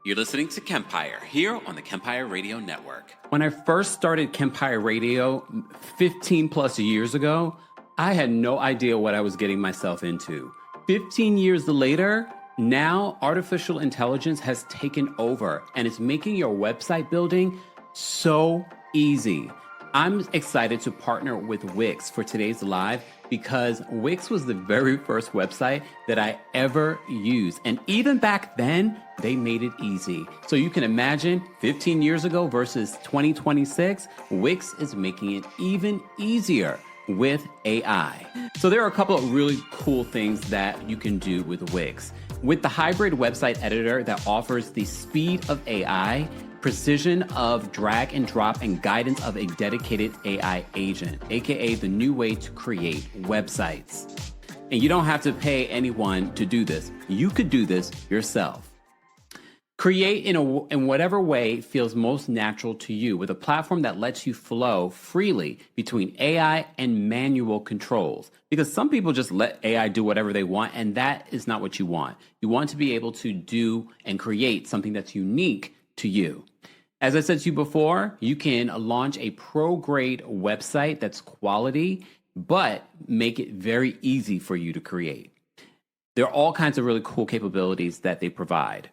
You're listening to Kempire here on the Kempire Radio Network. When I first started Kempire Radio 15 plus years ago, I had no idea what I was getting myself into. 15 years later, now artificial intelligence has taken over and it's making your website building so easy. I'm excited to partner with Wix for today's live because Wix was the very first website that I ever used. And even back then, they made it easy. So you can imagine 15 years ago versus 2026, Wix is making it even easier with AI. So there are a couple of really cool things that you can do with Wix. With the hybrid website editor that offers the speed of AI, precision of drag and drop, and guidance of a dedicated AI agent, aka the new way to create websites. And you don't have to pay anyone to do this. You could do this yourself. Create in whatever way feels most natural to you with a platform that lets you flow freely between AI and manual controls. Because some people just let AI do whatever they want, and that is not what you want. You want to be able to do and create something that's unique to you. As I said to you before, you can launch a pro-grade website that's quality, but make it very easy for you to create. There are all kinds of really cool capabilities that they provide.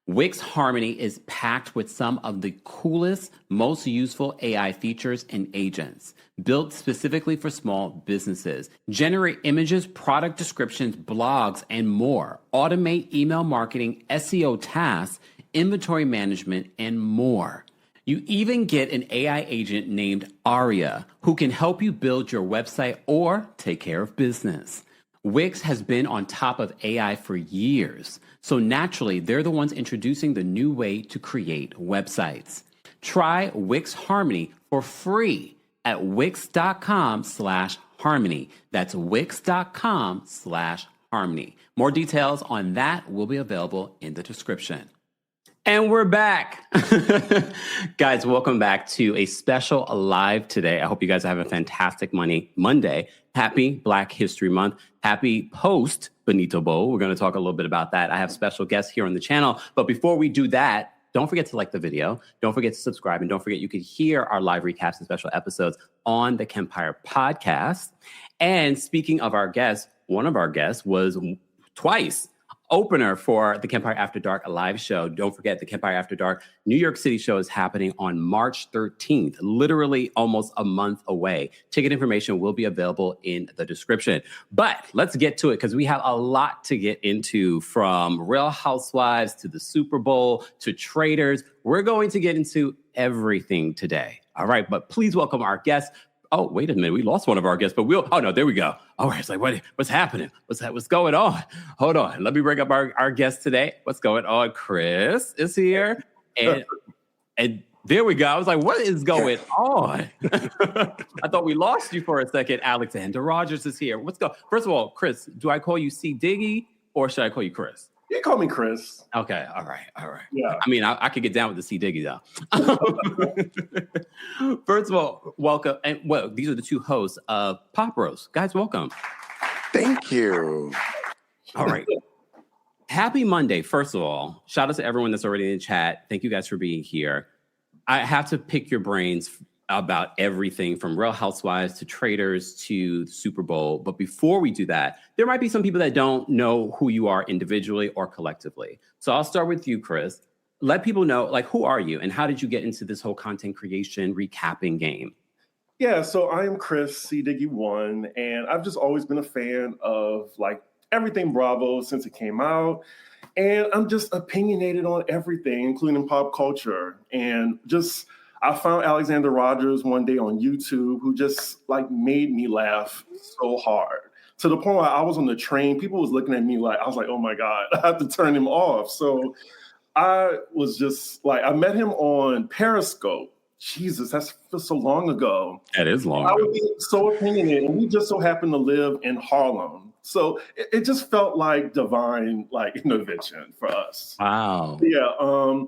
Wix Harmony is packed with some of the coolest, most useful AI features and agents built specifically for small businesses. Generate images, product descriptions, blogs, and more. Automate email marketing, SEO tasks, inventory management, and more. You even get an AI agent named Aria who can help you build your website or take care of business. Wix has been on top of AI for years, so naturally, they're the ones introducing the new way to create websites. Try Wix Harmony for free at wix.com/harmony. That's wix.com/harmony. More details on that will be available in the description. And we're back. Guys, welcome back to a special live today. I hope you guys are having a fantastic Monday. Happy Black History Month. Happy post Benito Bowl. We're going to talk a little bit about that. I have special guests here on the channel. But before we do that, don't forget to like the video. Don't forget to subscribe. And don't forget you can hear our live recaps and special episodes on the Kempire podcast. And speaking of our guests, one of our guests was twice opener for the Kempire After Dark live show. Don't forget the Kempire After Dark New York City show is happening on March 13th, literally almost a month away. Ticket information will be available in the description. But let's get to it because we have a lot to get into, from Real Housewives to the Super Bowl to Traitors. We're going to get into everything today. All right, but please welcome our guests. Oh, wait a minute. We lost one of our guests, but oh no, there we go. All right. It's like, what's happening? What's going on? Hold on. Let me bring up our guest today. What's going on? Chris is here. And there we go. I was like, what is going on? I thought we lost you for a second. Alexander Rodgers is here. First of all, Chris, do I call you C. Diggy or should I call you Chris? You call me Chris. Okay. All right. Yeah. I mean, I could get down with the C. Diggy, though. First of all, welcome. And these are the two hosts of Pop Roast. Guys, welcome. Thank you. All right. Happy Monday. First of all, shout out to everyone that's already in the chat. Thank you guys for being here. I have to pick your brains about everything from Real Housewives to Traitors to the Super Bowl. But before we do that, there might be some people that don't know who you are individually or collectively. So I'll start with you, Chris. Let people know, who are you and how did you get into this whole content creation recapping game? Yeah, so I am Chris, C. Diggy 1, and I've just always been a fan of everything Bravo since it came out. And I'm just opinionated on everything, including pop culture. And I found Alexander Rodgers one day on YouTube who just made me laugh so hard to the point where I was on the train. People was looking at me I was like, oh my God, I have to turn him off. So I was just I met him on Periscope. Jesus, that's so long ago. That is long ago. I ago. would be so opinionated, and we just so happened to live in Harlem. So it just felt like divine intervention for us. Wow. Yeah.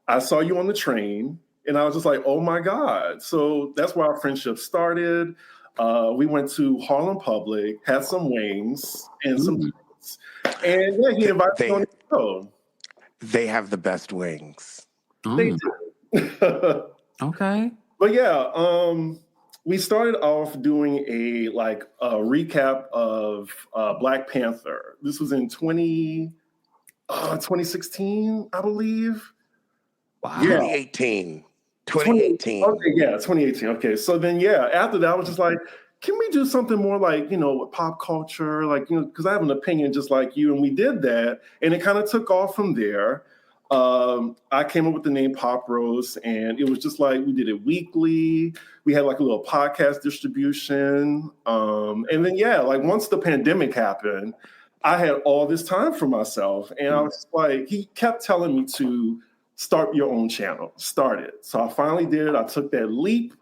I saw you on the train. And I was just like, oh, my God. So that's where our friendship started. We went to Harlem Public, had some wings and some drinks. And he invited me on the show. They have the best wings. They do. Okay. But yeah, we started off doing a recap of Black Panther. This was in 2016, I believe. Wow. 2018. 2018. Okay, yeah, 2018. Okay, so then after that, I was just like, can we do something more like, with pop culture, because I have an opinion just like you, and we did that, and it kind of took off from there. I came up with the name Pop Roast, and it was just like we did it weekly. We had like a little podcast distribution, and then once the pandemic happened, I had all this time for myself, and I was just like, he kept telling me to start your own channel, start it. So I finally did it. I took that leap.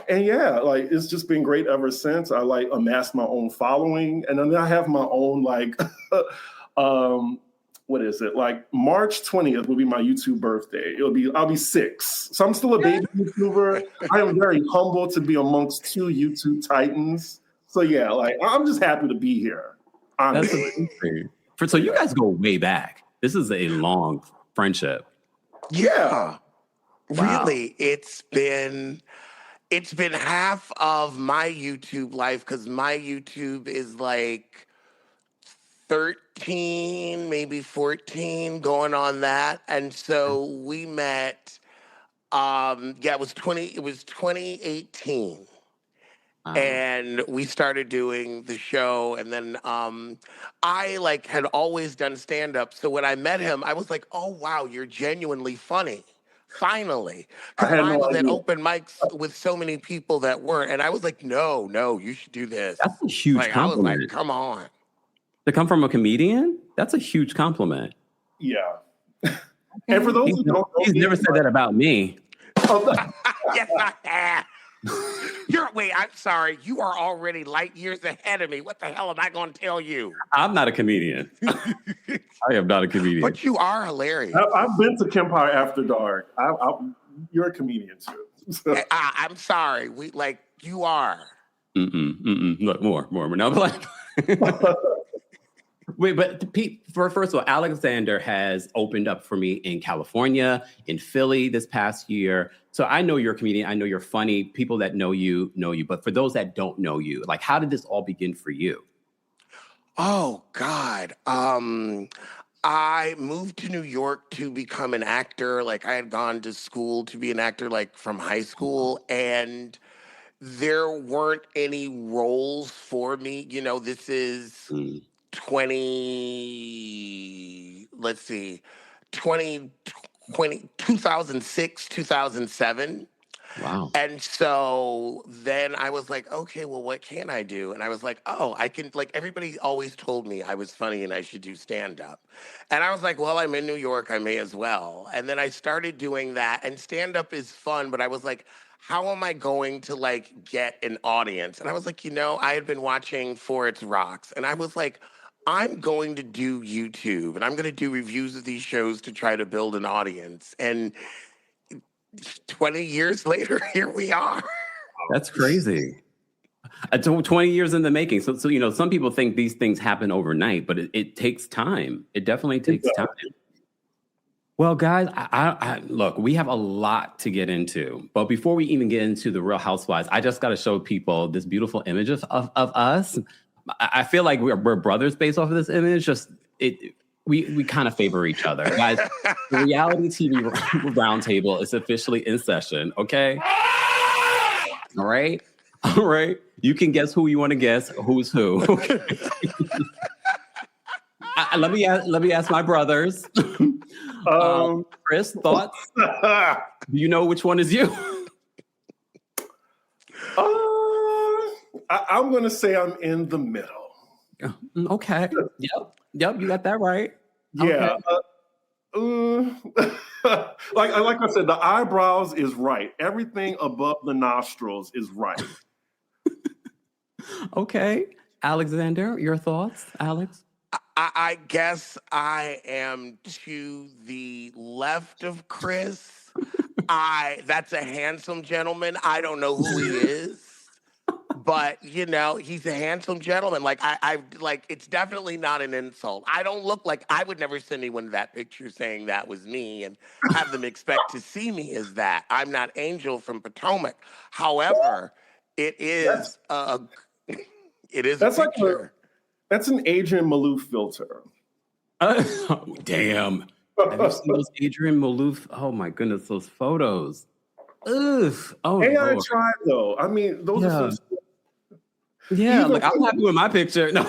And it's just been great ever since. I amassed my own following, and then I have my own what is it? March 20th will be my YouTube birthday. I'll be 6. So I'm still a baby YouTuber. I am very humble to be amongst 2 YouTube titans. So I'm just happy to be here. Honestly. That's amazing. So you guys go way back. This is a long friendship. Yeah. Wow. Really, it's been half of my YouTube life, because my YouTube is 13, maybe 14, going on that. And so we met, it was 2018. And we started doing the show, and then I had always done stand-up. So when I met him, I was like, oh wow, you're genuinely funny. Finally. Because I was at open mics with so many people that weren't. And I was like, no, you should do this. That's a huge compliment. I was like, come on. To come from a comedian, that's a huge compliment. Yeah. And for those who don't know, he's never said that about me. Yes, I have. I'm sorry. You are already light years ahead of me. What the hell am I going to tell you? I'm not a comedian. I am not a comedian. But you are hilarious. I've been to Kempire After Dark. You're a comedian too. So. I'm sorry. You are. Look, more. No, wait, but Pete, first of all, Alexander has opened up for me in California, in Philly this past year. So I know you're a comedian. I know you're funny. People that know you. But for those that don't know you, how did this all begin for you? Oh, God. I moved to New York to become an actor. I had gone to school to be an actor, from high school. And there weren't any roles for me. This is 2006, 2007. Wow. And so then I was like, okay, well, what can I do? And I was like, oh, I can, everybody always told me I was funny and I should do stand-up. And I was like, well, I'm in New York, I may as well. And then I started doing that, and stand-up is fun, but I was like, how am I going to get an audience? And I was like, I had been watching For It's Rocks, and I was like, I'm going to do YouTube, and I'm going to do reviews of these shows to try to build an audience. And 20 years later, here we are. That's crazy. 20 years in the making. So some people think these things happen overnight, but it takes time. It definitely takes time. Well, guys, I look, we have a lot to get into. But before we even get into the Real Housewives, I just got to show people this beautiful image of us. I feel like we're brothers based off of this image. We kind of favor each other. Guys, the reality TV roundtable is officially in session, okay? All right? You can guess who you want to guess, who's who. Okay? Let me ask my brothers. Chris, thoughts? Do you know which one is you? I'm going to say I'm in the middle. Okay. Yep, you got that right. Yeah. Okay. Like I said, the eyebrows is right. Everything above the nostrils is right. Okay. Alexander, your thoughts, Alex? I guess I am to the left of Chris. That's a handsome gentleman. I don't know who he is, But you know, he's a handsome gentleman. Like I like it's definitely not an insult. I don't look like I would never send anyone that picture saying that was me and have them expect to see me as that. I'm not Angel from Potomac. However, it That's is it is a that's like picture. that's an Adrian Malouf filter. Damn. Have you seen those Adrian Malouf? Oh my goodness, those photos. Ugh. Oh AI Lord. tried though. I mean, those are some. Yeah, Either like I'm happy with my picture. No.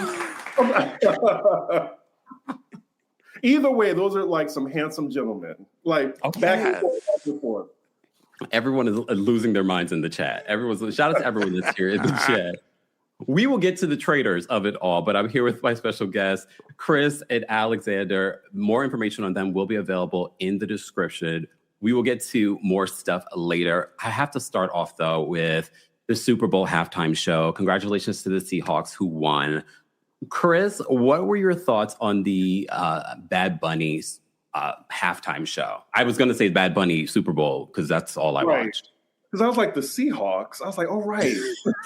Either way, those are like some handsome gentlemen. Like back and forth, back and forth. Everyone is losing their minds in the chat. Shout out to everyone that's here in the chat. We will get to the traitors of it all, but I'm here with my special guests, Chris and Alexander. More information on them will be available in the description. We will get to more stuff later. I have to start off, though, with the Super Bowl halftime show. Congratulations to the Seahawks who won. Chris, what were your thoughts on the Bad Bunny's halftime show? I was going to say Bad Bunny Super Bowl because that's all I watched. Because I was like, the Seahawks. I was like, all right.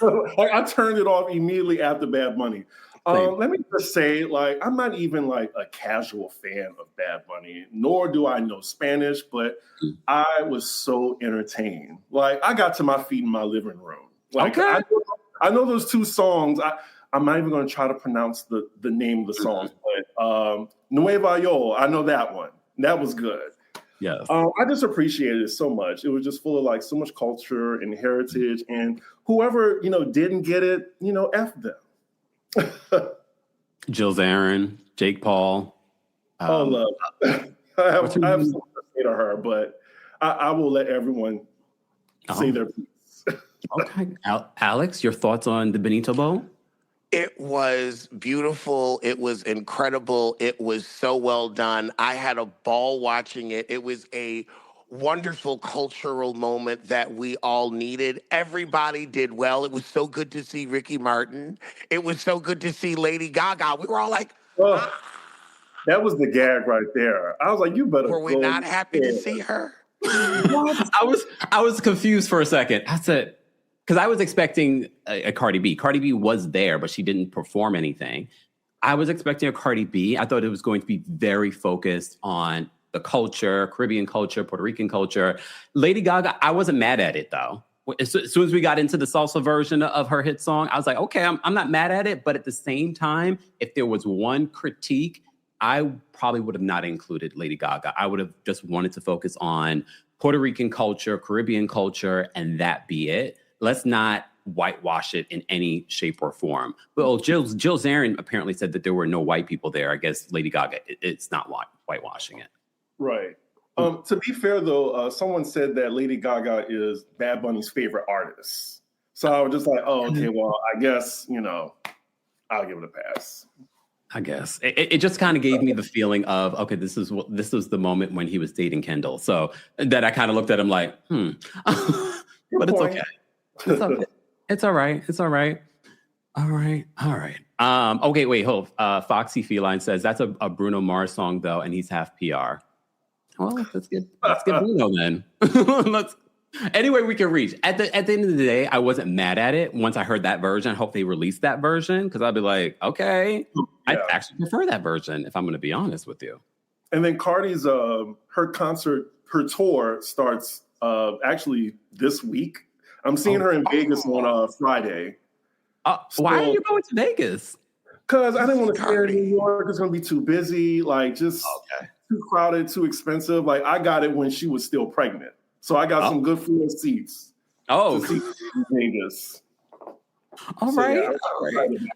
Like, I turned it off immediately after Bad Bunny. Let me just say, like, I'm not even like a casual fan of Bad Bunny, nor do I know Spanish, but I was so entertained. Like, I got to my feet in my living room. Like, okay. I know those two songs. I'm not even going to try to pronounce the name of the songs, but Nueva Yo, I know that one. That was good. Yes. I just appreciated it so much. It was just full of like so much culture and heritage, and whoever, didn't get it, F them. Jill Zarin, Jake Paul. Love. I have something to say to her, but I will let everyone say their piece. Okay. Alex, your thoughts on the Benito Bowl? It was beautiful. It was incredible. It was so well done. I had a ball watching it. It was a wonderful cultural moment that we all needed. Everybody did well. It was so good to see Ricky Martin. It was so good to see Lady Gaga. We were all like, that was the gag right there. I was like, you better. Were we not happy to see her? I was confused for a second. I said, because I was expecting a Cardi B. Cardi B was there, but she didn't perform anything. I was expecting a Cardi B. I thought it was going to be very focused on the culture, Caribbean culture, Puerto Rican culture. Lady Gaga, I wasn't mad at it, though. As soon as we got into the salsa version of her hit song, I was like, okay, I'm not mad at it. But at the same time, if there was one critique, I probably would have not included Lady Gaga. I would have just wanted to focus on Puerto Rican culture, Caribbean culture, and that be it. Let's not whitewash it in any shape or form. Well, Jill Zarin apparently said that there were no white people there. I guess Lady Gaga, it's not whitewashing it. Right. To be fair, though, someone said that Lady Gaga is Bad Bunny's favorite artist. So I was just like, oh, okay, well, I guess, I'll give it a pass. I guess. It just kind of gave me the feeling of, okay, this was the moment when he was dating Kendall. So that I kind of looked at him like, but it's okay. It's okay. It's all right. It's all right. All right. All right. Okay, wait, hold. Foxy Feline says that's a Bruno Mars song though, and he's half PR. Well, let's get Bruno then. Any way we can reach. At the end of the day, I wasn't mad at it once I heard that version. I hope they release that version because I'd be like, okay, I actually prefer that version if I'm going to be honest with you. And then Cardi's her tour starts actually this week. I'm seeing her in Vegas on Friday. Why are you going to Vegas? Because I didn't want to stay in New York. It's going to be too busy, like just too crowded, too expensive. Like I got it when she was still pregnant. So I got some good floor seats. To see Vegas. All right.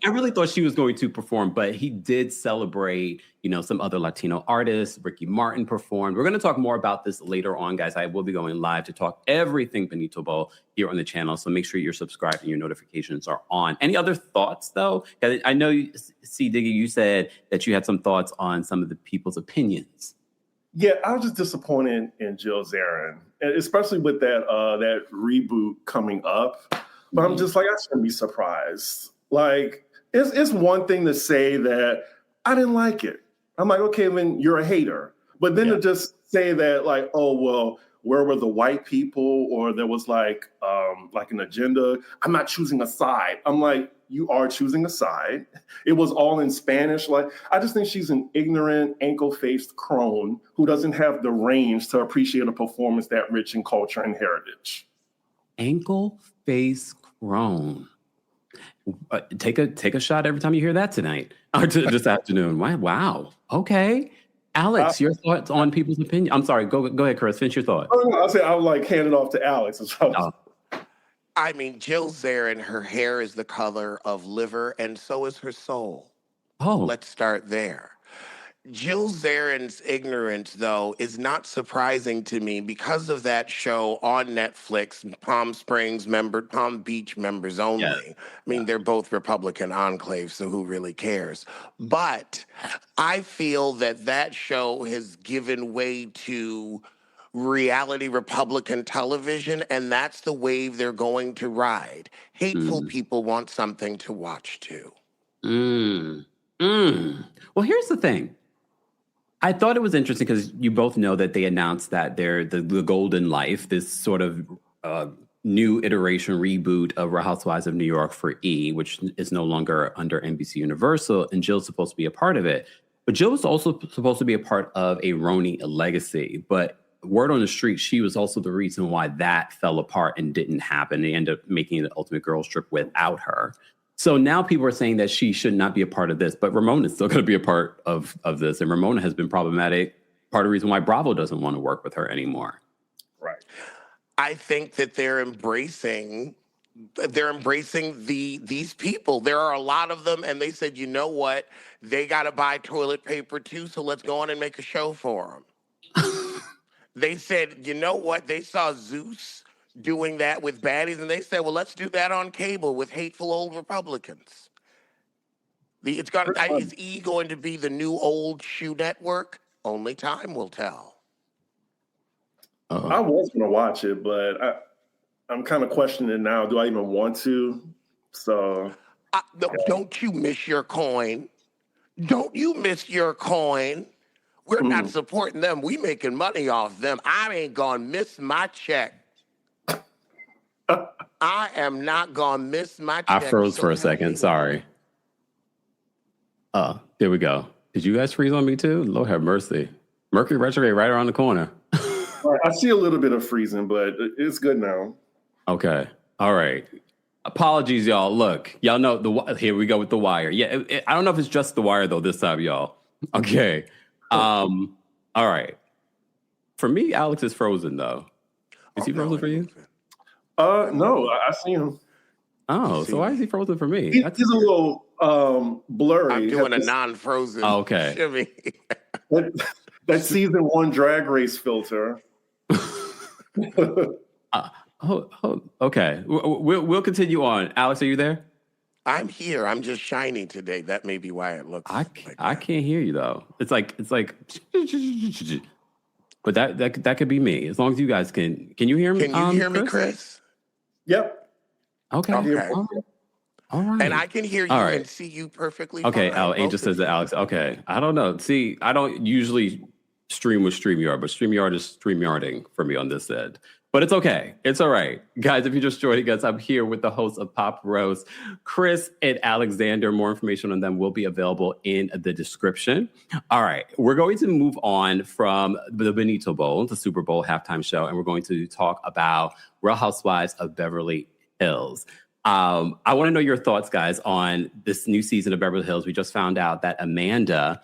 I really thought she was going to perform, but he did celebrate, some other Latino artists. Ricky Martin performed. We're going to talk more about this later on, guys. I will be going live to talk everything Benito Bowl here on the channel. So make sure you're subscribed and your notifications are on. Any other thoughts, though? I know, C. Diggy, you said that you had some thoughts on some of the people's opinions. Yeah, I was just disappointed in Jill Zarin, especially with that reboot coming up. But I'm just like, I shouldn't be surprised. Like, it's one thing to say that I didn't like it. I'm like, okay, then you're a hater. But then to just say that, like, oh, well, where were the white people, or there was like an agenda. I'm not choosing a side. I'm like, you are choosing a side. It was all in Spanish. Like, I just think she's an ignorant, ankle-faced crone who doesn't have the range to appreciate a performance that rich in culture and heritage. Ankle-faced crone. Take a shot every time you hear that tonight or this afternoon. Wow. Okay. Alex, your thoughts on people's opinion? I'm sorry. Go ahead, Chris. Finish your thought. Oh, no, I said I would like hand it off to Alex. I mean, Jill Zarin, her hair is the color of liver, and so is her soul. Oh, let's start there. Jill Zarin's ignorance, though, is not surprising to me because of that show on Netflix, Palm Beach members only. Yeah. I mean, they're both Republican enclaves, so who really cares? But I feel that show has given way to reality Republican television, and that's the wave they're going to ride. Hateful people want something to watch, too. Well, here's the thing. I thought it was interesting because you both know that they announced that they're the Golden Life, this sort of new iteration reboot of Real Housewives of New York for E, which is no longer under NBC Universal, and Jill's supposed to be a part of it. But Jill was also supposed to be a part of a Roni Legacy, but word on the street, she was also the reason why that fell apart and didn't happen. They ended up making the Ultimate Girls Trip without her. So now people are saying that she should not be a part of this, but Ramona is still going to be a part of this. And Ramona has been problematic. Part of the reason why Bravo doesn't want to work with her anymore. Right. I think that they're embracing these people. There are a lot of them, and they said, you know what? They got to buy toilet paper too, so let's go on and make a show for them. They said, you know what? They saw Zeus doing that with baddies, and they said, well, let's do that on cable with hateful old Republicans. Is E going to be the new old shoe network? Only time will tell. I was going to watch it, but I'm kind of questioning now. Do I even want to? So, Don't you miss your coin? Don't you miss your coin? We're not supporting them. We making money off them. I ain't gonna miss my check. I am not gonna miss my check. I froze for a second. Sorry. There we go. Did you guys freeze on me too? Lord have mercy. Mercury retrograde right around the corner. I see a little bit of freezing, but it's good now. Okay. All right. Apologies, y'all. Look, y'all know here we go with The Wire. Yeah, I don't know if it's just The Wire though this time, y'all. Okay. All right. For me, Alex is frozen though. Is he frozen for you? No, I see him. Oh, so why is he frozen for me? He's a little blurry. I'm doing a non-frozen shimmy. that season 1 Drag Race filter. Okay. We'll continue on. Alex, are you there? I'm here. I'm just shiny today. That may be why it looks. I can't hear you though. It's like, but that could be me. As long as you guys can you hear me? Can you hear me, Chris? Yep. Okay. All right. And I can hear you and see you perfectly. Okay. Fine. Angel says that Alex. Okay. I don't know. See, I don't usually stream with StreamYard, but StreamYard is StreamYarding for me on this end. But it's okay. It's all right. Guys, if you're just joining us, I'm here with the hosts of Pop Roast, Chris and Alexander. More information on them will be available in the description. All right. We're going to move on from the Benito Bowl, the Super Bowl halftime show, and we're going to talk about Real Housewives of Beverly Hills. I want to know your thoughts, guys, on this new season of Beverly Hills. We just found out that Amanda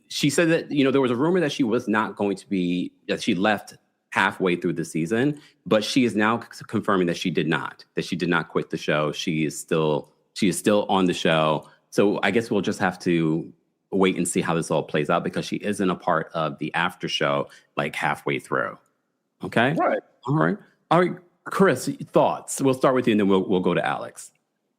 she said that, there was a rumor that she was not going to be, that she left halfway through the season, but she is now confirming that she did not quit the show. She is still on the show. So I guess we'll just have to wait and see how this all plays out because she isn't a part of the after show like halfway through. Okay. Right. All right. Chris, thoughts? We'll start with you and then we'll go to Alex.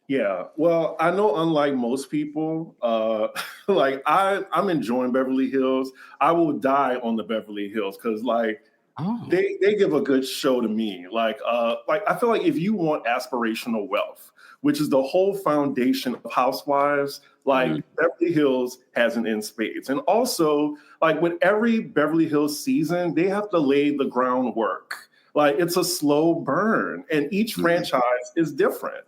Yeah. Well, I know unlike most people, I'm enjoying Beverly Hills. I will die on the Beverly Hills because Oh. They give a good show to me. Like I feel like if you want aspirational wealth, which is the whole foundation of Housewives, like Beverly Hills has an in spades. And also, like with every Beverly Hills season, they have to lay the groundwork. Like it's a slow burn, and each franchise is different.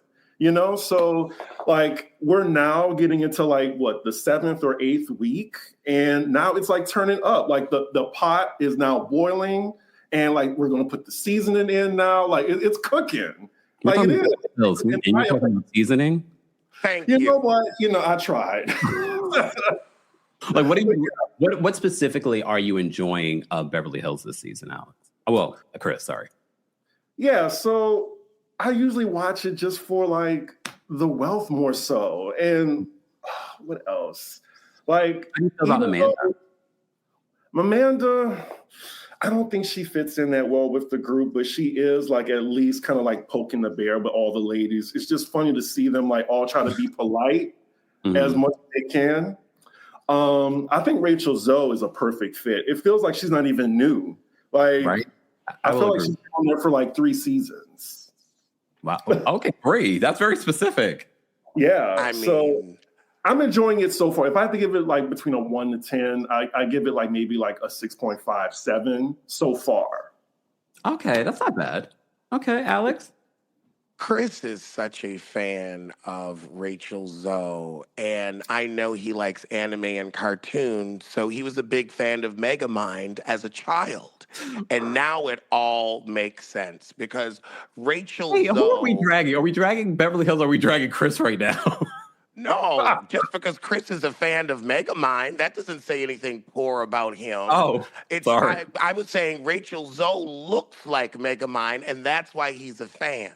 So like we're now getting into like what, the 7th or 8th week, and now it's like turning up. Like the pot is now boiling, and like we're gonna put the seasoning in now. Like it's cooking. Like it is. And you're talking about seasoning? Thank You you. know what? I tried. Like what specifically are you enjoying of Beverly Hills this season, Alex? Oh, well, Chris, sorry. Yeah, so I usually watch it just for like the wealth more so. And what else? Like, How do you feel about Amanda? Amanda, I don't think she fits in that well with the group, but she is like at least kind of like poking the bear with all the ladies. It's just funny to see them like all try to be polite as much as they can. I think Rachel Zoe is a perfect fit. It feels like she's not even new. Like, Right? I feel like she's been on there for like 3 seasons. Wow. Okay, 3. That's very specific. Yeah. I mean, so I'm enjoying it so far. If I have to give it like between a 1 to 10, I give it like maybe like a 6.5, 7 so far. Okay, that's not bad. Okay, Alex? Chris is such a fan of Rachel Zoe, and I know he likes anime and cartoons, so he was a big fan of Megamind as a child. And now it all makes sense because Rachel Hey, Zoe... who are we dragging? Are we dragging Beverly Hills or are we dragging Chris right now? No, just because Chris is a fan of Megamind, that doesn't say anything poor about him. Oh, sorry. I was saying Rachel Zoe looks like Megamind, and that's why he's a fan.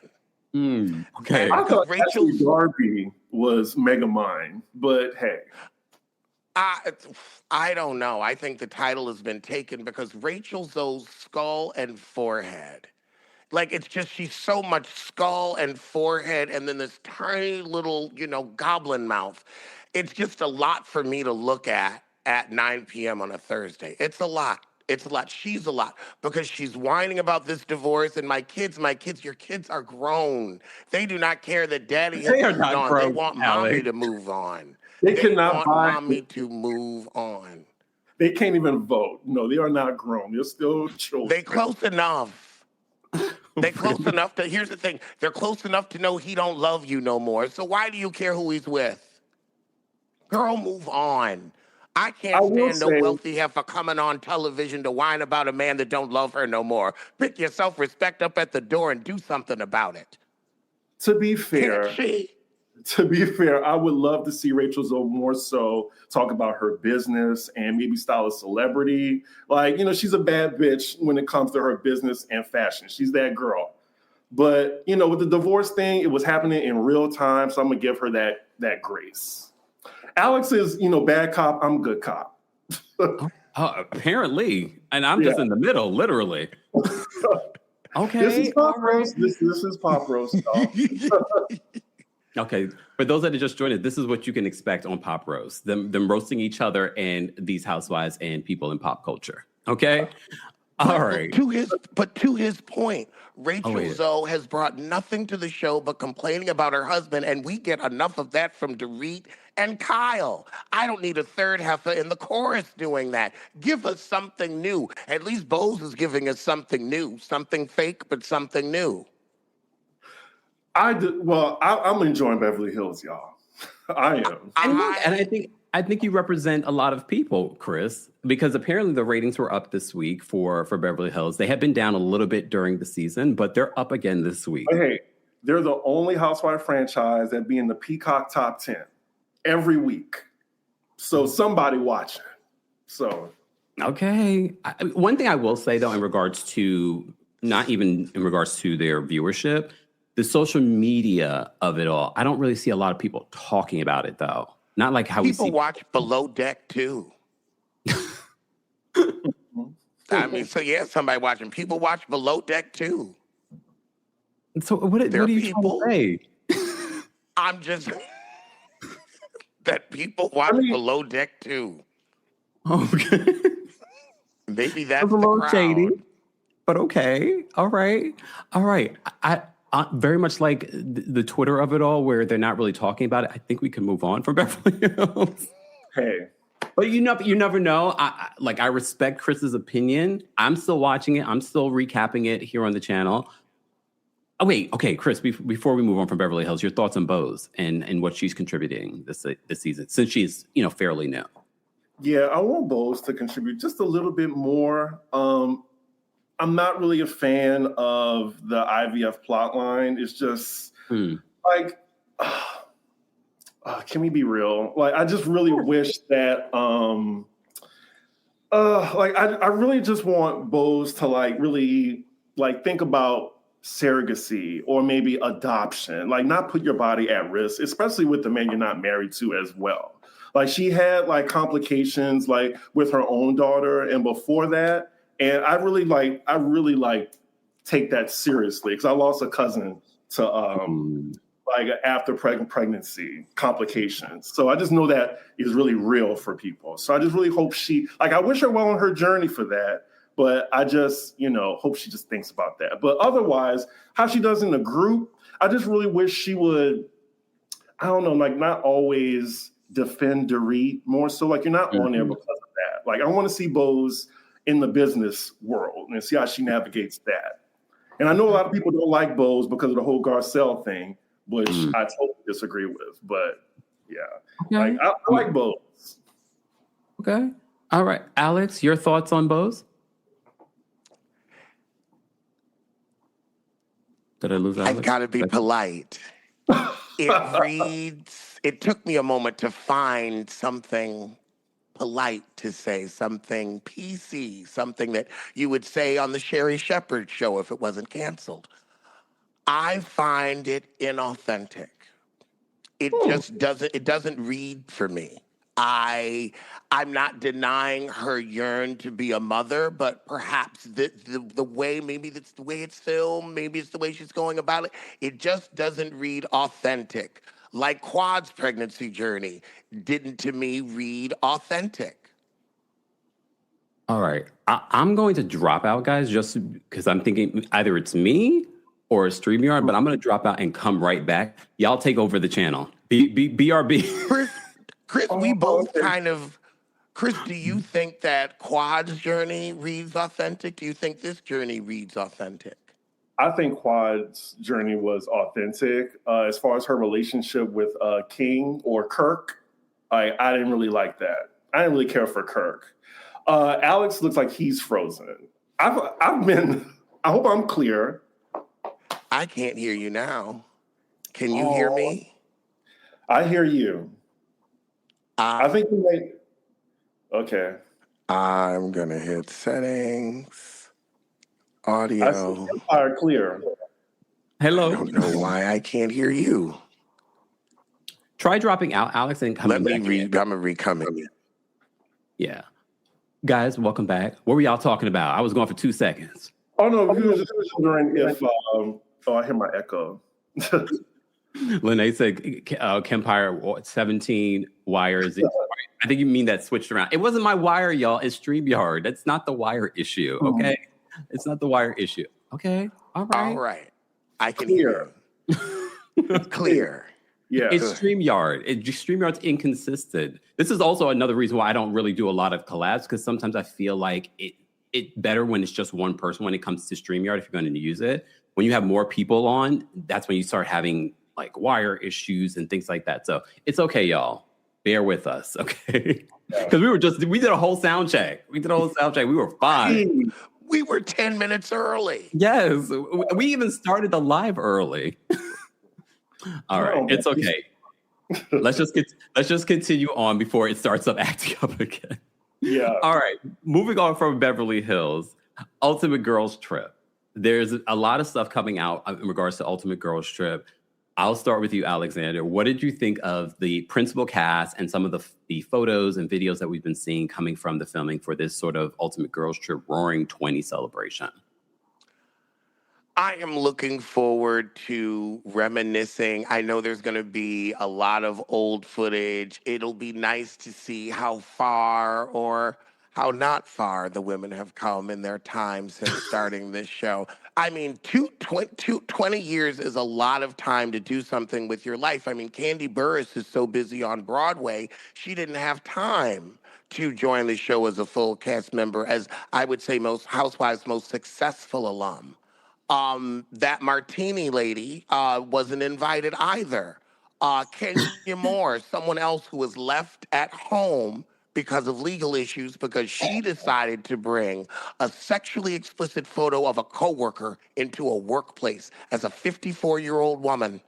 Okay. I thought Rachel Ashley Darby was Megamind, but hey. I don't know. I think the title has been taken because Rachel Zoe's skull and forehead. Like, it's just, she's so much skull and forehead and then this tiny little, goblin mouth. It's just a lot for me to look at 9 p.m. on a Thursday. It's a lot. It's a lot. She's a lot because she's whining about this divorce and my kids, your kids are grown. They do not care that daddy has moved on. Grown, they want Alex. mommy to move on. They cannot want buy mommy to move on. They can't even vote. No, they are not grown. They're still children. They close enough. They close enough to, here's the thing, they're close enough to know he don't love you no more. So why do you care who he's with? Girl, move on. I can't stand no wealthy heifer coming on television to whine about a man that don't love her no more. Pick your self-respect up at the door and do something about it. To be fair, Can't she? I would love to see Rachel Zoe more so talk about her business and maybe style a celebrity. Like, she's a bad bitch when it comes to her business and fashion. She's that girl. But, with the divorce thing, it was happening in real time. So I'm going to give her that grace. Alex is, bad cop. I'm good cop. Apparently. And I'm just in the middle, literally. Okay. This is pop roast. This is pop roast, y'all. Okay, for those that are just joined us, this is what you can expect on Pop Roast. Them roasting each other and these housewives and people in pop culture. Okay? All right. To his point, Rachel Zoe has brought nothing to the show but complaining about her husband, and we get enough of that from Dorit and Kyle. I don't need a third heifer in the chorus doing that. Give us something new. At least Bose is giving us something new. Something fake, but something new. I'm enjoying Beverly Hills, y'all. I am. And I think you represent a lot of people, Chris, because apparently the ratings were up this week for Beverly Hills. They had been down a little bit during the season, but they're up again this week. Hey, they're the only housewife franchise that be in the Peacock top 10 every week. So somebody watching. So okay. One thing I will say though, in regards to not even in regards to their viewership, the social media of it all, I don't really see a lot of people talking about it though. Not like how people we see watch Below Deck too. I mean, so yeah, somebody watching. People watch Below Deck too. So what are you trying to say? I'm just that people watch Below Deck too. Okay. Maybe that's a little the crowd. shady. but okay. All right. All right. I very much like the Twitter of it all, where they're not really talking about it. I think we can move on from Beverly Hills. Hey, But you never know. I respect Chris's opinion. I'm still watching it. I'm still recapping it here on the channel. Oh wait, okay, Chris. Before we move on from Beverly Hills, your thoughts on Bose and what she's contributing this season, since she's fairly new. yeah, I want Bose to contribute just a little bit more. I'm not really a fan of the IVF plotline. It's just like, can we be real? Like, I just really wish that, I really just want Bose to really think about surrogacy or maybe adoption. Like, not put your body at risk, especially with the man you're not married to as well. Like, she had complications with her own daughter, and before that. And I really take that seriously because I lost a cousin to after pregnancy complications. So I just know that is really real for people. So I just really hope I wish her well on her journey for that. But I just, hope she just thinks about that. But otherwise, how she does in the group, I just really wish she would, I don't know, not always defend Dorit more so. You're not on there because of that. I want to see Bose in the business world and see how she navigates that. And I know a lot of people don't like Bose because of the whole Garcelle thing, which I totally disagree with. But yeah, Okay. I like Bose. Okay. All right. Alex, your thoughts on Bose? Did I lose Alex? I've got to be polite. It took me a moment to find something polite to say, something PC, something that you would say on the Sherry Shepherd show if it wasn't canceled. I find it inauthentic. It just doesn't read for me. I'm not denying her yearn to be a mother, but perhaps the way, maybe that's the way it's filmed, maybe it's the way she's going about it. It just doesn't read authentic. Like Quad's pregnancy journey didn't, to me, read authentic. All right. I'm going to drop out, guys, just because I'm thinking either it's me or a StreamYard, but I'm going to drop out and come right back. Y'all take over the channel. BRB. Chris, we both kind of... Chris, do you think that Quad's journey reads authentic? Do you think this journey reads authentic? I think Quad's journey was authentic. As far as her relationship with King or Kirk, I didn't really like that. I didn't really care for Kirk. Alex looks like he's frozen. I hope I'm clear. I can't hear you now. Can you hear me? I hear you. I think you may. Okay. I'm going to hit settings, audio. I see Kempire clear. Hello. I don't know why I can't hear you. Try dropping out, Alex, and coming back. I'm going to re-coming. Yeah. Guys, welcome back. What were y'all talking about? I was going for 2 seconds. Oh, no. He was just wondering if... I hear my echo. Lene said Kempire 17 wires. I think you mean that switched around. It wasn't my wire, y'all. It's StreamYard. That's not the wire issue, okay? It's not the wire issue. Okay? All right. All right. I can hear you. Clear. Yeah. It's StreamYard. StreamYard's inconsistent. This is also another reason why I don't really do a lot of collabs, because sometimes I feel like it's better when it's just one person when it comes to StreamYard if you're going to use it. When you have more people on, that's when you start having wire issues and things like that. So it's okay, y'all. Bear with us, okay? Because we did a whole sound check. We were fine. We were 10 minutes early. Yes. We even started the live early. All right. It's okay. Let's just continue on before it starts acting up again. Yeah. All right. Moving on from Beverly Hills, Ultimate Girls Trip. There's a lot of stuff coming out in regards to Ultimate Girls Trip. I'll start with you, Alexander. What did you think of the principal cast and some of the photos and videos that we've been seeing coming from the filming for this sort of Ultimate Girls Trip Roaring 20 celebration? I am looking forward to reminiscing. I know there's going to be a lot of old footage. It'll be nice to see how far or how not far the women have come in their time since starting this show. I mean, 20 years is a lot of time to do something with your life. I mean, Candy Burris is so busy on Broadway, she didn't have time to join the show as a full cast member, as I would say most Housewives' most successful alum. That Martini lady wasn't invited either. Kenya Moore, someone else who was left at home because of legal issues because she decided to bring a sexually explicit photo of a coworker into a workplace as a 54-year-old woman.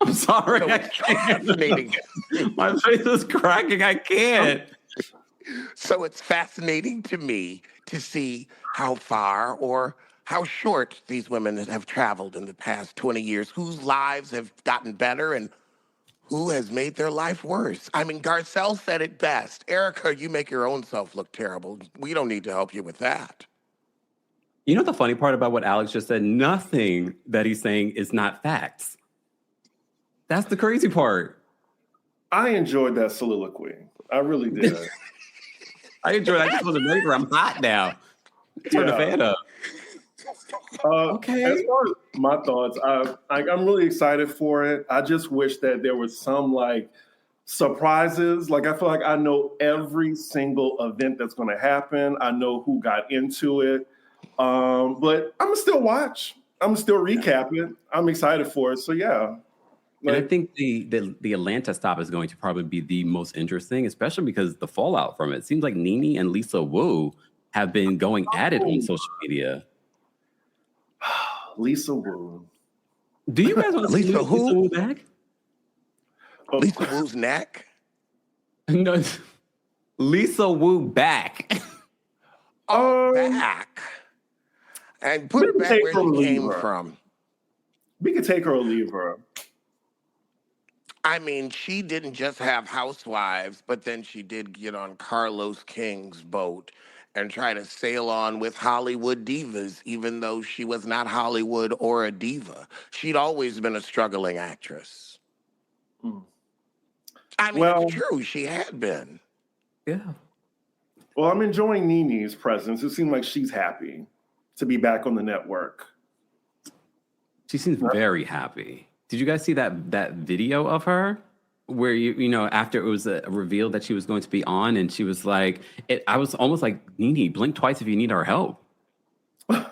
I'm sorry, So I it's can't. fascinating. My face is cracking. I can't. So it's fascinating to me to see how far or how short these women have traveled in the past 20 years, whose lives have gotten better and who has made their life worse. I mean, Garcelle said it best. Erica, you make your own self look terrible. We don't need to help you with that. You know the funny part about what Alex just said? Nothing that he's saying is not facts. That's the crazy part. I enjoyed that soliloquy. I really did. I enjoyed it. I just wasn't ready for it. I'm hot now. Turn the fan up. Okay. As far as my thoughts, I'm really excited for it. I just wish that there was some like surprises. Like I feel like I know every single event that's going to happen. I know who got into it. But I'm gonna still watch. I'm gonna still recap it. I'm excited for it. So yeah. And I think the Atlanta stop is going to probably be the most interesting, especially because the fallout from it. Seems like Nene and Lisa Wu have been going at it on social media. Lisa Wu. Do you guys want to see Lisa Wu back? Lisa Wu's neck? No, Lisa Wu back. Back. And put it back where she came from. We could take her or leave her. I mean, she didn't just have Housewives, but then she did get on Carlos King's boat and try to sail on with Hollywood divas, even though she was not Hollywood or a diva. She'd always been a struggling actress. I mean, it's true. She had been. Yeah. Well, I'm enjoying Nene's presence. It seems like she's happy to be back on the network. She seems very happy. Did you guys see that video of her where you know after it was revealed that she was going to be on and she was like, I was almost like, Nene, blink twice if you need our help. I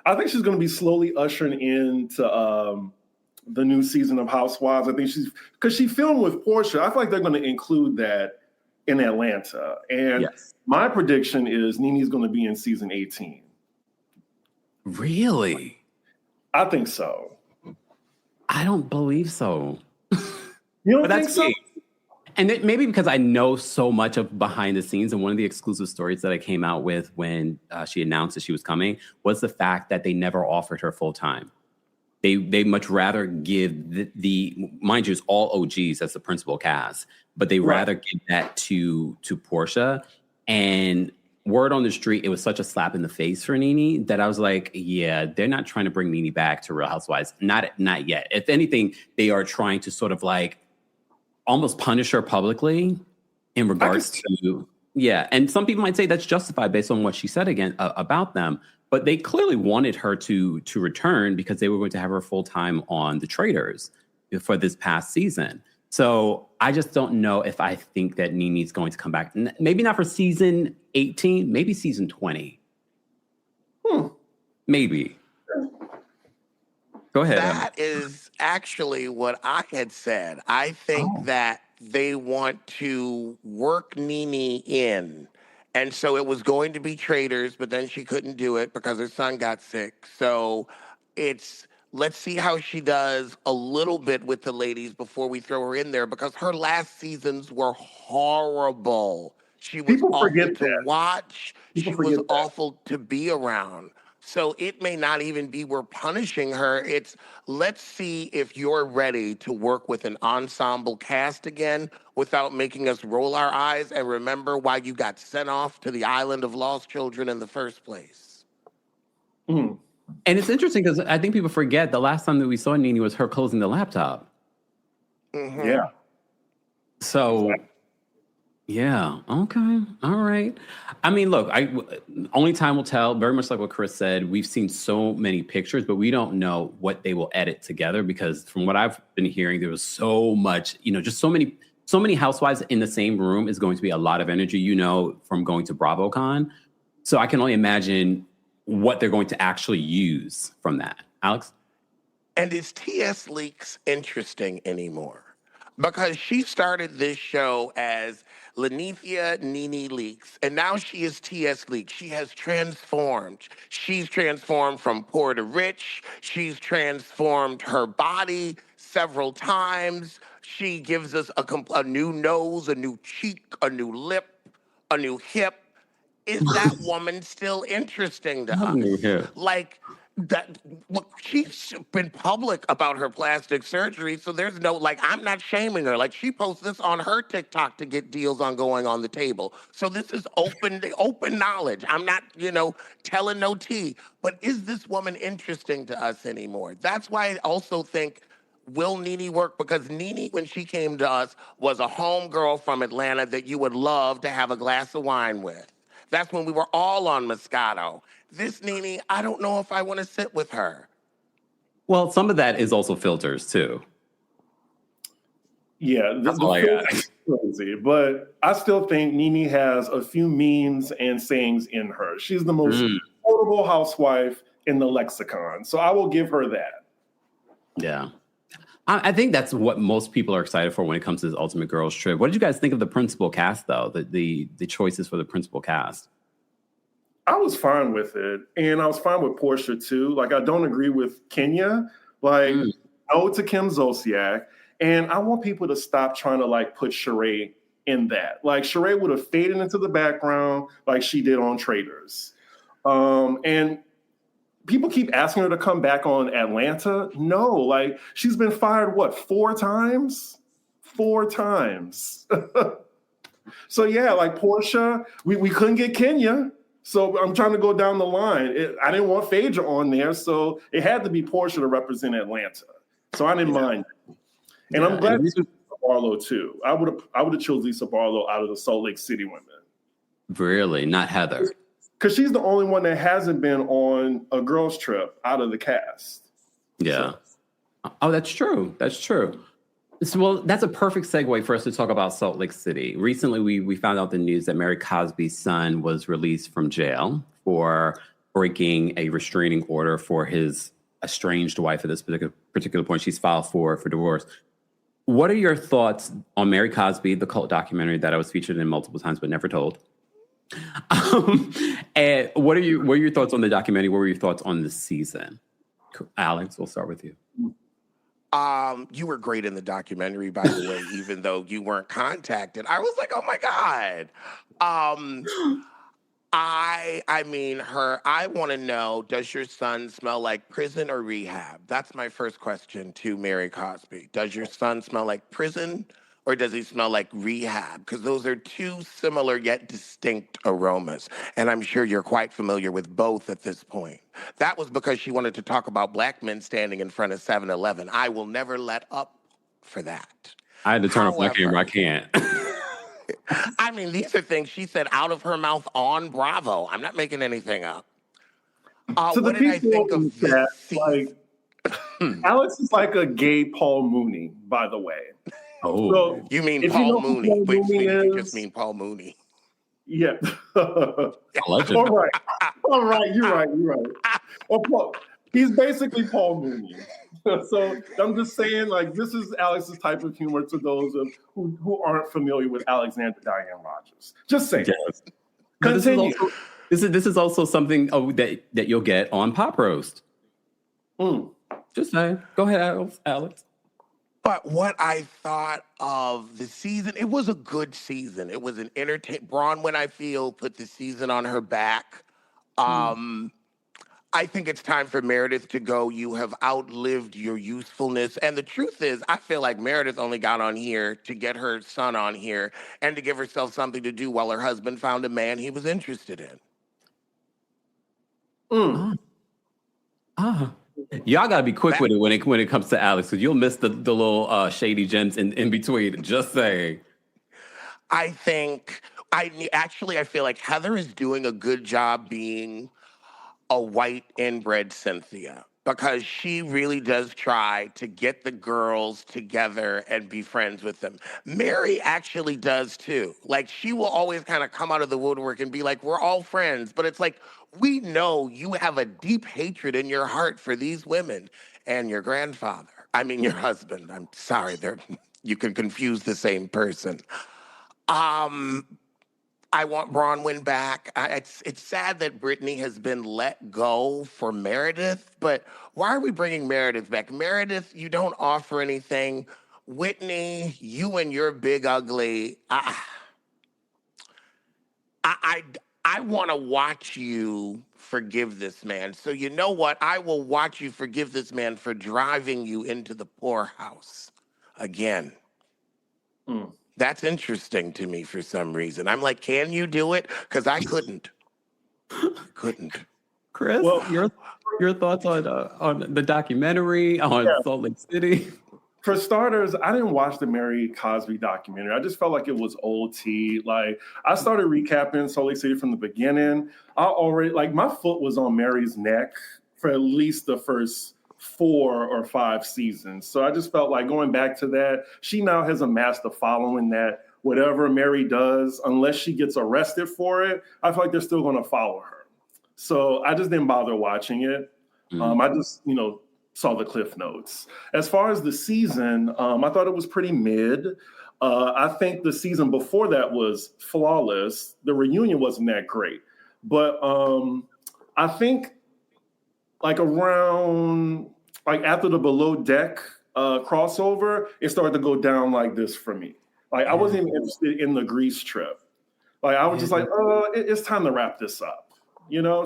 think she's going to be slowly ushering into the new season of Housewives. I think because she filmed with Portia. I feel like they're going to include that in Atlanta. And my prediction is Nene's going to be in season 18. Really? I think so. I don't believe so. You don't think so? And maybe because I know so much of behind the scenes, and one of the exclusive stories that I came out with when she announced that she was coming was the fact that they never offered her full time. They much rather give the mind you, it's all OGs as the principal cast, but they rather give that to Portia. And word on the street, it was such a slap in the face for Nene that I was like, yeah, they're not trying to bring Nene back to Real Housewives. Not yet. If anything, they are trying to sort of like almost punish her publicly in regards to, and some people might say that's justified based on what she said again about them, but they clearly wanted her to return because they were going to have her full time on the Traitors for this past season. So I just don't know if I think that Nene's going to come back. Maybe not for season 18, maybe season 20. Maybe. Go ahead. That is actually what I had said. I think that they want to work Nene in. And so it was going to be Traitors, but then she couldn't do it because her son got sick. So let's see how she does a little bit with the ladies before we throw her in there, because her last seasons were horrible. She was awful to watch. She was awful to be around. So it may not even be we're punishing her. It's let's see if you're ready to work with an ensemble cast again without making us roll our eyes and remember why you got sent off to the island of lost children in the first place. And it's interesting because I think people forget the last time that we saw Nene was her closing the laptop. Yeah. So, Yeah. Okay. All right. I mean, look, only time will tell. Very much like what Chris said, we've seen so many pictures, but we don't know what they will edit together because from what I've been hearing, there was so much, just so many housewives in the same room is going to be a lot of energy, from going to BravoCon. So I can only imagine what they're going to actually use from that. Alex? And is T.S. Leaks interesting anymore? Because she started this show as Lanithia Nene Leaks, and now she is T.S. Leaks. She has transformed. She's transformed from poor to rich. She's transformed her body several times. She gives us a new nose, a new cheek, a new lip, a new hip. Is that woman still interesting to us? Like that, look, she's been public about her plastic surgery, so there's no I'm not shaming her. Like she posts this on her TikTok to get deals on going on the table. So this is open knowledge. I'm not, telling no tea. But is this woman interesting to us anymore? That's why I also think will Nene work? Because Nene, when she came to us, was a homegirl from Atlanta that you would love to have a glass of wine with. That's when we were all on Moscato. This Nene, I don't know if I want to sit with her. Well, some of that is also filters too. Yeah, the filter is crazy, but I still think Nene has a few memes and sayings in her. She's the most quotable housewife in the lexicon, so I will give her that. Yeah. I think that's what most people are excited for when it comes to this Ultimate Girls Trip. What did you guys think of the principal cast, though? The choices for the principal cast? I was fine with it, and I was fine with Portia too. Like, I don't agree with Kenya. No to Kim Zolciak, and I want people to stop trying to put Sheree in that. Like, Sheree would have faded into the background like she did on Traitors, and people keep asking her to come back on Atlanta. No, she's been fired, 4 times? 4 times. So yeah, Portia, we couldn't get Kenya. So I'm trying to go down the line. I didn't want Phaedra on there, so it had to be Portia to represent Atlanta. So I didn't mind. And I'm glad Lisa Barlow too. I would have chose Lisa Barlow out of the Salt Lake City women. Really? Not Heather? Because she's the only one that hasn't been on a girls' trip out of the cast. Yeah. So. Oh, that's true. That's true. Well, that's a perfect segue for us to talk about Salt Lake City. Recently, we found out the news that Mary Cosby's son was released from jail for breaking a restraining order for his estranged wife at this particular point. She's filed for divorce. What are your thoughts on Mary Cosby, the cult documentary that I was featured in multiple times but never told? And what are your thoughts on the documentary? What were your thoughts on the season? Alex, we'll start with you. You were great in the documentary, by the way, even though you weren't contacted. I was like, oh my God. I want to know, does your son smell like prison or rehab? That's my first question to Mary Cosby. Does your son smell like prison or does he smell like rehab? Because those are two similar yet distinct aromas. And I'm sure you're quite familiar with both at this point. That was because she wanted to talk about black men standing in front of 7-Eleven. I will never let up for that. I had to turn off my camera. I can't. I mean, these are things she said out of her mouth on Bravo. I'm not making anything up. So what did I think of that? Alex is like a gay Paul Mooney, by the way. Oh, so, you mean Paul Mooney? You just mean Paul Mooney. Yeah. All right. You're right. Well, Paul, he's basically Paul Mooney. So I'm just saying, this is Alex's type of humor to those who aren't familiar with Alexander Diane Rodgers. Just saying. Yes. Continue. This is also something that you'll get on Pop Roast. Just saying. Go ahead, Alex. But what I thought of the season, it was a good season. It was an Bronwyn, I feel, put the season on her back. I think it's time for Meredith to go. You have outlived your usefulness. And the truth is, I feel like Meredith only got on here to get her son on here and to give herself something to do while her husband found a man he was interested in. Y'all gotta be quick with it when it comes to Alex, because you'll miss the little shady gems in between. Just saying. I think I feel like Heather is doing a good job being a white inbred Cynthia because she really does try to get the girls together and be friends with them. Mary actually does too. Like she will always kind of come out of the woodwork and be like, we're all friends. But it's like, we know you have a deep hatred in your heart for these women and your grandfather. I mean, your husband. I'm sorry, you can confuse the same person. Um, I want Bronwyn back. It's sad that Brittany has been let go for Meredith, but why are we bringing Meredith back? Meredith, you don't offer anything. Whitney, you and your big ugly. I, I want to watch you forgive this man. So you know what? I will watch you forgive this man for driving you into the poorhouse again. Mm. That's interesting to me for some reason. I'm like, can you do it? Because I couldn't. Chris, Well, your thoughts on the documentary on Salt Lake City? For starters, I didn't watch the Mary Cosby documentary. I just felt like it was old tea. Like I started recapping Salt Lake City from the beginning. I already my foot was on Mary's neck for at least the first 4 or 5 seasons. So I just felt like going back to that, she now has amassed a following that whatever Mary does, unless she gets arrested for it, I feel like they're still going to follow her. So I just didn't bother watching it. I just, saw the cliff notes. As far as the season, I thought it was pretty mid. I think the season before that was flawless. The reunion wasn't that great. But I think around after the Below Deck crossover, it started to go down like this for me. I wasn't even interested in the Greece trip. I was just it's time to wrap this up.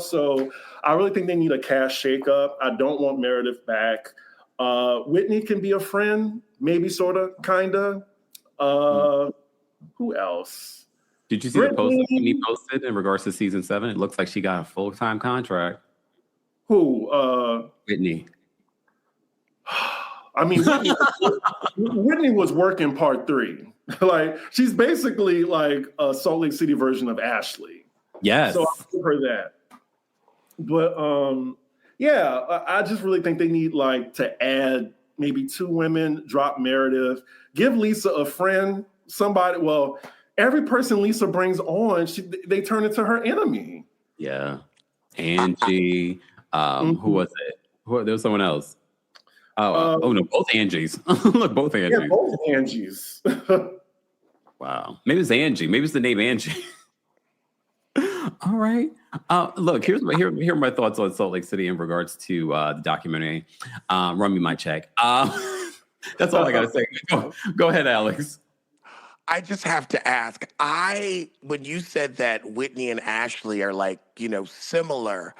So I really think they need a cash shakeup. I don't want Meredith back. Whitney can be a friend, maybe, sort of, kind of. Who else? Did you see the post that Whitney posted in regards to season 7? It looks like she got a full-time contract. Who? Whitney. I mean, Whitney was working part 3. She's basically a Salt Lake City version of Ashley. Yes. So I'll give her that. But I just really think they need to add maybe 2 women, drop Meredith, give Lisa a friend, somebody. Well, every person Lisa brings on, they turn into her enemy. Yeah. Angie. Who was it? There was someone else. No, both Angies. Look, both Angies. Yeah, both Angies. Wow. Maybe it's Angie. Maybe it's the name Angie. All right. Look, here are my thoughts on Salt Lake City in regards to the documentary. Run me my check. That's all I got to say. Go ahead, Alex. I just have to ask. When you said that Whitney and Ashley are similar,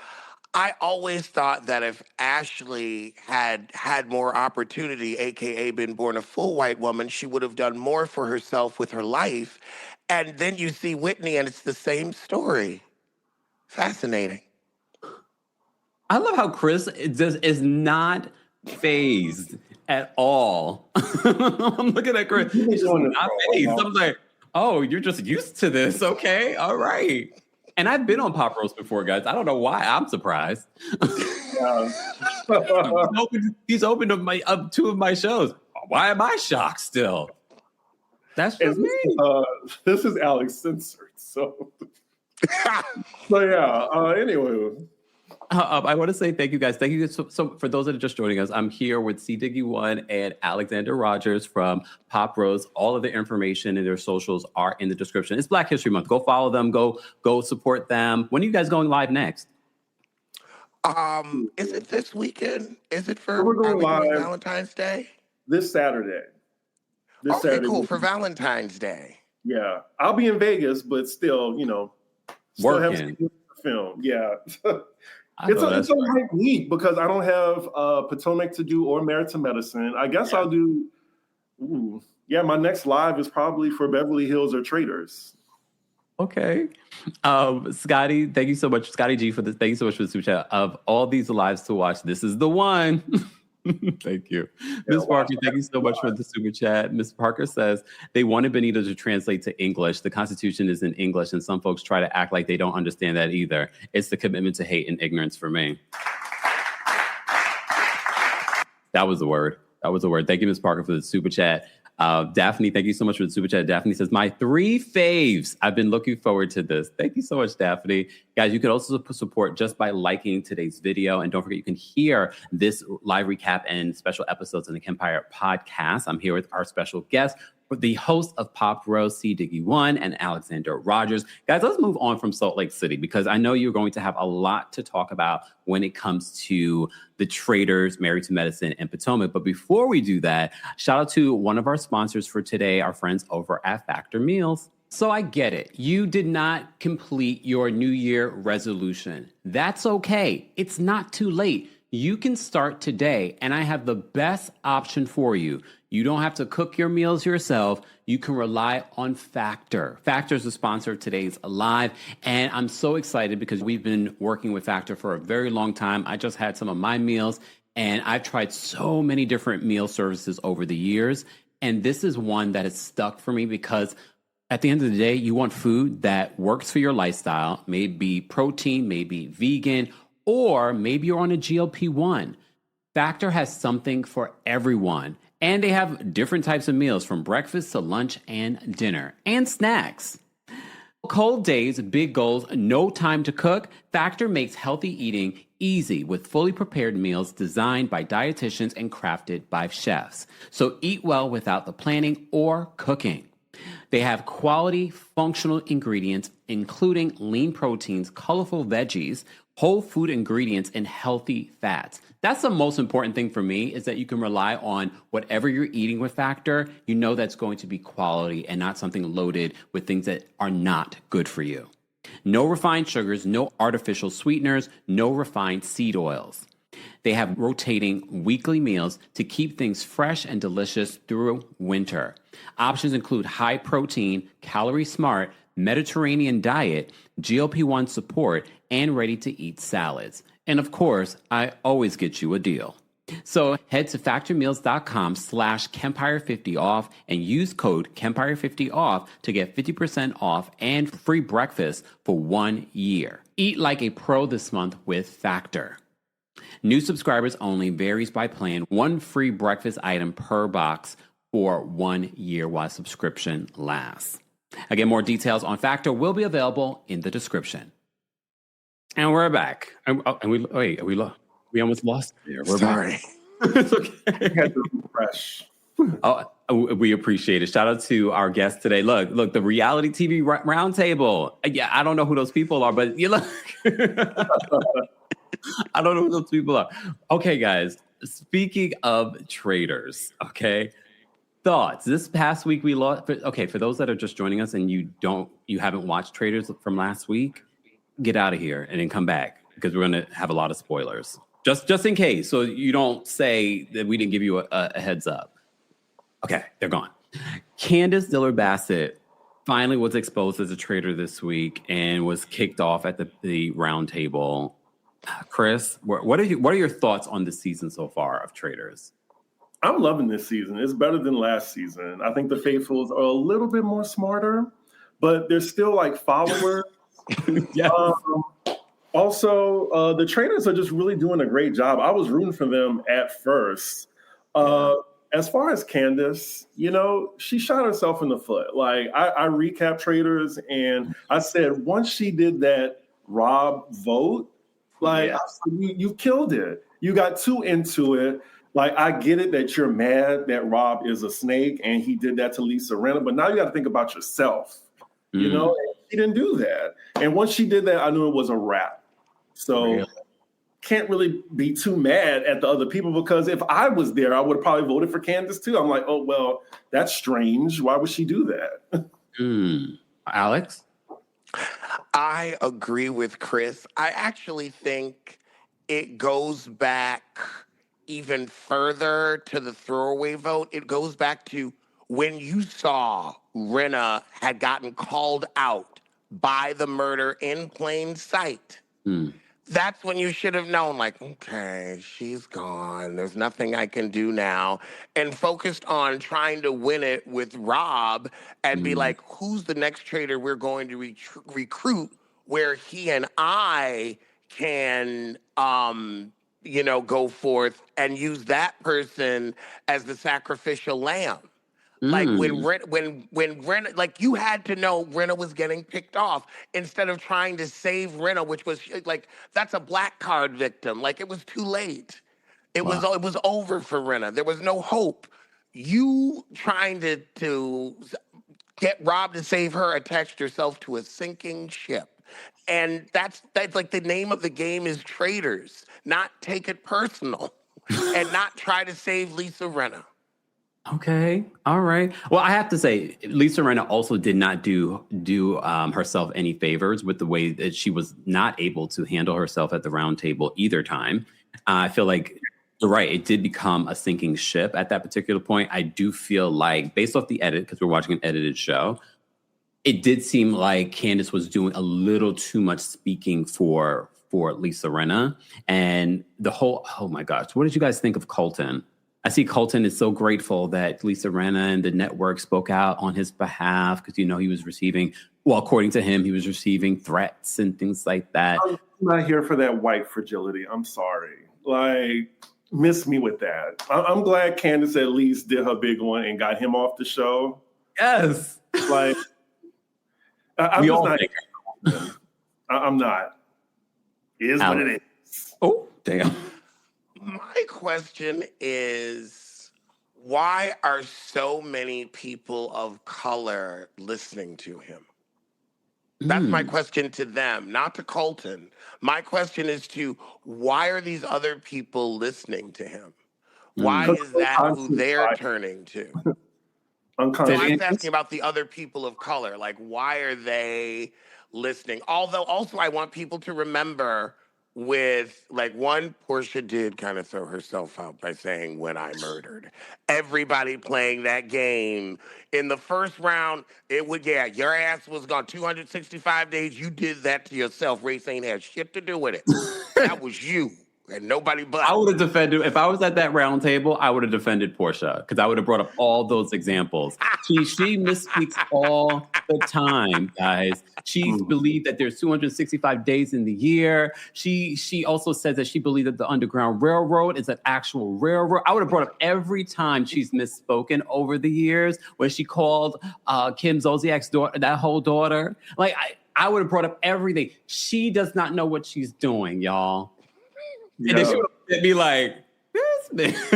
I always thought that if Ashley had more opportunity, aka been born a full white woman, she would have done more for herself with her life. And then you see Whitney and it's the same story. Fascinating. I love how Chris is not phased at all. I'm looking at Chris. He's just not phased. I'm like, oh, you're just used to this. Okay. All right. And I've been on Pop Roast before, guys. I don't know why I'm surprised. He's opened up 2 of my shows. Why am I shocked still? That's just me. This is Alex censored. So anyway. I want to say thank you, guys. Thank you so for those that are just joining us. I'm here with Diggy1 and Alexander Rodgers from Pop Rose. All of the information and their socials are in the description. It's Black History Month. Go follow them. Go support them. When are you guys going live next? Is it this weekend? Is it for We're going live Valentine's Day? This Saturday. Saturday. Cool, for Valentine's Day. Yeah. I'll be in Vegas, but still, Working. have to film. Yeah. It's a light week because I don't have Potomac to do or Merit to Medicine. I guess I'll do. My next live is probably for Beverly Hills or Traitors. Okay. Scotty, thank you so much. Scotty G for this. Thank you so much for the super chat. Of all these lives to watch, this is the one. Thank you. Yeah, Ms. watch Parker, thank you so much for the super chat. Ms. Parker says they wanted Benito to translate to English. The Constitution is in English, and some folks try to act like they don't understand that either. It's the commitment to hate and ignorance for me. That was the word. That was the word. Thank you, Ms. Parker, for the super chat. Daphne, thank you so much for the super chat. Daphne says, my 3 faves. I've been looking forward to this. Thank you so much, Daphne. Guys, you can also support just by liking today's video. And don't forget, you can hear this live recap and special episodes in the Kempire podcast. I'm here with our special guest, the host of Pop Rose, C. Diggy One, and Alexander Rodgers. Guys, let's move on from Salt Lake City because I know you're going to have a lot to talk about when it comes to the Traitors, Married to Medicine, and Potomac. But before we do that, shout out to one of our sponsors for today, our friends over at Factor Meals. So I get it. You did not complete your New Year resolution. That's okay. It's not too late. You can start today, and I have the best option for you. You don't have to cook your meals yourself. You can rely on Factor. Factor is the sponsor of today's Live, and I'm so excited because we've been working with Factor for a very long time. I just had some of my meals, and I've tried so many different meal services over the years, and this is one that has stuck for me because at the end of the day, you want food that works for your lifestyle, maybe protein, maybe vegan, or maybe you're on a GLP-1. Factor has something for everyone. And they have different types of meals from breakfast to lunch and dinner and snacks. Cold days, big goals, no time to cook. Factor makes healthy eating easy with fully prepared meals designed by dietitians and crafted by chefs. So eat well without the planning or cooking. They have quality, functional ingredients, including lean proteins, colorful veggies, whole food ingredients, and healthy fats. That's the most important thing for me is that you can rely on whatever you're eating with Factor. You know that's going to be quality and not something loaded with things that are not good for you. No refined sugars, no artificial sweeteners, no refined seed oils. They have rotating weekly meals to keep things fresh and delicious through winter. Options include high protein, calorie smart, Mediterranean diet, GLP-1 support, and ready-to-eat salads. And of course, I always get you a deal. So head to factormeals.com/Kempire50 off and use code Kempire50 off to get 50% off and free breakfast for 1 year. Eat like a pro this month with Factor. New subscribers only, varies by plan. 1 free breakfast item per box for 1 year while subscription lasts. Again, more details on Factor will be available in the description. And we're back. We almost lost it there. We're Sorry. back. It's okay. I had to refresh. Oh, we appreciate it. Shout out to our guest today. Look, the reality TV roundtable. Yeah, I don't know who those people are, but you look. I don't know who those people are. Okay, guys. Speaking of Traitors, okay. Thoughts. This past week we lost. Okay, for those that are just joining us and you haven't watched Traitors from last week, get out of here and then come back because we're going to have a lot of spoilers. Just in case, so you don't say that we didn't give you a heads up. Okay, they're gone. Candace Dillard-Bassett finally was exposed as a traitor this week and was kicked off at the round table. Chris, what are your thoughts on the season so far of Traitors? I'm loving this season. It's better than last season. I think the faithfuls are a little bit more smarter, but they're still like followers. Yeah. Also, the Traitors are just really doing a great job. I was rooting for them at first. As far as Candace, she shot herself in the foot. Like I recapped Traitors and I said, once she did that Rob vote, you killed it. You got too into it. Like, I get it that you're mad that Rob is a snake and he did that to Lisa Rinna, but now you got to think about yourself. She didn't do that. And once she did that, I knew it was a wrap. So can't really be too mad at the other people because if I was there, I would have probably voted for Candace too. I'm like, oh, well, that's strange. Why would she do that? Alex? I agree with Chris. I actually think it goes back even further to the throwaway vote. It goes back to when you saw Rinna had gotten called out by the murder in plain sight. that's when you should have known, like, okay, she's gone. There's nothing I can do now. And focused on trying to win it with Rob and be Mm. like, who's the next trader we're going to recruit where he and I can, go forth and use that person as the sacrificial lamb. Like Mm. when Rena, like you had to know Rena was getting picked off instead of trying to save Rena, which was like that's a black card victim. Like it was too late. Wow. It was over for Rena. There was no hope. You trying to get Rob to save her attached yourself to a sinking ship. And that's like the name of the game is Traitors, not take it personal and not try to save Lisa Renna. Okay. All right. Well, I have to say, Lisa Rinna also did not do herself any favors with the way that she was not able to handle herself at the round table either time. I feel like you're right. It did become a sinking ship at that particular point. I do feel like, based off the edit, because we're watching an edited show, it did seem like Candace was doing a little too much speaking for Lisa Rinna, and the whole. Oh my gosh, what did you guys think of Colton? I see Colton is so grateful that Lisa Rinna and the network spoke out on his behalf because, he was receiving, well, according to him, he was receiving threats and things like that. I'm not here for that white fragility. I'm sorry. Like, miss me with that. I'm glad Candace at least did her big one and got him off the show. Yes. Like, I'm We just all not. think. I'm not. It is what it is. Oh, damn. My question is, why are so many people of color listening to him? That's my question to them, not to Colton. My question is to why are these other people listening to him? Why is that who they're turning to? So I'm asking about the other people of color. Like, why are they listening? Although, also, I want people to remember with, like, one, Portia did kind of throw herself out by saying, when I murdered. Everybody playing that game. In the first round, your ass was gone 265 days. You did that to yourself. Race ain't had shit to do with it. That was you. And nobody but. I would have defended, if I was at that round table, I would have defended Portia because I would have brought up all those examples. She misspeaks all the time, guys. She believed that there's 265 days in the year. She also says that she believed that the Underground Railroad is an actual railroad. I would have brought up every time she's misspoken over the years when she called Kim Zolciak's daughter, that whole daughter. Like, I would have brought up everything. She does not know what she's doing, y'all. And then she would be like, this.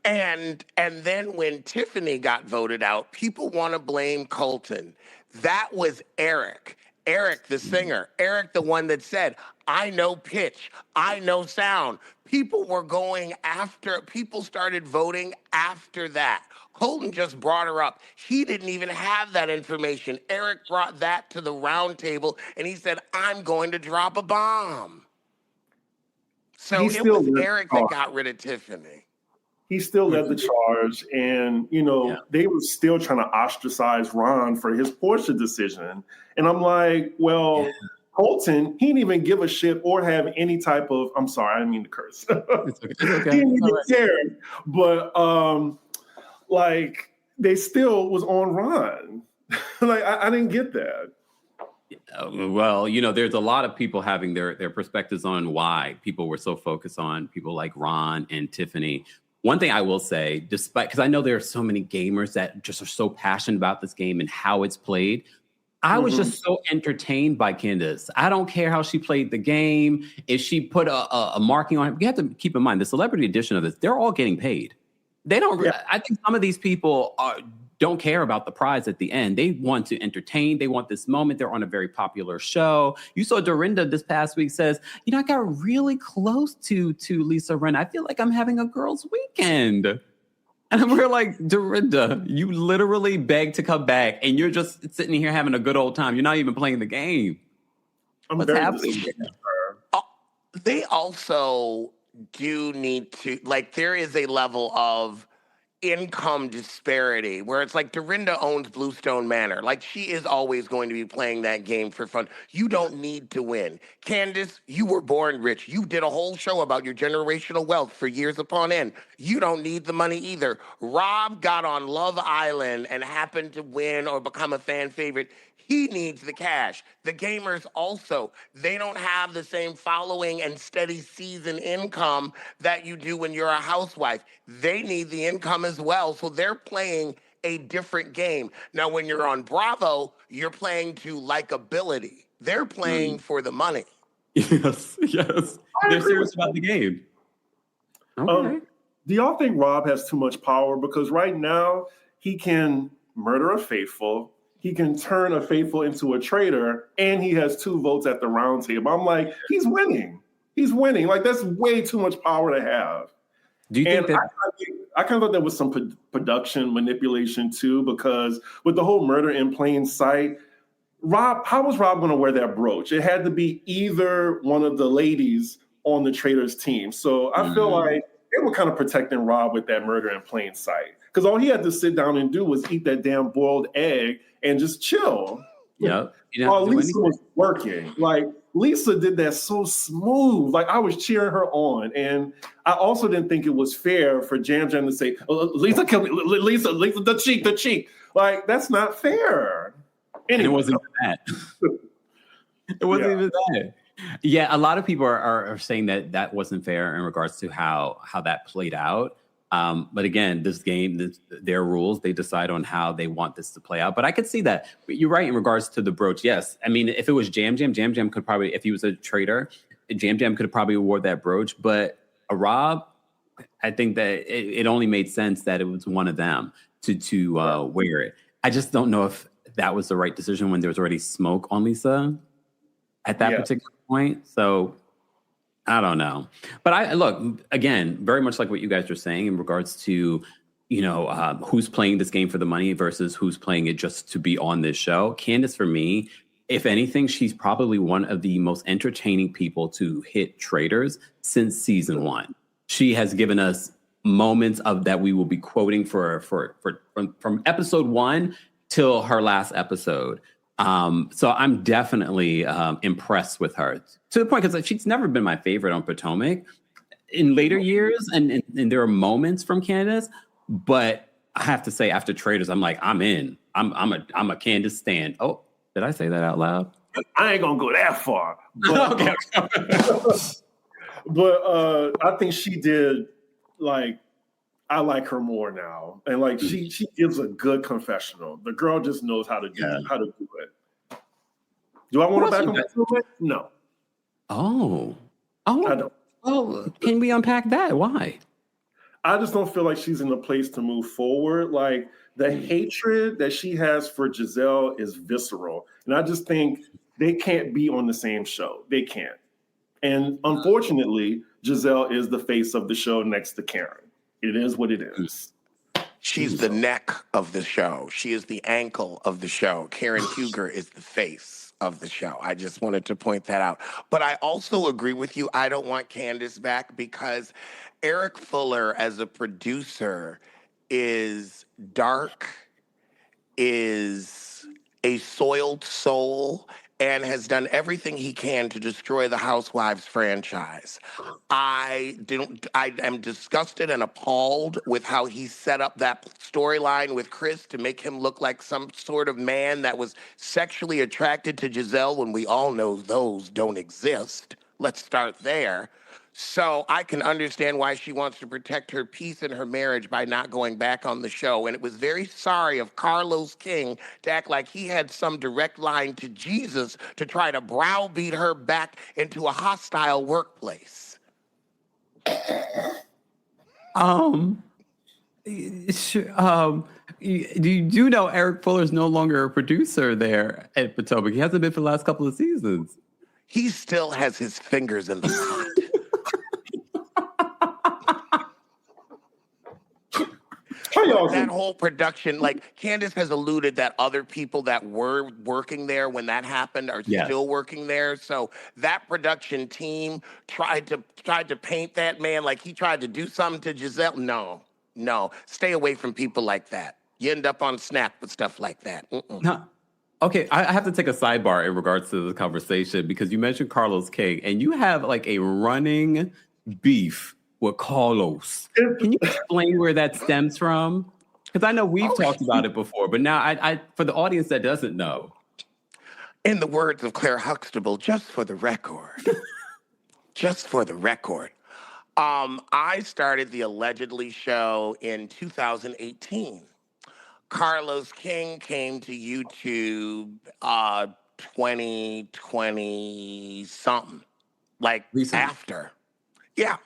And then when Tiffany got voted out, people want to blame Colton. That was Eric. Eric, the singer. Eric, the one that said, I know pitch. I know sound. People started voting after that. Colton just brought her up. He didn't even have that information. Eric brought that to the round table, and he said, I'm going to drop a bomb. So it was Eric that got rid of Tiffany. He still led the charge, and they were still trying to ostracize Ron for his Portia decision. And I'm like, well, Colton, he didn't even give a shit or have any type of. I'm sorry, I didn't mean to curse. It's okay. He didn't even care, but like they still was on Ron. Like I didn't get that. Well, there's a lot of people having their perspectives on why people were so focused on people like Ron and Tiffany. One thing I will say, because I know there are so many gamers that just are so passionate about this game and how it's played, I was just so entertained by Candace. I don't care how she played the game. If she put a marking on it, we have to keep in mind the celebrity edition of this, they're all getting paid. They don't. Yeah. I think some of these people don't care about the prize at the end. They want to entertain. They want this moment. They're on a very popular show. You saw Dorinda this past week says, I got really close to Lisa Rinna. I feel like I'm having a girls' weekend. And we're like, Dorinda, you literally begged to come back and you're just sitting here having a good old time. You're not even playing the game. What's happening? They also do need to, like, there is a level of, income disparity where it's like Dorinda owns Bluestone Manor. Like, she is always going to be playing that game for fun. You don't need to win. Candace, you were born rich. You did a whole show about your generational wealth for years upon end. You don't need the money either. Rob got on Love Island and happened to win or become a fan favorite. He needs the cash. The gamers also, they don't have the same following and steady season income that you do when you're a housewife. They need the income as well. So they're playing a different game. Now, when you're on Bravo, you're playing to likability. They're playing for the money. Yes. They're serious about the game. Okay. Do y'all think Rob has too much power? Because right now, he can murder a faithful, he can turn a faithful into a traitor, and he has 2 votes at the round table. I'm like, he's winning. He's winning. Like, that's way too much power to have. Do you think that I kind of thought there was some production manipulation too, because with the whole murder in plain sight, how was Rob going to wear that brooch? It had to be either one of the ladies on the Traitors team. So I feel like they were kind of protecting Rob with that murder in plain sight, because all he had to sit down and do was eat that damn boiled egg and just chill. Yeah. Lisa was working. Like, Lisa did that so smooth. Like, I was cheering her on. And I also didn't think it was fair for Jam Jam to say, Lisa killed me. Lisa, the cheek. Like, that's not fair. Anyway. And it wasn't that. It wasn't even that. Yeah, a lot of people are saying that wasn't fair in regards to how that played out. But again, this game, their rules, they decide on how they want this to play out. But I could see that. But you're right in regards to the brooch. Yes. I mean, if it was Jam Jam could probably, if he was a traitor, Jam Jam could have probably awarded that brooch. But a Rob, I think that it only made sense that it was one of them to wear it. I just don't know if that was the right decision when there was already smoke on Lisa at that particular point. So I don't know. But I look, again, very much like what you guys are saying in regards to, who's playing this game for the money versus who's playing it just to be on this show. Candace, for me, if anything, she's probably one of the most entertaining people to hit Traitors since season 1. She has given us moments of that we will be quoting from episode 1 till her last episode. So I'm definitely impressed with her to the point, because she's never been my favorite on Potomac in later years. And there are moments from Candace, but I have to say after Traitors, I'm like, I'm in. I'm a Candace stan. Oh, did I say that out loud? I ain't gonna go that far. But, Okay. but I think she did, like, I like her more now. And like, she gives a good confessional. The girl just knows how to do it. Do I want to back on it? No. Oh, I don't. Well, can we unpack that? Why? I just don't feel like she's in a place to move forward. Like, the hatred that she has for Giselle is visceral. And I just think they can't be on the same show. They can't. And unfortunately, Giselle is the face of the show next to Karen. It is what it is. She's the neck of the show. She is the ankle of the show. Karen Huger is the face of the show. I just wanted to point that out. But I also agree with you. I don't want Candace back because Eric Fuller as a producer is dark, is a soiled soul, and has done everything he can to destroy the Housewives franchise. I am disgusted and appalled with how he set up that storyline with Chris to make him look like some sort of man that was sexually attracted to Giselle when we all know those don't exist. Let's start there. So I can understand why she wants to protect her peace and her marriage by not going back on the show. And it was very sorry of Carlos King to act like he had some direct line to Jesus to try to browbeat her back into a hostile workplace. You do know Eric Fuller's no longer a producer there at Potomac. He hasn't been for the last couple of seasons. He still has his fingers in the pot. That whole production, like Candace has alluded that other people that were working there when that happened are still working there. So that production team tried to paint that man like he tried to do something to Giselle. No, No. Stay away from people like that. You end up on Snap with stuff like that. Mm-mm. No. Okay, I have to take a sidebar in regards to the conversation because you mentioned Carlos King and you have like a running beef with Carlos. Can you explain where that stems from? Because I know we've talked about it before, but now I for the audience that doesn't know. In the words of Claire Huxtable, just for the record, just for the record, I started the Allegedly show in 2018. Carlos King came to YouTube 2020 something, like Recently. after. Yeah.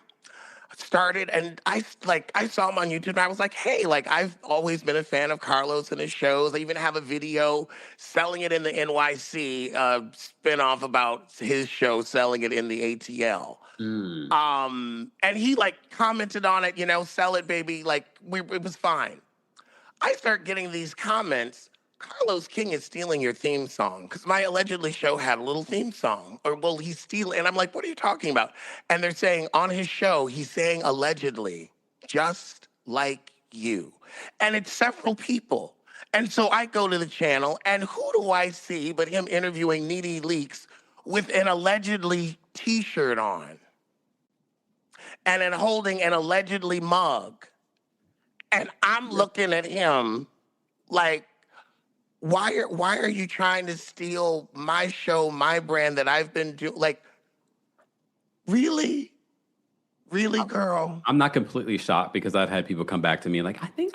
Started and I saw him on YouTube and I was like, hey, like I've always been a fan of Carlos and his shows. I even have a video selling it in the NYC spinoff about his show selling it in the ATL. And he like commented on it, sell it, baby. Like it was fine. I start getting these comments. Carlos King is stealing your theme song because my Allegedly show had a little theme song. Or, well, he's stealing. And I'm like, what are you talking about? And they're saying on his show, he's saying allegedly, just like you. And it's several people. And so I go to the channel, and who do I see but him interviewing Needy Leaks with an allegedly T-shirt on and then holding an allegedly mug. And I'm looking at him like, why are you trying to steal my show, my brand that I've been doing? Like, really? Really, girl? I'm not completely shocked because I've had people come back to me like, I think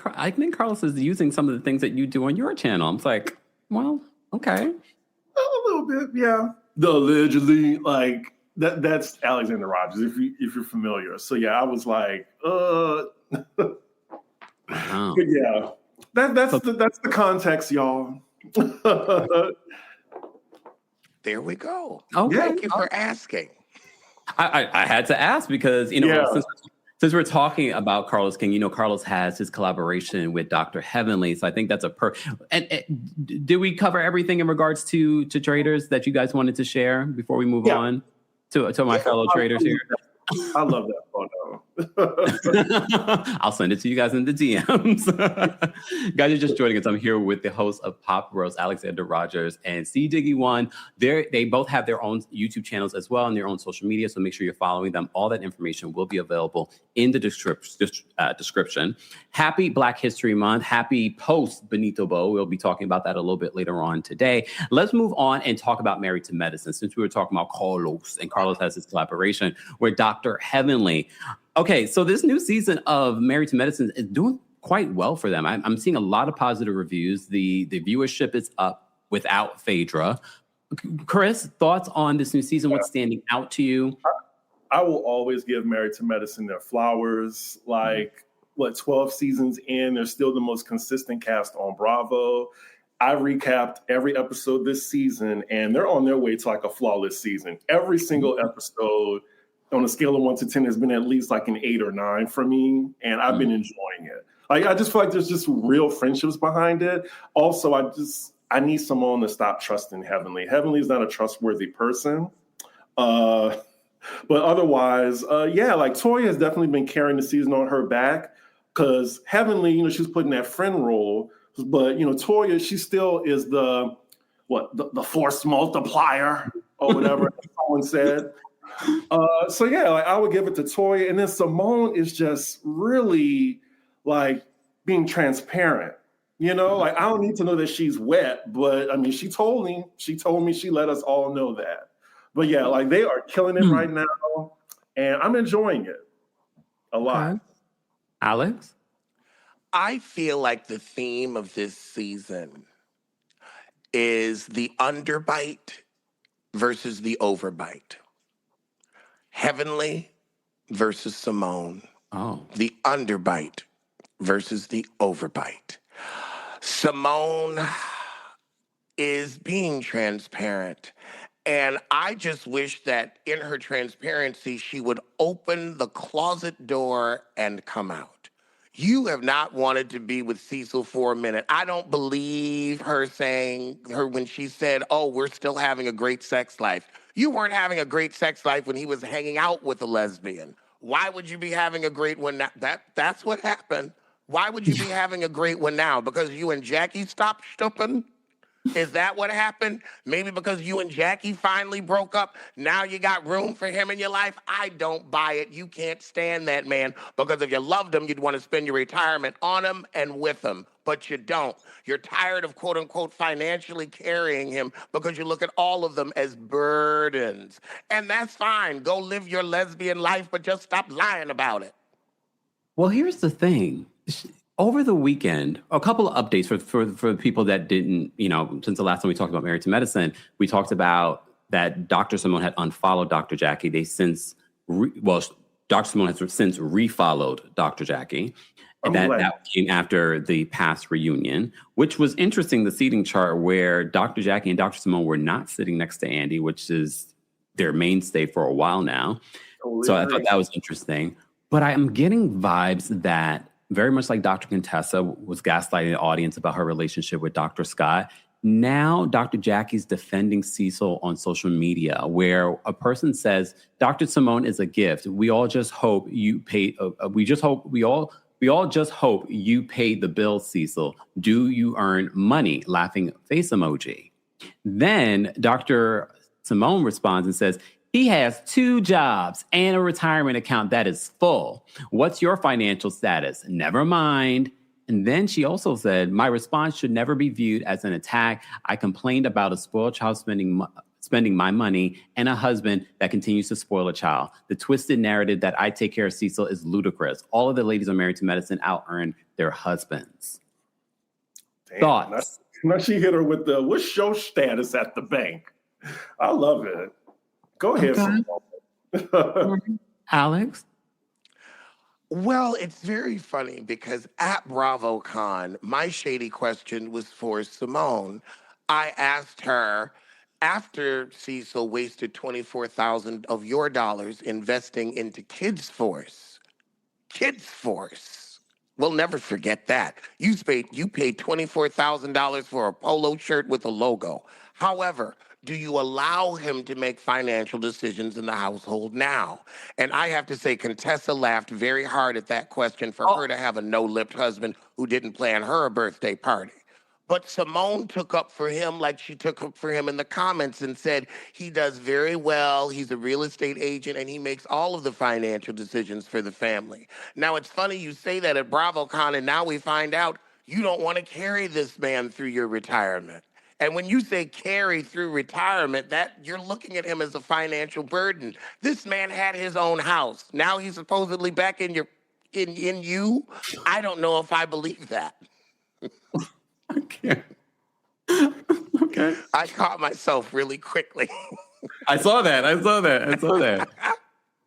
Carlos is using some of the things that you do on your channel. I'm like, well, okay. A little bit, yeah. The allegedly, like, that's Alexander Rodgers, if you're familiar. So, yeah, I was like, But yeah. That's the context, y'all. There we go. Okay. Thank you for asking. I had to ask because, since we're talking about Carlos King, Carlos has his collaboration with Dr. Heavenly. So I think that's and did we cover everything in regards to Traitors that you guys wanted to share before we move on to my fellow traders here? I love that photo. I'll send it to you guys in the DMs. Guys, you're just joining us. I'm here with the host of Pop Roast, Alexander Rodgers, and C Diggy One. They both have their own YouTube channels as well and their own social media, so make sure you're following them. All that information will be available in the description. Happy Black History Month. Happy post Benito Bo. We'll be talking about that a little bit later on today. Let's move on and talk about Married to Medicine, since we were talking about Carlos, and Carlos has his collaboration with Dr. Heavenly. Okay, so this new season of Married to Medicine is doing quite well for them. I'm seeing a lot of positive reviews. The viewership is up without Phaedra. Chris, thoughts on this new season? What's standing out to you? I will always give Married to Medicine their flowers. Like, 12 seasons in, they're still the most consistent cast on Bravo. I recapped every episode this season, and they're on their way to like a flawless season. Every single episode on a scale of 1 to 10 has been at least like an 8 or 9 for me, and I've been enjoying it. Like, I just feel like there's just real friendships behind it. Also, I need Simone to stop trusting Heavenly. Heavenly is not a trustworthy person. But otherwise, like Toya has definitely been carrying the season on her back because Heavenly, she's putting that friend role. But, Toya, she still is the force multiplier or whatever someone said. I would give it to Toya. And then Simone is just really like being transparent. Like I don't need to know that she's wet, but I mean, she told me she let us all know that. But yeah, like they are killing it right now, and I'm enjoying it a lot. Okay. Alex? I feel like the theme of this season is the underbite versus the overbite. Heavenly versus Simone. Oh. The underbite versus the overbite. Simone is being transparent. And I just wish that in her transparency, she would open the closet door and come out. You have not wanted to be with Cecil for a minute. I don't believe her when she said, oh, we're still having a great sex life. You weren't having a great sex life when he was hanging out with a lesbian. Why would you be having a great one? That's what happened. Why would you be having a great one now? Because you and Jackie stopped stooping? Is that what happened? Maybe because you and Jackie finally broke up, now you got room for him in your life? I don't buy it. You can't stand that man, because if you loved him, you'd want to spend your retirement on him and with him. But you don't. You're tired of, quote unquote, financially carrying him because you look at all of them as burdens. And that's fine. Go live your lesbian life, but just stop lying about it. Well, here's the thing. Over the weekend, a couple of updates for the people that didn't, since the last time we talked about Married to Medicine, we talked about that Dr. Simone had unfollowed Dr. Jackie. They since, Dr. Simone has since refollowed Dr. Jackie. And that came after the past reunion, which was interesting, the seating chart where Dr. Jackie and Dr. Simone were not sitting next to Andy, which is their mainstay for a while now. So I thought that was interesting. But I am getting vibes that, very much like Dr. Contessa was gaslighting the audience about her relationship with Dr. Scott, now Dr. Jackie's defending Cecil on social media, where a person says, Dr. Simone is a gift. We all just hope you pay. We all just hope you paid the bill, Cecil. Do you earn money? Laughing face emoji. Then Dr. Simone responds and says, he has 2 jobs and a retirement account that is full. What's your financial status? Never mind. And then she also said, my response should never be viewed as an attack. I complained about a spoiled child spending my money and a husband that continues to spoil a child. The twisted narrative that I take care of Cecil is ludicrous. All of the ladies on Married to Medicine out-earn their husbands. Damn, Thoughts? Now she hit her with the, what's your status at the bank? I love it. Go ahead. Okay. Alex? Well, it's very funny because at BravoCon, my shady question was for Simone. I asked her, after Cecil wasted $24,000 of your dollars investing into Kids Force, we'll never forget that. You paid $24,000 for a polo shirt with a logo. However, do you allow him to make financial decisions in the household now? And I have to say, Contessa laughed very hard at that question for her to have a no-lipped husband who didn't plan her a birthday party. But Simone took up for him like she took up for him in the comments and said, he does very well, he's a real estate agent, and he makes all of the financial decisions for the family. Now, it's funny you say that at BravoCon, and now we find out you don't want to carry this man through your retirement. And when you say carry through retirement, that you're looking at him as a financial burden. This man had his own house. Now he's supposedly back in you. I don't know if I believe that. Okay. Okay. I caught myself really quickly. I saw that.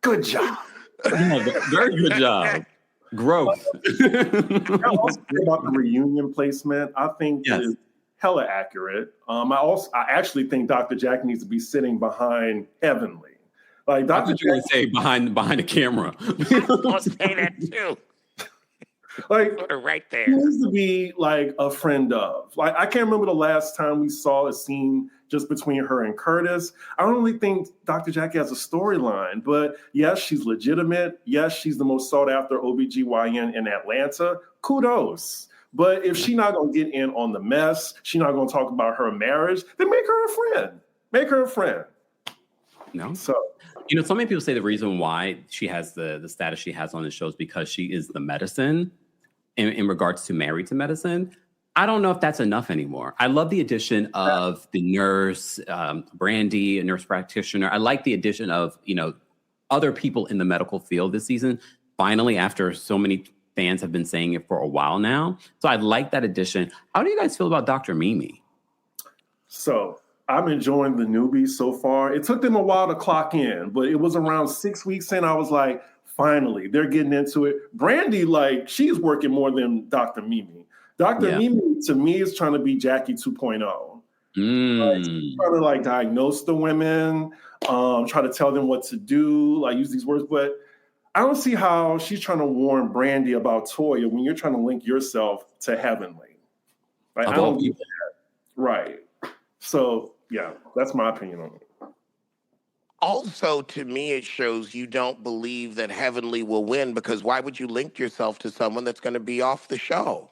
Good job. Yeah, very good job. Growth. I also think about the reunion placement. I think Yes. is hella accurate. I actually think Dr. Jack needs to be sitting behind Heavenly. Like I Dr. thought you were going to say behind the camera. I'll say that too. Like Put her right there. he needs to be like a friend of. Like I can't remember the last time we saw a scene just between her and Curtis. I don't really think Dr. Jackie has a storyline, but yes, she's legitimate. Yes, she's the most sought after OBGYN in Atlanta. Kudos. But if she's not going to get in on the mess, she's not going to talk about her marriage, then make her a friend. Make her a friend. No. So, so many people say the reason why she has the status she has on the show is because she is the medicine in regards to Married to Medicine. I don't know if that's enough anymore. I love the addition of the nurse, Brandy, a nurse practitioner. I like the addition of, other people in the medical field this season. Finally, after so many fans have been saying it for a while now. So I like that addition. How do you guys feel about Dr. Mimi? So I'm enjoying the newbies so far. It took them a while to clock in, but it was around 6 weeks in. I was like, finally, they're getting into it. Brandy, like, she's working more than Dr. Mimi. Dr. Mimi, to me, is trying to be Jackie 2.0. Like, she's trying to, like, diagnose the women, try to tell them what to do, like, use these words. But I don't see how she's trying to warn Brandy about Toya when you're trying to link yourself to Heavenly. Like, I don't get that. Right. So, yeah, that's my opinion on it. Also, to me, it shows you don't believe that Heavenly will win, because why would you link yourself to someone that's going to be off the show?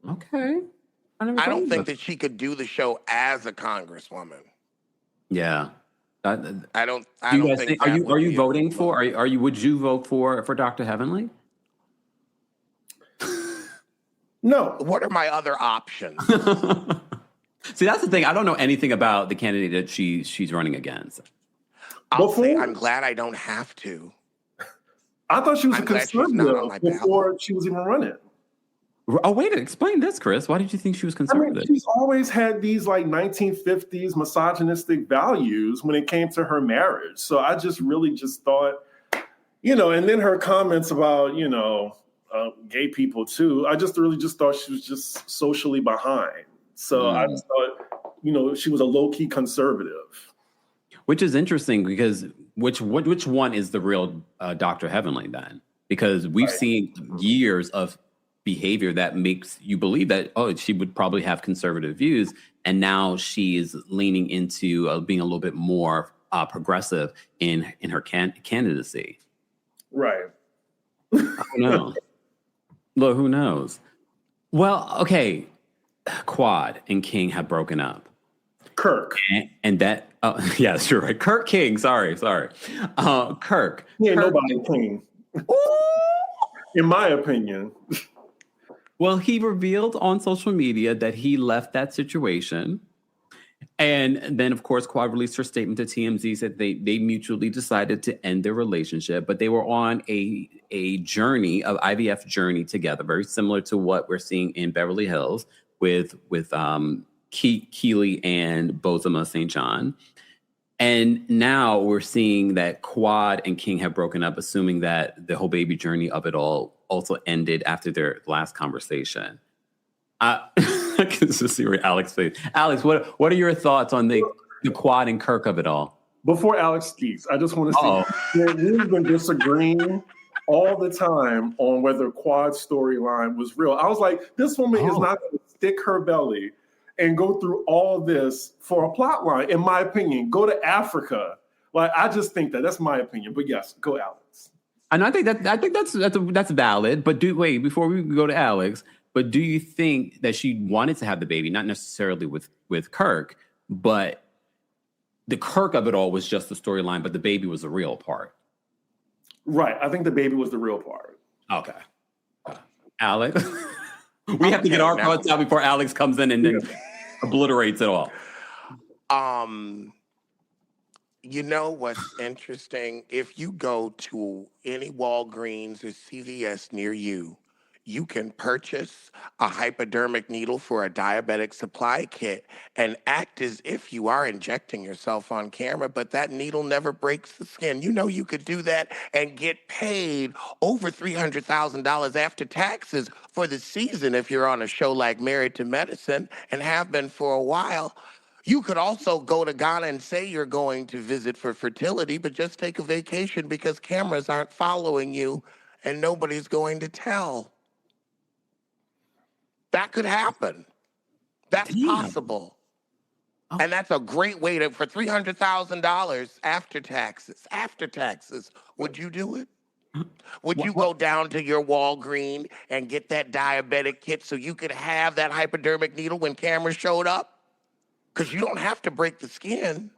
Okay. I don't think that she could do the show as a congresswoman. Yeah. I don't Do you guys think think, that are you be a voting good for, look. would you vote for Dr. Heavenly? No. What are my other options? See, that's the thing. I don't know anything about the candidate that she's running against. I'll say I'm glad I don't have to. I thought she was I'm a glad she's not on conservative my before she was even running. Oh, wait, explain this, Chris. Why did you think she was conservative? She's always had these like 1950s misogynistic values when it came to her marriage. So I just really just thought, and then her comments about, gay people too. I just really just thought she was just socially behind. So I just thought, she was a low-key conservative. Which is interesting because which one is the real Dr. Heavenly then? Because we've seen years of behavior that makes you believe that, she would probably have conservative views. And now she is leaning into being a little bit more progressive in her candidacy. Right. Who knows? Look, who knows? Well, okay. Quad and King have broken up. Kirk. And that, yeah, sure. Right. Kirk King. Sorry. Kirk. He ain't Kirk, nobody King. In my opinion. Well, he revealed on social media that he left that situation. And then, of course, Quad released her statement to TMZ, said they mutually decided to end their relationship, but they were on a journey, of IVF journey together, very similar to what we're seeing in Beverly Hills with Keely and Bozoma St. John. And now we're seeing that Quad and King have broken up, assuming that the whole baby journey of it all also ended after their last conversation. I can just see where Alex face. Alex, what are your thoughts on the Quad and Kirk of it all? Before Alex speaks, I just want to say we've been disagreeing all the time on whether Quad's storyline was real. I was like, this woman is not going to stick her belly and go through all this for a plot line. In my opinion, go to Africa. Like, I just think that's my opinion. But yes, go Alex. And I think that's valid. But before we go to Alex, but do you think that she wanted to have the baby, not necessarily with Kirk, but the Kirk of it all was just the storyline, but the baby was the real part? Right. I think the baby was the real part. Okay. Alex, we have to get our thoughts out before Alex comes in and then obliterates it all. You know what's interesting? If you go to any Walgreens or CVS near you, you can purchase a hypodermic needle for a diabetic supply kit and act as if you are injecting yourself on camera, but that needle never breaks the skin. You know you could do that and get paid over $300,000 after taxes for the season if you're on a show like Married to Medicine, and have been for a while. You could also go to Ghana and say you're going to visit for fertility, but just take a vacation because cameras aren't following you and nobody's going to tell. That could happen. That's possible. Oh. And that's a great way for $300,000 after taxes. Would you do it? Would you go down to your Walgreens and get that diabetic kit so you could have that hypodermic needle when cameras showed up? Because you don't have to break the skin.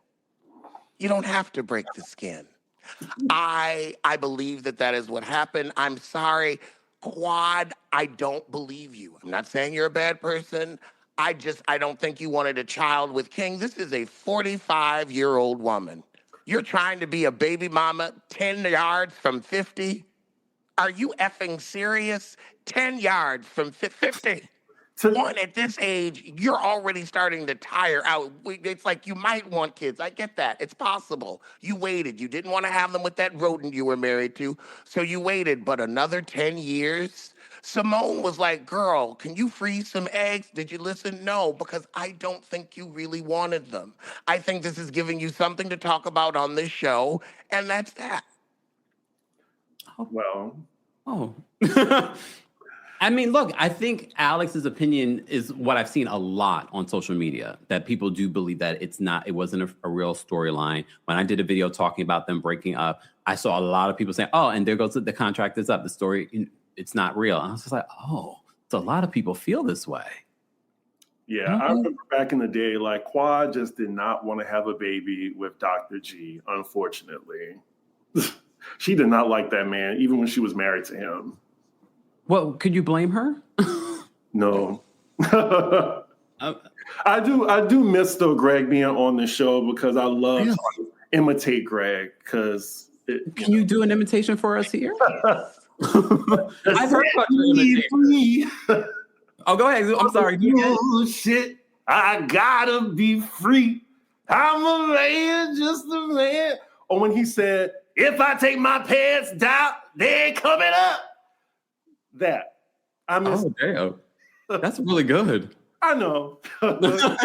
You don't have to break the skin. I believe that is what happened. I'm sorry. Quad, I don't believe you. I'm not saying you're a bad person. I don't think you wanted a child with King. This is a 45-year-old woman. You're trying to be a baby mama 10 yards from 50? Are you effing serious? 10 yards from 50? One, at this age, you're already starting to tire out. It's like you might want kids. I get that. It's possible. You waited. You didn't want to have them with that rodent you were married to, so you waited. But another 10 years? Simone was like, girl, can you freeze some eggs? Did you listen? No, because I don't think you really wanted them. I think this is giving you something to talk about on this show, and that's that. Well. Oh. I mean, look, I think Alex's opinion is what I've seen a lot on social media, that people do believe that it wasn't a real storyline. When I did a video talking about them breaking up, I saw a lot of people saying, oh, and there goes the contract is up. The story, it's not real. And I was just like, oh, so a lot of people feel this way. Yeah, I remember back in the day, like Quad just did not want to have a baby with Dr. G, unfortunately. She did not like that man, even when she was married to him. Well, could you blame her? No. I do miss though Greg being on the show because I love to imitate Greg. Can you do an imitation for us here? I've heard about your imitation. Oh, go ahead. I'm sorry. Shit, I gotta be free. I'm a man, just a man. Or when he said, if I take my pants down, they ain't coming up. That. I miss. Oh, damn. That's really good. I know.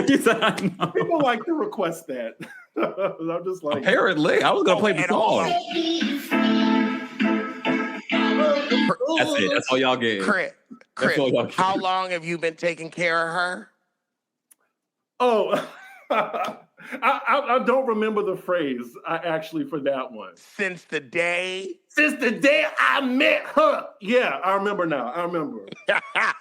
He said, I know. People like to request that. I'm just like. Apparently. I was going to play the song. That's it. That's all y'all get. Chris, how long have you been taking care of her? Oh, I don't remember the phrase actually for that one. Since the day I met her. Yeah, I remember now. I remember. I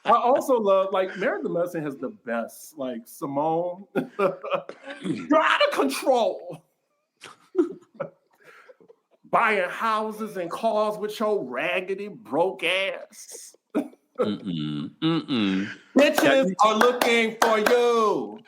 also love, like, Married to Medicine has the best, like, Simone. You're out of control. Buying houses and cars with your raggedy, broke ass. Bitches are looking for you.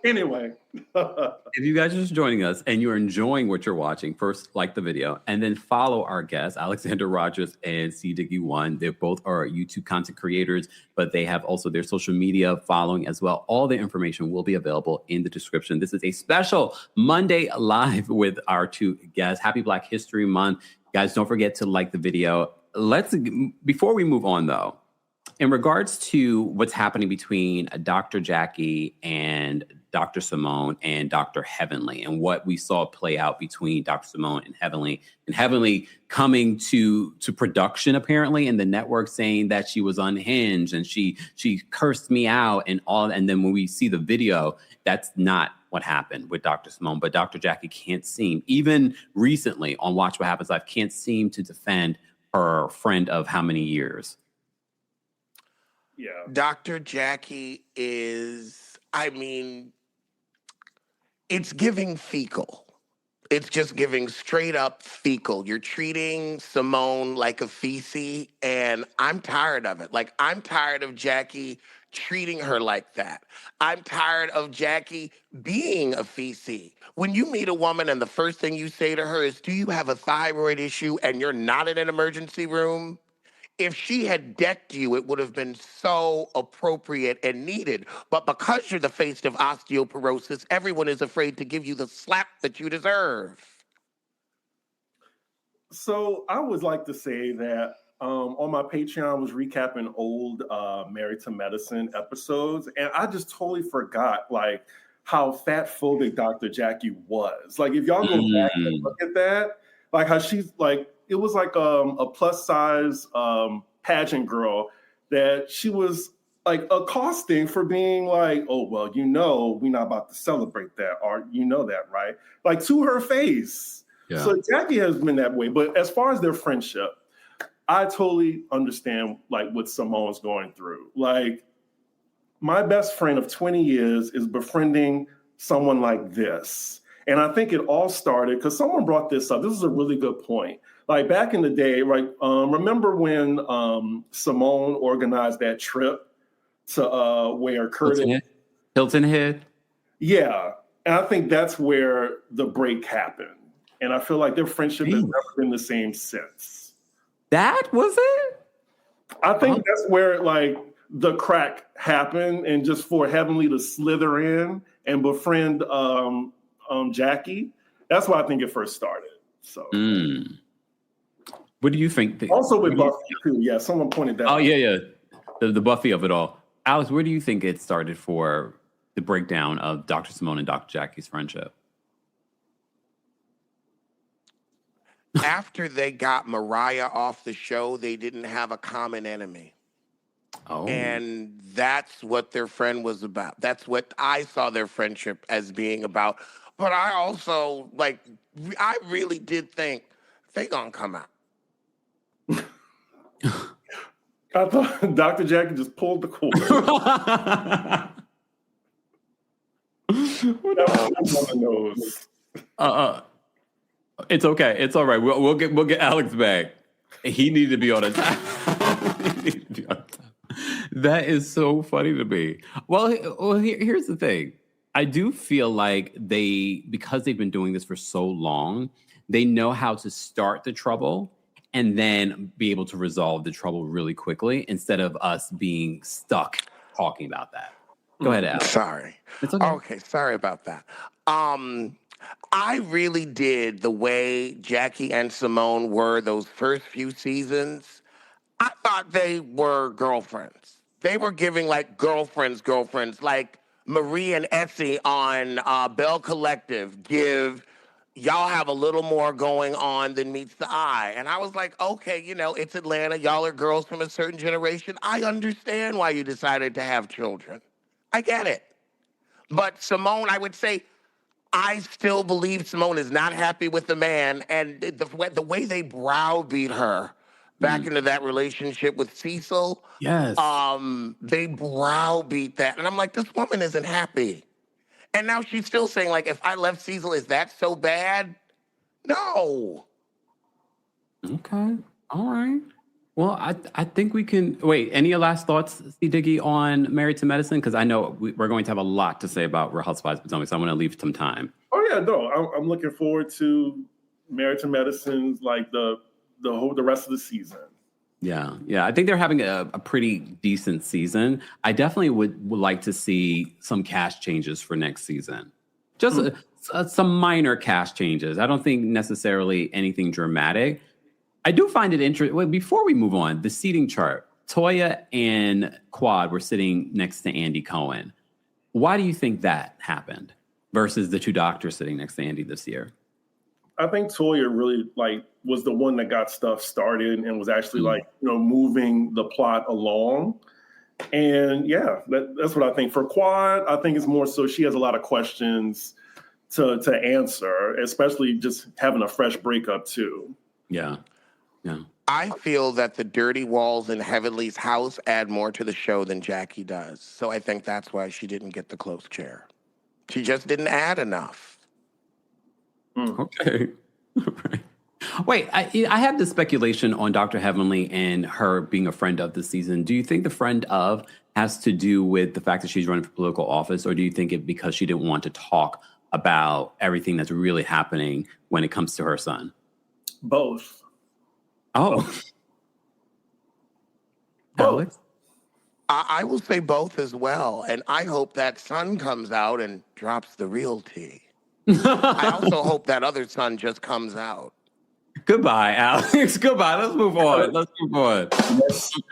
Anyway. If you guys are just joining us and you're enjoying what you're watching, first like the video and then follow our guests, Alexander Rodgers and C. Diggy1. They both are YouTube content creators, but they have also their social media following as well. All the information will be available in the description. This is a special Monday Live with our two guests. Happy Black History Month. Guys, don't forget to like the video. Before we move on though, in regards to what's happening between Dr. Jackie and Dr. Simone and Dr. Heavenly, and what we saw play out between Dr. Simone and Heavenly coming to production apparently, and the network saying that she was unhinged and she cursed me out and all. And then when we see the video, that's not what happened with Dr. Simone. But Dr. Jackie can't seem, even recently on Watch What Happens Live, can't seem to defend her friend of how many years. Yeah. Dr. Jackie is, it's giving fecal. It's just giving straight up fecal. You're treating Simone like a feces, and I'm tired of it. Like, I'm tired of Jackie treating her like that. I'm tired of Jackie being a feces. When you meet a woman and the first thing you say to her is, do you have a thyroid issue, and you're not in an emergency room? If she had decked you, it would have been so appropriate and needed. But because you're the face of osteoporosis, everyone is afraid to give you the slap that you deserve. So I would like to say that on my Patreon, I was recapping old Married to Medicine episodes, and I just totally forgot, like, how fat-phobic Dr. Jackie was. Like, if y'all go back and look at that, like how she's like, it was like a plus size pageant girl that she was like accosting for being like, oh, well, you know, we're not about to celebrate that, or you know that, right? Like, to her face. Yeah. So Jackie has been that way. But as far as their friendship, I totally understand like what Simone's going through. Like, my best friend of 20 years is befriending someone like this. And I think it all started because someone brought this up. This is a really good point. Like, back in the day, right? Remember when Simone organized that trip to where Curtis Hilton Head? Yeah, and I think that's where the break happened. And I feel like their friendship has never been the same since. That was it? I think that's where like the crack happened, and just for Heavenly to slither in and befriend Jackie. That's why I think it first started. So. What do you think? Also with Buffy too. Yeah, someone pointed that out. Oh, yeah. The Buffy of it all. Alex, where do you think it started for the breakdown of Dr. Simone and Dr. Jackie's friendship? After they got Mariah off the show, they didn't have a common enemy. Oh. And that's what their friend was about. That's what I saw their friendship as being about. But I also, I really did think they gonna come out. I thought Dr. Jackie just pulled the cord. Knows. It's okay. It's all right. We'll get Alex back. He needed to be on a time. That is so funny to me. Well, here's the thing. I do feel like because they've been doing this for so long, they know how to start the trouble and then be able to resolve the trouble really quickly instead of us being stuck talking about that. Go ahead, Alex. Sorry. It's okay. Okay, sorry about that. I really did the way Jackie and Simone were those first few seasons. I thought they were girlfriends. They were giving girlfriends, like Marie and Essie on Bell Collective give, y'all have a little more going on than meets the eye. And I was like, okay, it's Atlanta. Y'all are girls from a certain generation. I understand why you decided to have children. I get it. But Simone, I would say, I still believe Simone is not happy with the man. And the way they browbeat her back into that relationship with Cecil. Yes. They browbeat that. And I'm like, this woman isn't happy. And now she's still saying, if I left Cecil, is that so bad? No. Okay. All right. Well, I think we can... Wait, any last thoughts, C. Diggy, on Married to Medicine? Because I know we're going to have a lot to say about Real Housewives of Potomac, so I want to leave some time. Oh, yeah, no. I'm looking forward to Married to Medicine's, the rest of the season. Yeah. I think they're having a pretty decent season. I definitely would like to see some cast changes for next season. Just some minor cast changes. I don't think necessarily anything dramatic. I do find it interesting. Well, before we move on, the seating chart, Toya and Quad were sitting next to Andy Cohen. Why do you think that happened versus the two doctors sitting next to Andy this year? I think Toya really was the one that got stuff started and was actually moving the plot along. And yeah, that's what I think. For Quad, I think it's more so she has a lot of questions to answer, especially just having a fresh breakup too. Yeah. I feel that the dirty walls in Heavenly's house add more to the show than Jackie does. So I think that's why she didn't get the close chair. She just didn't add enough. Okay. Right. Wait, I have the speculation on Dr. Heavenly and her being a friend of this season. Do you think the friend of has to do with the fact that she's running for political office, or do you think it because she didn't want to talk about everything that's really happening when it comes to her son? Both. Oh. Alex? I will say both as well. And I hope that son comes out and drops the real tea. I also hope that other son just comes out. Goodbye, Alex. Goodbye. Let's move on.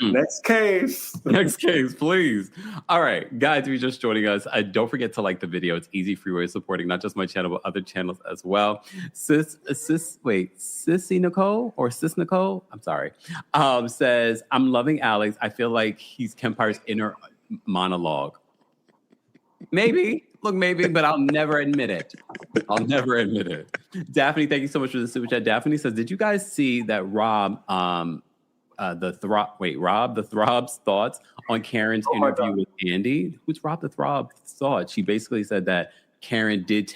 Next case. Next case, please. All right, guys, if you're just joining us, don't forget to like the video. It's easy free way of supporting not just my channel, but other channels as well. Sissy Nicole or Sis Nicole, I'm sorry, says, I'm loving Alex. I feel like he's Kempire's inner monologue. Maybe, but I'll never admit it. Daphne, thank you so much for the super chat. Daphne says, did you guys see that Rob the Throb's thoughts on Karen's interview with Andy? Who's Rob the Throb's thoughts? She basically said that Karen didn't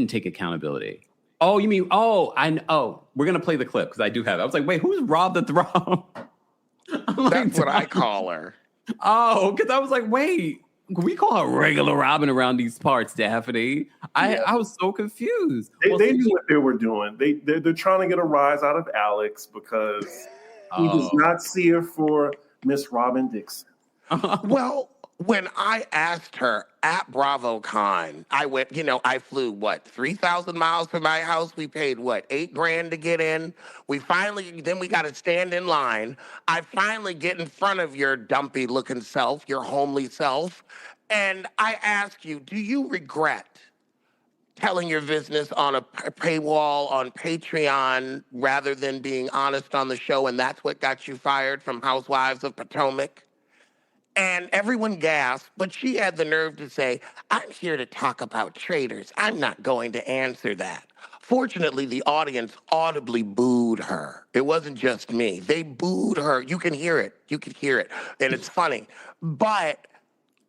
take accountability. Oh, you mean, we're going to play the clip because I do have it. I was like, wait, who's Rob the Throb? That's what I call her. Oh, because I was like, wait. We call her regular Robin around these parts, Daphne. I was so confused. They knew what they were doing. They're trying to get a rise out of Alex because he does not see her for Miss Robin Dixon. Well, when I asked her at BravoCon, I went, I flew 3,000 miles from my house. We paid $8,000 to get in. Then we got to stand in line. I finally get in front of your dumpy looking self, your homely self. And I ask you, do you regret telling your business on a paywall on Patreon rather than being honest on the show, and that's what got you fired from Housewives of Potomac? And everyone gasped, but she had the nerve to say, I'm here to talk about traitors. I'm not going to answer that. Fortunately, the audience audibly booed her. It wasn't just me. They booed her. You can hear it. You can hear it. And it's funny. But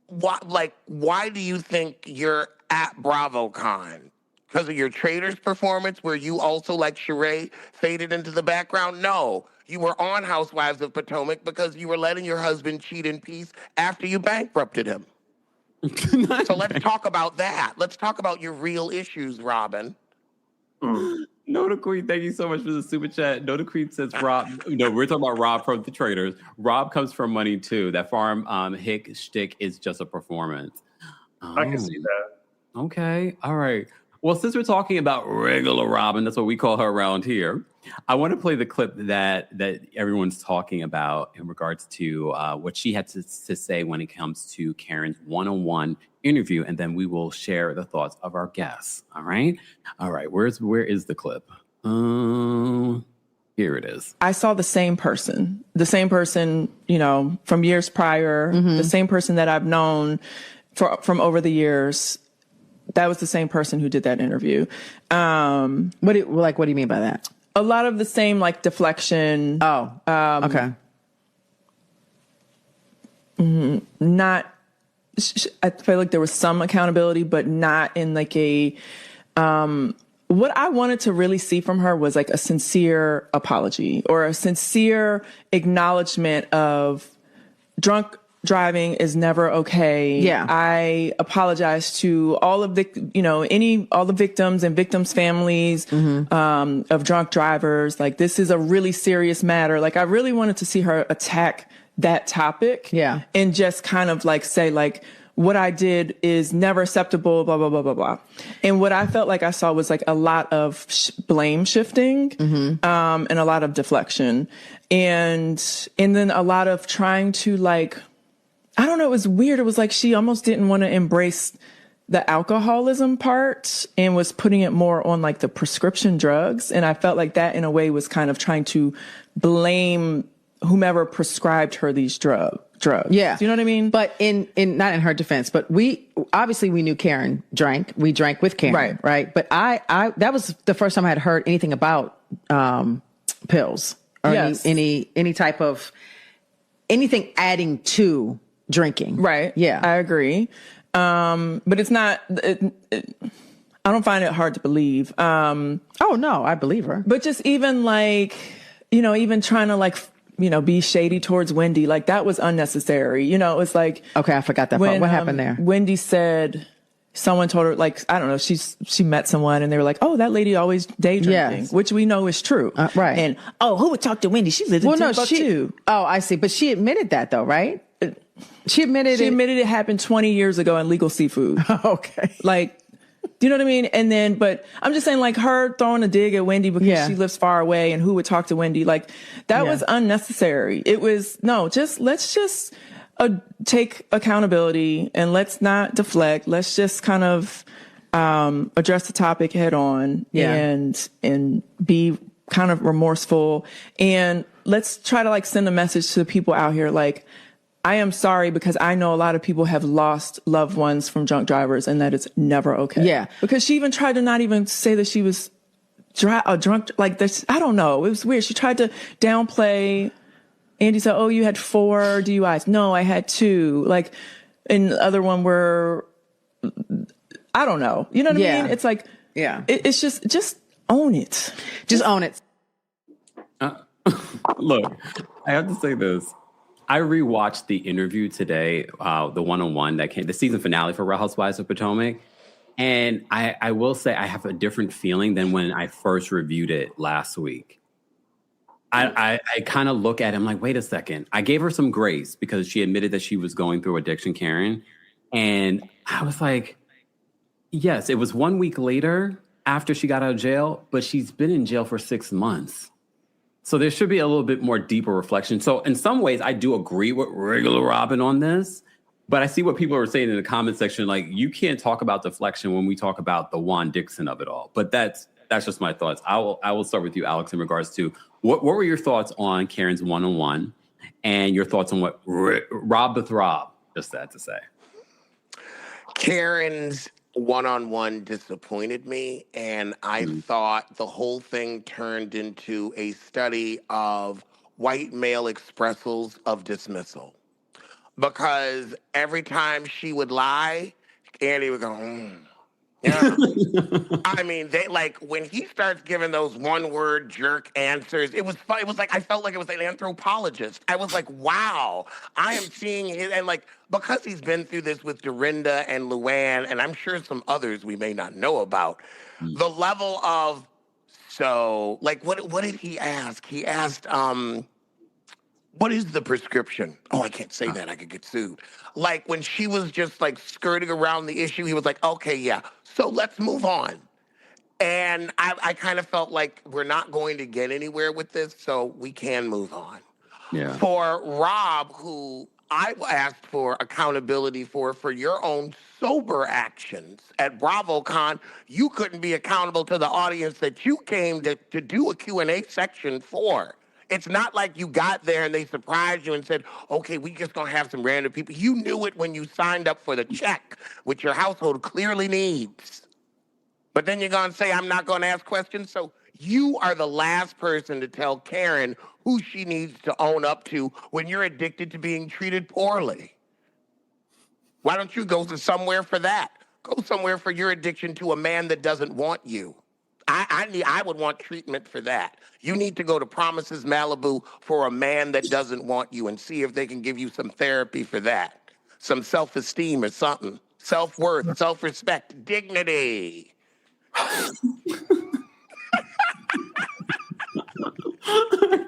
why do you think you're at BravoCon? Because of your Traitors performance where you also, like Sheree, faded into the background? No. You were on Housewives of Potomac because you were letting your husband cheat in peace after you bankrupted him. So let's talk about that. Let's talk about your real issues, Robin. Noda Queen, thank you so much for the super chat. Noda Queen says, Rob, we're talking about Rob from the Traitors. Rob comes from money too. That farm hick shtick is just a performance. I can see that. Okay. All right. Well, since we're talking about regular Robin, that's what we call her around here, I want to play the clip that everyone's talking about in regards to what she had to say when it comes to Karen's one-on-one interview, and then we will share the thoughts of our guests. All right? All right. Where is the clip? Here it is. I saw the same person, from years prior, the same person that I've known from over the years. That was the same person who did that interview. What do you mean by that? A lot of the same, like, deflection. Oh, okay. Not, I feel like there was some accountability, but not in like a, what I wanted to really see from her was like a sincere apology or a sincere acknowledgement of drunk driving is never okay. Yeah. I apologize to all of the, all the victims and victims' families, of drunk drivers. Like, this is a really serious matter. Like, I really wanted to see her attack that topic. Yeah. And just kind of like say, like, what I did is never acceptable, blah, blah, blah, blah, blah. And what I felt like I saw was like a lot of blame shifting, and a lot of deflection. And then a lot of trying to, like, I don't know, it was weird. It was like she almost didn't want to embrace the alcoholism part and was putting it more on like the prescription drugs. And I felt like that in a way was kind of trying to blame whomever prescribed her these drugs. Yeah. Do you know what I mean? But in not in her defense, but we knew Karen drank. We drank with Karen. Right. But I that was the first time I had heard anything about pills or any type of anything adding to drinking. Right. Yeah. I agree. But it's not, I don't find it hard to believe. Oh no, I believe her. But just even like, even trying to like, be shady towards Wendy, like that was unnecessary. It was like, okay, I forgot that part. What happened there? Wendy said someone told her, like, I don't know, she met someone and they were like, oh, that lady always day drinking, which we know is true. Right. And, who would talk to Wendy? She lives in Timbuktu. Oh, I see. But she admitted that though, right? She admitted it happened 20 years ago in Legal Seafood. Okay. Like, do you know what I mean? And then, but I'm just saying, like, her throwing a dig at Wendy because she lives far away and who would talk to Wendy, like, that was unnecessary. It was, let's just take accountability and let's not deflect. Let's just kind of address the topic head on and be kind of remorseful. And let's try to, like, send a message to the people out here, like, I am sorry because I know a lot of people have lost loved ones from drunk drivers and that it's never okay. Yeah. Because she even tried to not even say that she was drunk like this. I don't know. It was weird. She tried to downplay. Andy said, oh, you had 4 DUIs. No, I had 2. Like, and the other one were, I don't know. You know what I mean? It's like, it's just own it. Just own it. Look, I have to say this. I rewatched the interview today, the one-on-one that came, the season finale for Real Housewives of Potomac. And I will say I have a different feeling than when I first reviewed it last week. I kind of look at it, I'm like, wait a second. I gave her some grace because she admitted that she was going through addiction, Karen. And I was like, yes, it was 1 week later after she got out of jail, but she's been in jail for 6 months. So there should be a little bit more deeper reflection. So in some ways, I do agree with regular Robin on this, But I see what people are saying in the comment section. Like, you can't talk about deflection when we talk about the Juan Dixon of it all. But that's just my thoughts. I will start with you, Alex, in regards to what were your thoughts on Karen's one-on-one and your thoughts on what Rob the Throb just had to say. Karen's one-on-one disappointed me, and I thought the whole thing turned into a study of white male expressals of dismissal. Because every time she would lie, Andy would go, yeah. I mean, they like when he starts giving those one-word jerk answers. It was fun. It was like I felt like it was an anthropologist. I was like, wow, I am seeing it, and like because he's been through this with Dorinda and Luann, and I'm sure some others we may not know about. The level of like what did he ask? He asked, what is the prescription? Oh, I can't say that. I could get sued. Like when she was just like skirting around the issue, he was like, okay, yeah. So let's move on. And I kind of felt like we're not going to get anywhere with this, so we can move on. Yeah. For Rob, who I asked for accountability for your own sober actions at BravoCon, you couldn't be accountable to the audience that you came to do a Q&A section for. It's not like you got there and they surprised you and said, okay, we just gonna have some random people. You knew it when you signed up for the check, which your household clearly needs. But then you're gonna say, I'm not gonna ask questions. So you are the last person to tell Karen who she needs to own up to when you're addicted to being treated poorly. Why don't you go to somewhere for that? Go somewhere for your addiction to a man that doesn't want you. I would want treatment for that. You need to go to Promises Malibu for a man that doesn't want you and see if they can give you some therapy for that. Some self-esteem or something. Self-worth, self-respect, dignity.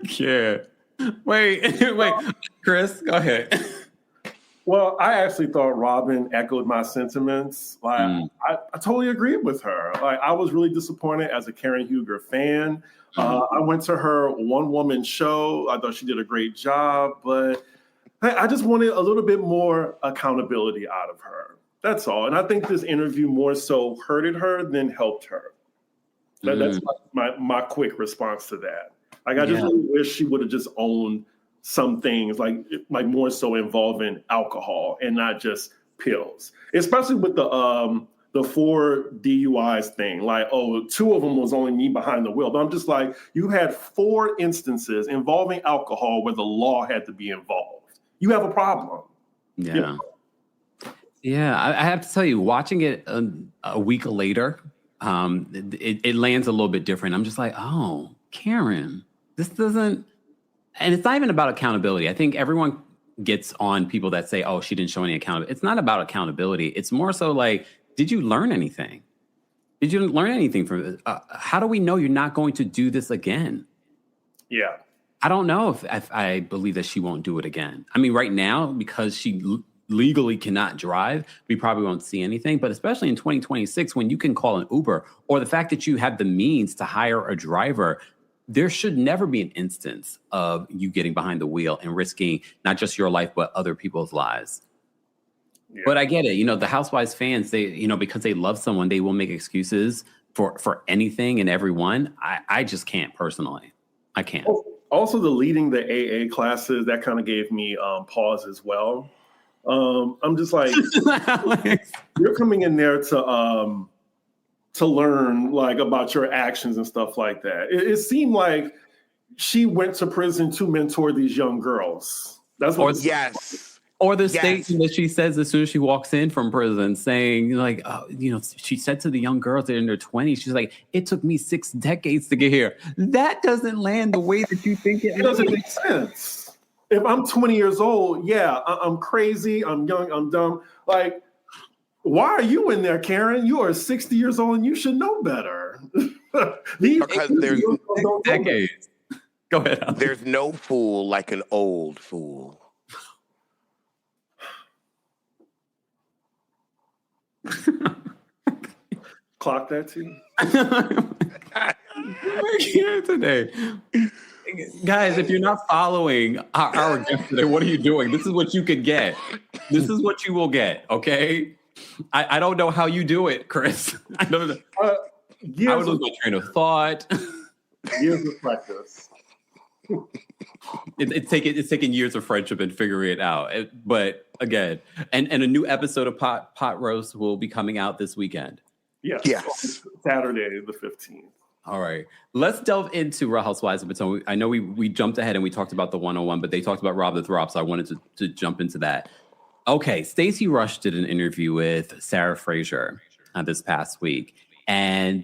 Yeah. Wait. Chris, go ahead. Well, I actually thought Robin echoed my sentiments. Like, I totally agreed with her. Like, I was really disappointed as a Karen Huger fan. I went to her one-woman show. I thought she did a great job, but I just wanted a little bit more accountability out of her. That's all. And I think this interview more so hurted her than helped her. That's my quick response to that. Like, I just really wish she would have just owned some things like more so involving alcohol and not just pills, especially with the 4 DUIs thing. Like, 2 of them was only me behind the wheel. But I'm just like, you had 4 instances involving alcohol where the law had to be involved. You have a problem. Yeah. You know? Yeah. I have to tell you, watching it a week later, it lands a little bit different. I'm just like, oh, Karen, this doesn't. And it's not even about accountability. I think everyone gets on people that say, oh, she didn't show any accountability. It's not about accountability. It's more so like, did you learn anything? Did you learn anything from this? How do we know you're not going to do this again? Yeah. I don't know if I believe that she won't do it again. I mean, right now, because she legally cannot drive, we probably won't see anything. But especially in 2026, when you can call an Uber, or the fact that you have the means to hire a driver, there should never be an instance of you getting behind the wheel and risking not just your life, but other people's lives. Yeah. But I get it. The Housewives fans, they, because they love someone, they will make excuses for anything and everyone. I just can't personally. I can't. Also, the leading the AA classes, that kind of gave me pause as well. I'm just like, you're coming in there to learn like about your actions and stuff like that. It seemed like she went to prison to mentor these young girls. That's what. Or the statement that she says as soon as she walks in from prison, saying like, she said to the young girls that are in their 20s, she's like, it took me 6 decades to get here. That doesn't land the way that you think it doesn't make sense. If I'm 20 years old, I'm crazy, I'm young, I'm dumb. Like, why are you in there, Karen? You are 60 years old and you should know better. Because there's decades. Go ahead. There's no fool like an old fool. Clock that too. We're here today. Guys, if you're not following our guest today, what are you doing? This is what you could get. This is what you will get, okay? I don't know how you do it, Chris. I don't know. I would lose my train of thought. Years of practice. It's taken years of friendship and figuring it out. But again, and a new episode of Pot Roast will be coming out this weekend. Yes. Saturday, the 15th. All right. Let's delve into Real Housewives of Potomac. I know we jumped ahead and we talked about the 101, but they talked about Rob the Throp, so I wanted to jump into that. Okay, Stacey Rush did an interview with Sarah Fraser this past week, and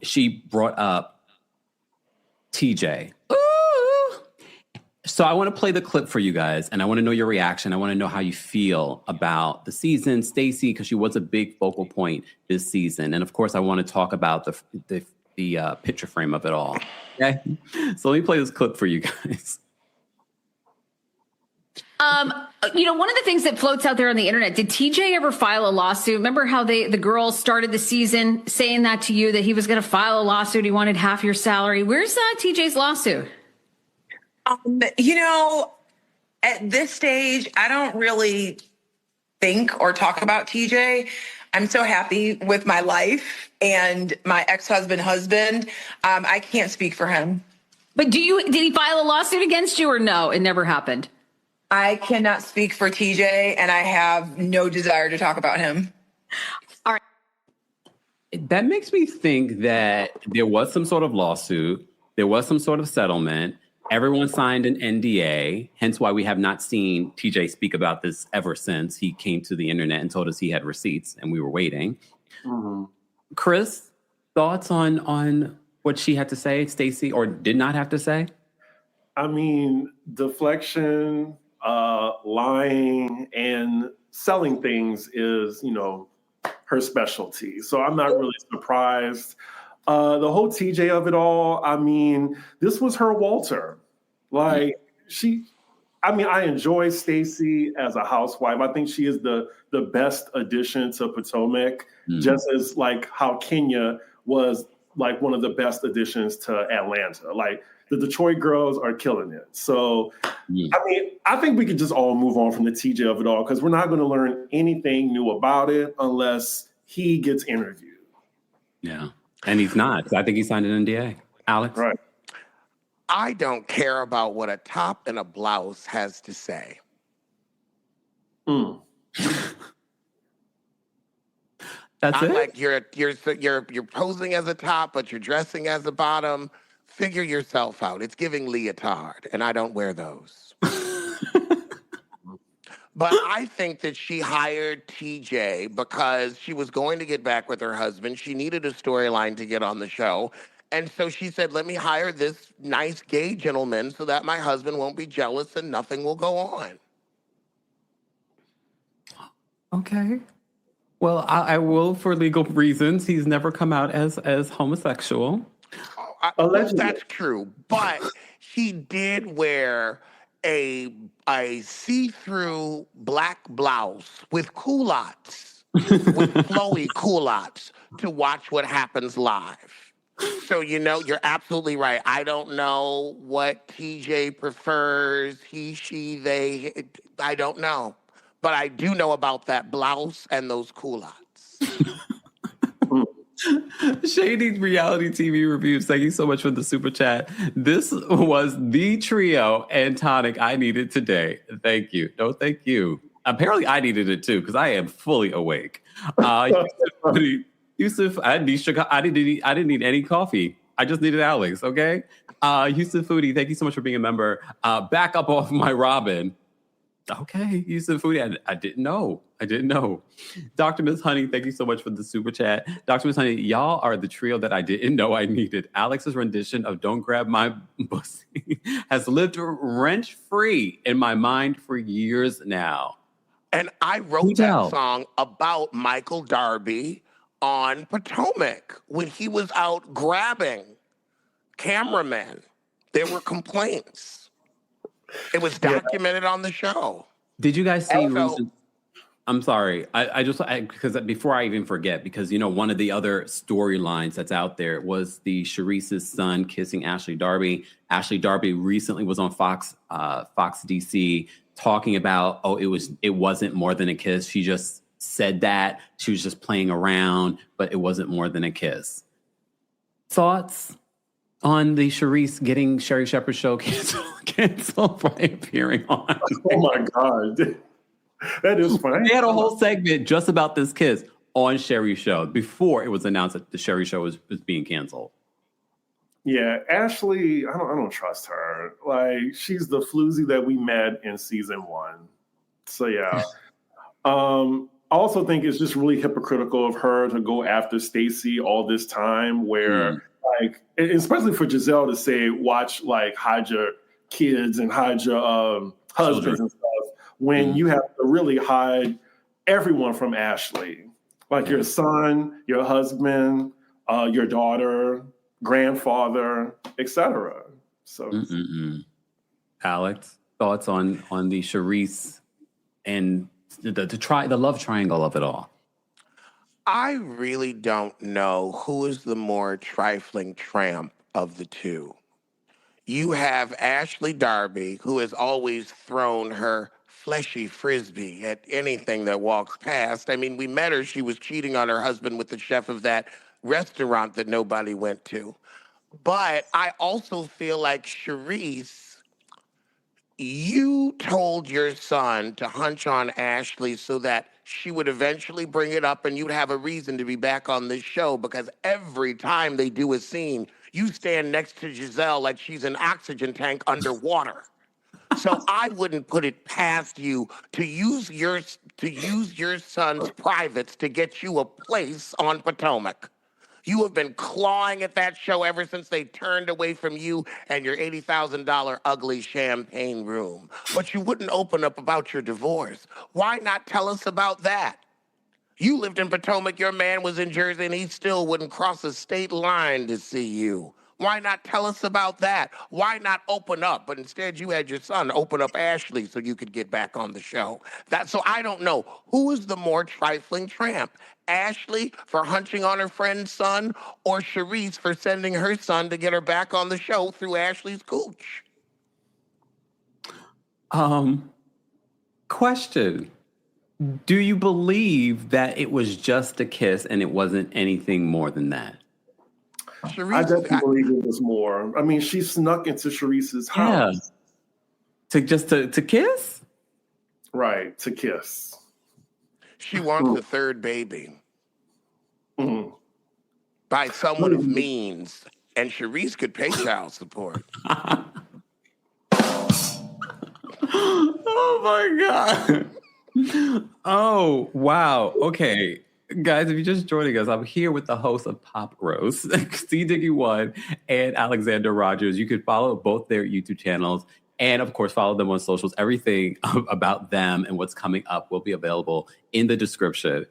she brought up TJ. Ooh. So I want to play the clip for you guys, and I want to know your reaction. I want to know how you feel about the season, Stacey, because she was a big focal point this season, and of course, I want to talk about the picture frame of it all. Okay, so let me play this clip for you guys. One of the things that floats out there on the internet, did TJ ever file a lawsuit? Remember how the girls started the season saying that to you, that he was going to file a lawsuit? He wanted half your salary. Where's TJ's lawsuit? At this stage, I don't really think or talk about TJ. I'm so happy with my life and my ex-husband. I can't speak for him. But did he file a lawsuit against you or no? It never happened. I cannot speak for TJ, and I have no desire to talk about him. All right. That makes me think that there was some sort of lawsuit. There was some sort of settlement. Everyone signed an NDA, hence why we have not seen TJ speak about this ever since he came to the internet and told us he had receipts, and we were waiting. Mm-hmm. Chris, thoughts on what she had to say, Stacey, or did not have to say? I mean, deflection, lying, and selling things is, her specialty. So I'm not really surprised. The whole TJ of it all, I mean, this was her Walter. Like, I enjoy Stacey as a housewife. I think she is the best addition to Potomac, just as like how Kenya was like one of the best additions to Atlanta. Like, the Detroit girls are killing it. So, I think we could just all move on from the TJ of it all, because we're not going to learn anything new about it unless he gets interviewed. Yeah. And he's not. I think he signed an NDA. Alex? Right. I don't care about what a top and a blouse has to say. That's it? Like you're posing as a top, but you're dressing as a bottom. Figure yourself out. It's giving leotard, and I don't wear those. But I think that she hired TJ because she was going to get back with her husband. She needed a storyline to get on the show. And so she said, let me hire this nice gay gentleman so that my husband won't be jealous and nothing will go on. Okay. Well, I will, for legal reasons. He's never come out as homosexual. That's true. But he did wear a see-through black blouse with culottes, with flowy culottes, to watch what happens live. So, you're absolutely right. I don't know what TJ prefers, he, she, they. I don't know. But I do know about that blouse and those culottes. Shady Reality TV Reviews, thank you so much for the super chat. This was the trio and tonic I needed today. Thank you. No, thank you. Apparently I needed it too, because I am fully awake. Yusuf, I didn't need any coffee. I just needed Alex, okay? Yusuf Foodie, thank you so much for being a member. Back up off my Robin. Okay, Yusuf Foodie, I didn't know. Dr. Miss Honey, thank you so much for the super chat. Dr. Miss Honey, y'all are the trio that I didn't know I needed. Alex's rendition of Don't Grab My Pussy has lived rent-free in my mind for years now. And I wrote that song about Michael Darby on Potomac when he was out grabbing cameramen. There were complaints. It was documented on the show. Did you guys see recent? I'm sorry. Because before I even forget, because one of the other storylines that's out there was the Sharice's son kissing Ashley Darby. Ashley Darby recently was on Fox DC talking about, it wasn't more than a kiss. She just said that. She was just playing around, but it wasn't more than a kiss. Thoughts on the Charisse getting Sherri Shepherd's show canceled by appearing on? Oh my God. That is funny. They had a whole segment just about this kiss on Sherri's show before it was announced that the Sherri show was being canceled. Yeah, Ashley, I don't trust her. Like, she's the floozy that we met in season 1. So yeah. I also think it's just really hypocritical of her to go after Stacey all this time, where like, especially for Giselle to say, watch, like, hide your kids and hide your husbands and stuff, when you have to really hide everyone from Ashley, like your son, your husband, your daughter, grandfather, etc. So, Alex, thoughts on the Charisse and the love triangle of it all? I really don't know who is the more trifling tramp of the two. You have Ashley Darby, who has always thrown her fleshy frisbee at anything that walks past. I mean, we met her. She was cheating on her husband with the chef of that restaurant that nobody went to. But I also feel like Charisse, you told your son to hunch on Ashley so that she would eventually bring it up and you'd have a reason to be back on this show, because every time they do a scene, you stand next to Giselle like she's an oxygen tank underwater. So I wouldn't put it past you to use your son's privates to get you a place on Potomac. You have been clawing at that show ever since they turned away from you and your $80,000 ugly champagne room. But you wouldn't open up about your divorce. Why not tell us about that? You lived in Potomac, your man was in Jersey, and he still wouldn't cross a state line to see you. Why not tell us about that? Why not open up? But instead, you had your son open up Ashley so you could get back on the show. So I don't know. Who is the more trifling tramp? Ashley for hunching on her friend's son, or Charisse for sending her son to get her back on the show through Ashley's cooch? Question. Do you believe that it was just a kiss and it wasn't anything more than that? I definitely believe it was more. I mean, she snuck into Charisse's house. Yeah. To kiss? Right, to kiss. She wants a third baby. By someone of means. And Charisse could pay child support. Oh my God. Oh, wow. Okay. Guys, if you're just joining us, I'm here with the host of Pop Roast, C. Diggy One and Alexander Rodgers. You can follow both their YouTube channels and, of course, follow them on socials. Everything about them and what's coming up will be available in the description.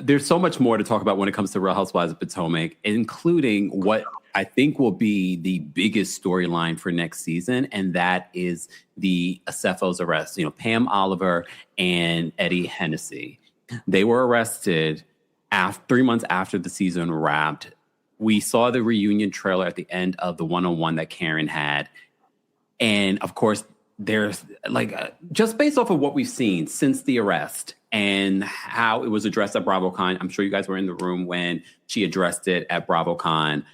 There's so much more to talk about when it comes to Real Housewives of Potomac, including what I think will be the biggest storyline for next season, and that is the Acefo's arrest. You know, Pam Oliver and Eddie Hennessy. They were arrested 3 months after the season wrapped. We saw the reunion trailer at the end of the one-on-one that Karen had. And of course, there's just based off of what we've seen since the arrest and how it was addressed at BravoCon. I'm sure you guys were in the room when she addressed it at BravoCon.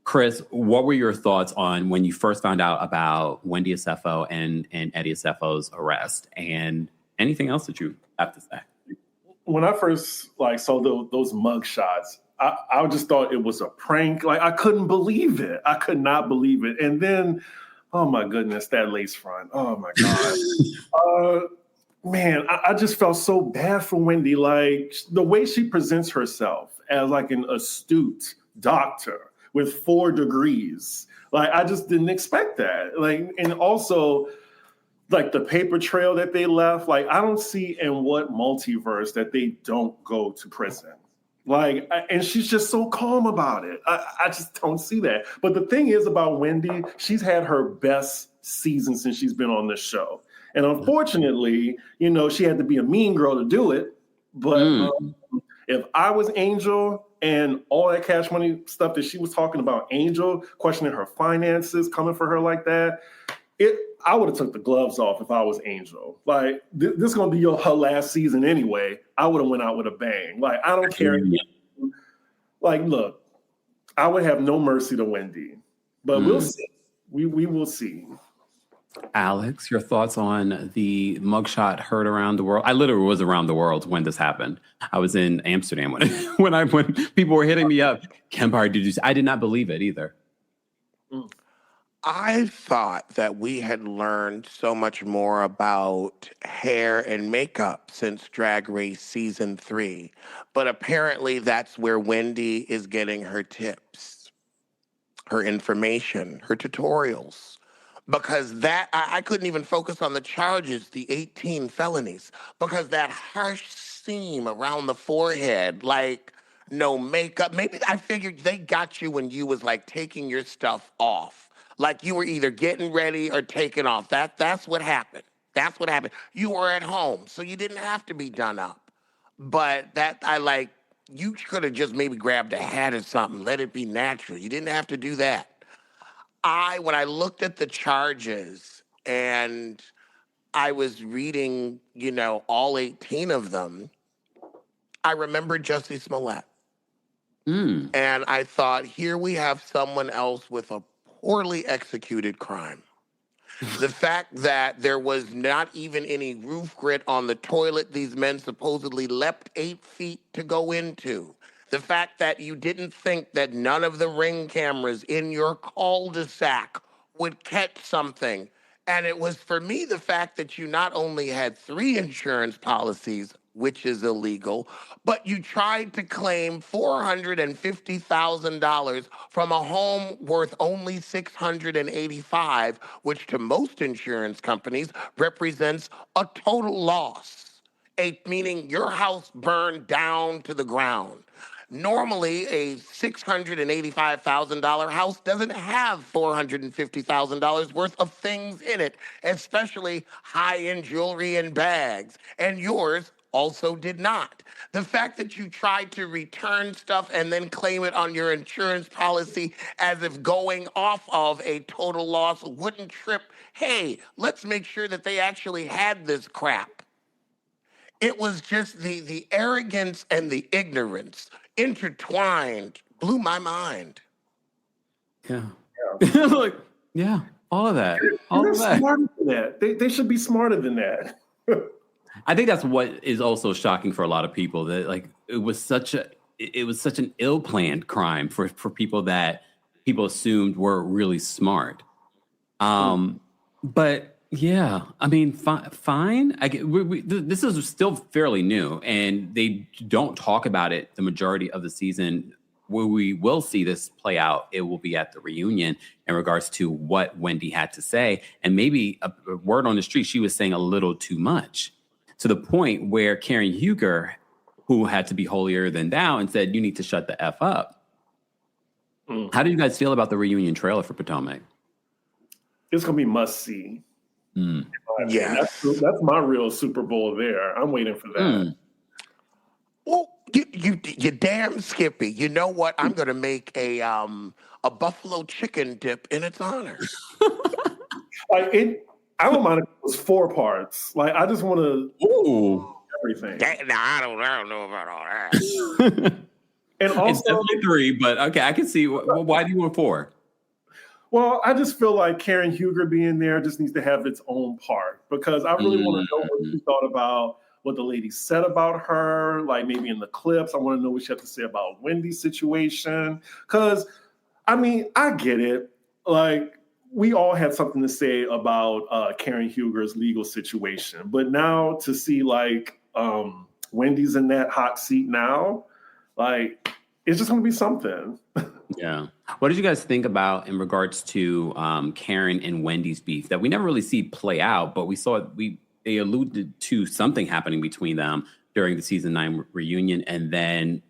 Chris, what were your thoughts on when you first found out about Wendy Acefo and Eddie Acefo's arrest, and anything else that you have to say? When I first saw those mug shots, I just thought it was a prank. Like, I couldn't believe it. I could not believe it. And then, oh my goodness, that lace front. Oh my God. Man, I just felt so bad for Wendy. Like, the way she presents herself as like an astute doctor with 4 degrees. Like, I just didn't expect that. Like, and also, like, the paper trail that they left, like, I don't see in what multiverse that they don't go to prison. Like, and she's just so calm about it. I just don't see that. But the thing is about Wendy, she's had her best season since she's been on this show. And unfortunately, you know, she had to be a mean girl to do it. But if I was Angel and all that Cash Money stuff that she was talking about, Angel questioning her finances, coming for her like that, I would have took the gloves off if I was Angel. Like, this is going to be her last season anyway. I would have went out with a bang. Like, I don't care. Like, look, I would have no mercy to Wendy. But we'll see. We will see. Alex, your thoughts on the mugshot heard around the world? I literally was around the world when this happened. I was in Amsterdam when people were hitting me up. Kempire, did you see? I did not believe it either. I thought that we had learned so much more about hair and makeup since Drag Race Season 3. But apparently that's where Wendy is getting her tips, her information, her tutorials. Because that, I couldn't even focus on the charges, the 18 felonies, because that harsh seam around the forehead, like no makeup. Maybe I figured they got you when you was like taking your stuff off. Like you were either getting ready or taking off. That's what happened. That's what happened. You were at home, so you didn't have to be done up. But you could have just maybe grabbed a hat or something, let it be natural. You didn't have to do that. When I looked at the charges and I was reading, all 18 of them, I remembered Jussie Smollett. And I thought, here we have someone else with a poorly executed crime. The fact that there was not even any roof grit on the toilet these men supposedly leapt 8 feet to go into. The fact that you didn't think that none of the Ring cameras in your cul-de-sac would catch something. And it was, for me, the fact that you not only had 3 insurance policies, which is illegal, but you tried to claim $450,000 from a home worth only $685,000, which to most insurance companies represents a total loss, meaning your house burned down to the ground. Normally, a $685,000 house doesn't have $450,000 worth of things in it, especially high-end jewelry and bags. And yours also did not. The fact that you tried to return stuff and then claim it on your insurance policy as if going off of a total loss wouldn't trip, hey, let's make sure that they actually had this crap. It was just the arrogance and the ignorance intertwined, blew my mind. Yeah. Like, yeah, all of that. All of that. Smarter than that. They should be smarter than that. I think that's what is also shocking for a lot of people, that it was such an ill-planned crime for people that people assumed were really smart. But yeah, I mean, fine. This is still fairly new, and they don't talk about it the majority of the season. Where we will see this play out, it will be at the reunion in regards to what Wendy had to say. And maybe a word on the street, she was saying a little too much, to the point where Karen Huger, who had to be holier than thou, and said, you need to shut the F up. How do you guys feel about the reunion trailer for Potomac? It's going to be must-see. Yeah, that's my real Super Bowl there. I'm waiting for that. Well, you damn Skippy. You know what? I'm going to make a buffalo chicken dip in its honor. I don't mind if it was 4 parts. Like, I just want to everything. I don't know about all that. And also, it's definitely 3, but okay, I can see. Why do you want 4? Well, I just feel like Karen Huger being there just needs to have its own part, because I really want to know what you thought about what the lady said about her, like maybe in the clips. I want to know what she had to say about Wendy's situation. Because, I mean, I get it. Like, we all had something to say about Karen Huger's legal situation. But now to see, Wendy's in that hot seat now, it's just going to be something. Yeah. What did you guys think about in regards to Karen and Wendy's beef that we never really see play out, but we saw they alluded to something happening between them during the season 9 reunion, and then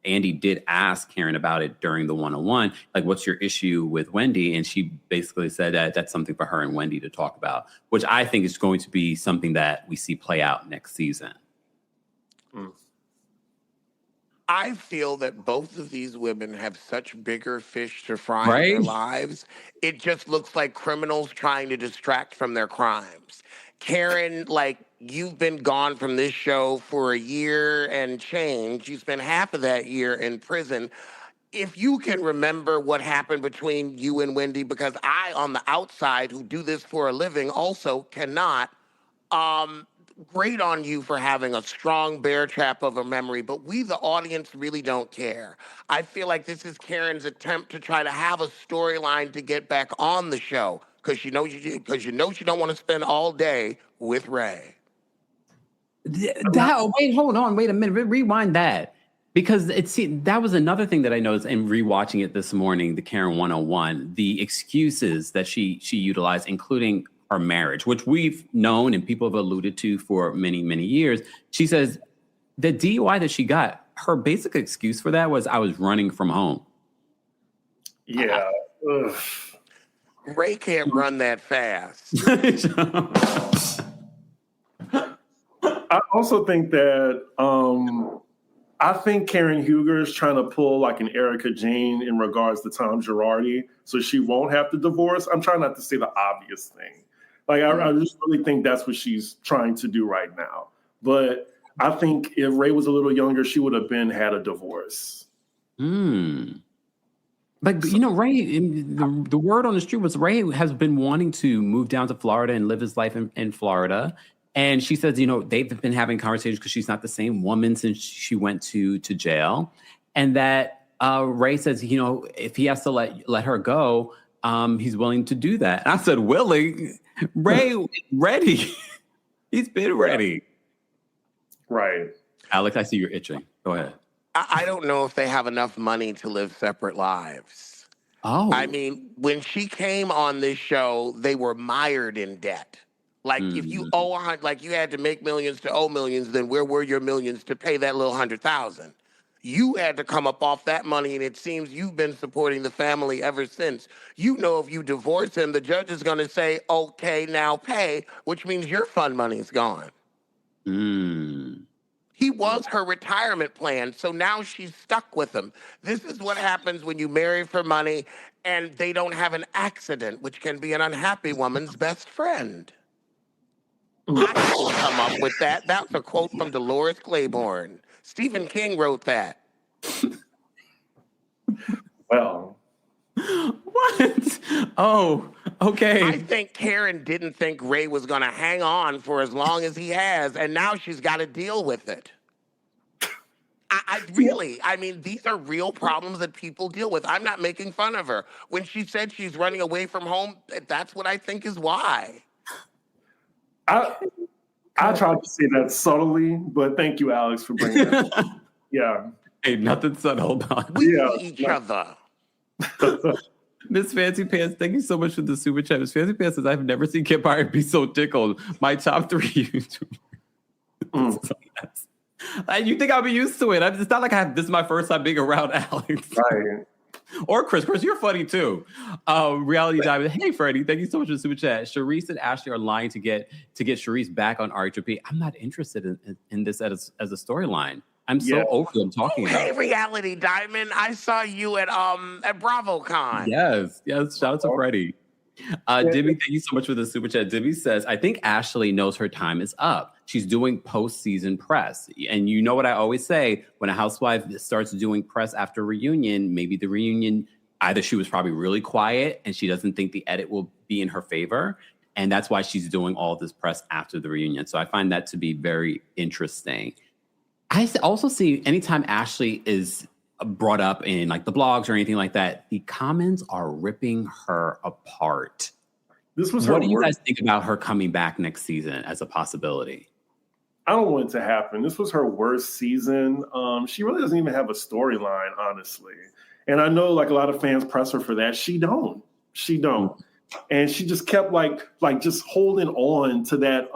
Andy did ask Karen about it during the 101, like, what's your issue with Wendy? And she basically said that that's something for her and Wendy to talk about, which I think is going to be something that we see play out next season. I feel that both of these women have such bigger fish to fry in their lives. It just looks like criminals trying to distract from their crimes. Karen, like, you've been gone from this show for a year and change. You spent half of that year in prison. If you can remember what happened between you and Wendy, because I, on the outside, who do this for a living, also cannot, great on you for having a strong bear trap of a memory, but we, the audience, really don't care. I feel like this is Karen's attempt to try to have a storyline to get back on the show because you know she don't want to spend all day with Ray. Wait, hold on, wait a minute, rewind that. Because that was another thing that I noticed in rewatching it this morning, the Karen 101, the excuses that she utilized, including her marriage, which we've known and people have alluded to for many, many years. She says the DUI that she got, her basic excuse for that was, I was running from home. Yeah. Ray can't run that fast. I also think that I think Karen Huger is trying to pull like an Erica Jane in regards to Tom Girardi, so she won't have to divorce. I'm trying not to say the obvious thing. Like, I just really think that's what she's trying to do right now. But I think if Ray was a little younger, she would have had a divorce. But, you know, Ray, the word on the street was Ray has been wanting to move down to Florida and live his life in Florida. And she says, you know, they've been having conversations because she's not the same woman since she went to jail. And that Ray says, you know, if he has to let her go, he's willing to do that. And I said, willing? Ray, ready. He's been ready. Right. Alex, I see you're itching. Go ahead. I don't know if they have enough money to live separate lives. Oh. I mean, when she came on this show, they were mired in debt. Like, if you owe, like, you had to make millions to owe millions, then where were your millions to pay that little 100,000? You had to come up off that money, and it seems you've been supporting the family ever since. You know, if you divorce him, the judge is going to say, okay, now pay, which means your fund money is gone. He was her retirement plan, so now she's stuck with him. This is what happens when you marry for money and they don't have an accident, which can be an unhappy woman's best friend. I didn't come up with that. That's a quote from Dolores Claiborne. Stephen King wrote that. Well. What? Oh, okay. I think Karen didn't think Ray was going to hang on for as long as he has, and now she's got to deal with it. I mean, these are real problems that people deal with. I'm not making fun of her. When she said she's running away from home, that's what I think is why. I tried to say that subtly, but thank you, Alex, for bringing that up. Yeah. Hey, nothing subtle about it. We need each other. Miss Fancy Pants, thank you so much for the super chat. Miss Fancy Pants says, I've never seen Kempire be so tickled. My top 3 YouTubers. You think I'll be used to it. It's not like this is my first time being around Alex. Right. Or Chris. Chris, you're funny too. Reality Diamond. Hey, Freddie. Thank you so much for the super chat. Charisse and Ashley are lying to get Charisse back on RHP. I'm not interested in this as a storyline. I'm so over them talking about. Hey, Reality Diamond. I saw you at BravoCon. Yes. Shout out to Freddie. Dibby, thank you so much for the super chat. Dibby says, I think Ashley knows her time is up. She's doing postseason press. And you know what I always say, when a housewife starts doing press after reunion, maybe the reunion, either she was probably really quiet and she doesn't think the edit will be in her favor. And that's why she's doing all this press after the reunion. So I find that to be very interesting. I also see anytime Ashley is brought up in like the blogs or anything like that, the comments are ripping her apart. This was what do you guys think about her coming back next season as a possibility? I don't want it to happen. This was her worst season. She really doesn't even have a storyline, honestly. And I know like a lot of fans press her for that. She don't. And she just kept like just holding on to that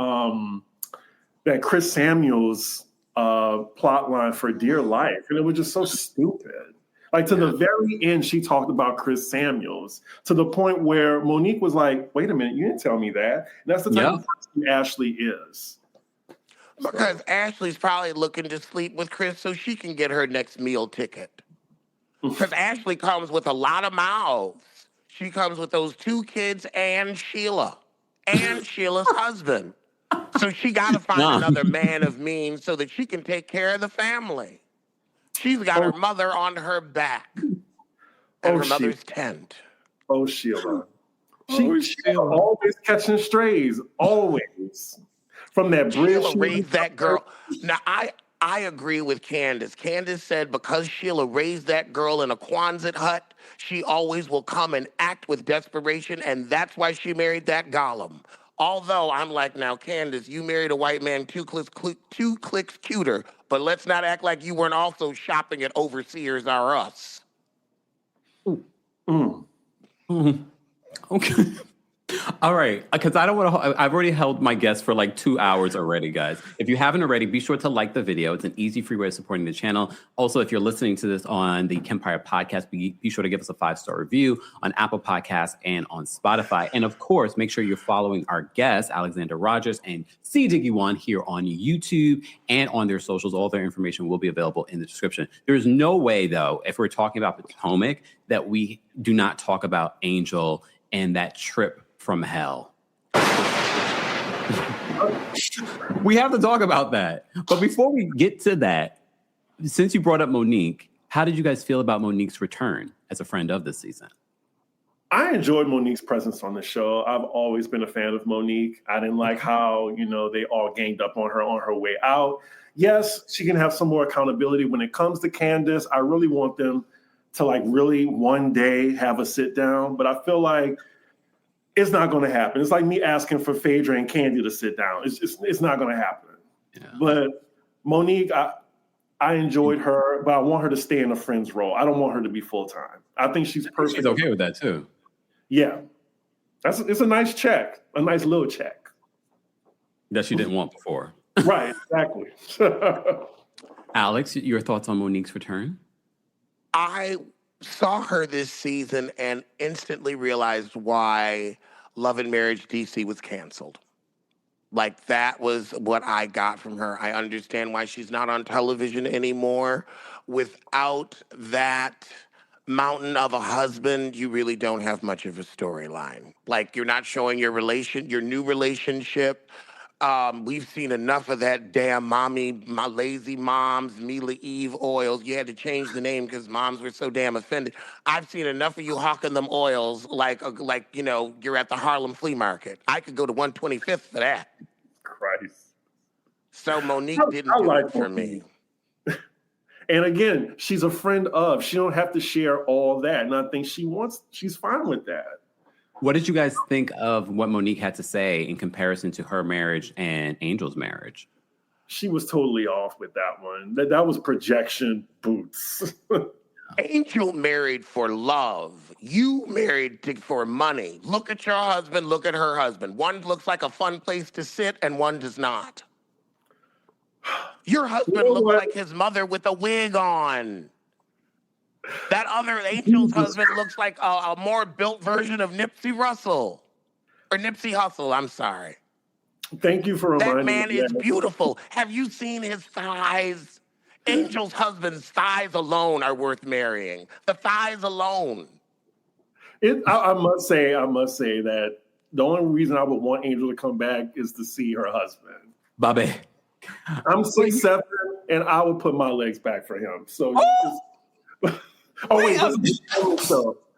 Chris Samuels plot line for dear life. And it was just so stupid. Like to the very end, she talked about Chris Samuels to the point where Monique was like, wait a minute, you didn't tell me that. And that's the type of person Ashley is. Because Ashley's probably looking to sleep with Chris so she can get her next meal ticket. Because Ashley comes with a lot of mouths. She comes with those 2 kids and Sheila. And Sheila's husband. So she got to find another man of means so that she can take care of the family. She's got her mother on her back. And her mother's tent. Oh, Sheila. Sheila always catching strays. Always. From that bridge. Sheila raised that girl. Now, I agree with Candace. Candace said because Sheila raised that girl in a Quonset hut, she always will come and act with desperation, and that's why she married that Gollum. Although I'm like, now, Candace, you married a white man 2 clicks cuter, but let's not act like you weren't also shopping at Overseers R Us. Okay. All right, because I don't want to. I've already held my guests for like 2 hours already, guys. If you haven't already, be sure to like the video. It's an easy, free way of supporting the channel. Also, if you're listening to this on the Kempire podcast, be sure to give us a 5-star review on Apple Podcasts and on Spotify. And of course, make sure you're following our guests, Alexander Rodgers and C. Diggy1, here on YouTube and on their socials. All their information will be available in the description. There's no way, though, if we're talking about Potomac, that we do not talk about Angel and that trip from hell. We have to talk about that. But before we get to that, since you brought up Monique, how did you guys feel about Monique's return as a friend of this season? I enjoyed Monique's presence on the show. I've always been a fan of Monique. I didn't like how, they all ganged up on her way out. Yes, she can have some more accountability when it comes to Candace. I really want them to really one day have a sit down, but I feel like it's not going to happen. It's like me asking for Phaedra and Candy to sit down. It's not going to happen. Yeah. But Monique, I enjoyed her, but I want her to stay in a friend's role. I don't want her to be full-time. I think she's perfect. She's okay with that too. Yeah. It's a nice check, a nice little check. That she didn't want before. Right, exactly. Alex, your thoughts on Monique's return? I saw her this season and instantly realized why Love and Marriage DC was canceled. That was what I got from her. I understand why she's not on television anymore. Without that mountain of a husband, you really don't have much of a storyline. You're not showing your new relationship. We've seen enough of that damn my lazy moms, Mila Eve oils. You had to change the name because moms were so damn offended. I've seen enough of you hawking them oils you're at the Harlem flea market. I could go to 125th for that. Christ. So Monique didn't do it for me. And again, she's a friend of. She don't have to share all that. And I think she's fine with that. What did you guys think of what Monique had to say in comparison to her marriage and Angel's marriage? She was totally off with that one. That was projection boots. Angel married for love. You married for money. Look at your husband, look at her husband. One looks like a fun place to sit and one does not. Your husband looks like his mother with a wig on. That other Angel's husband looks like a more built version of Nipsey Russell. Or Nipsey Hussle, I'm sorry. Thank you for reminding me. That man is beautiful. Have you seen his thighs? Angel's husband's thighs alone are worth marrying. The thighs alone. I must say that the only reason I would want Angel to come back is to see her husband. Bobby. I'm 6'7", and I would put my legs back for him. So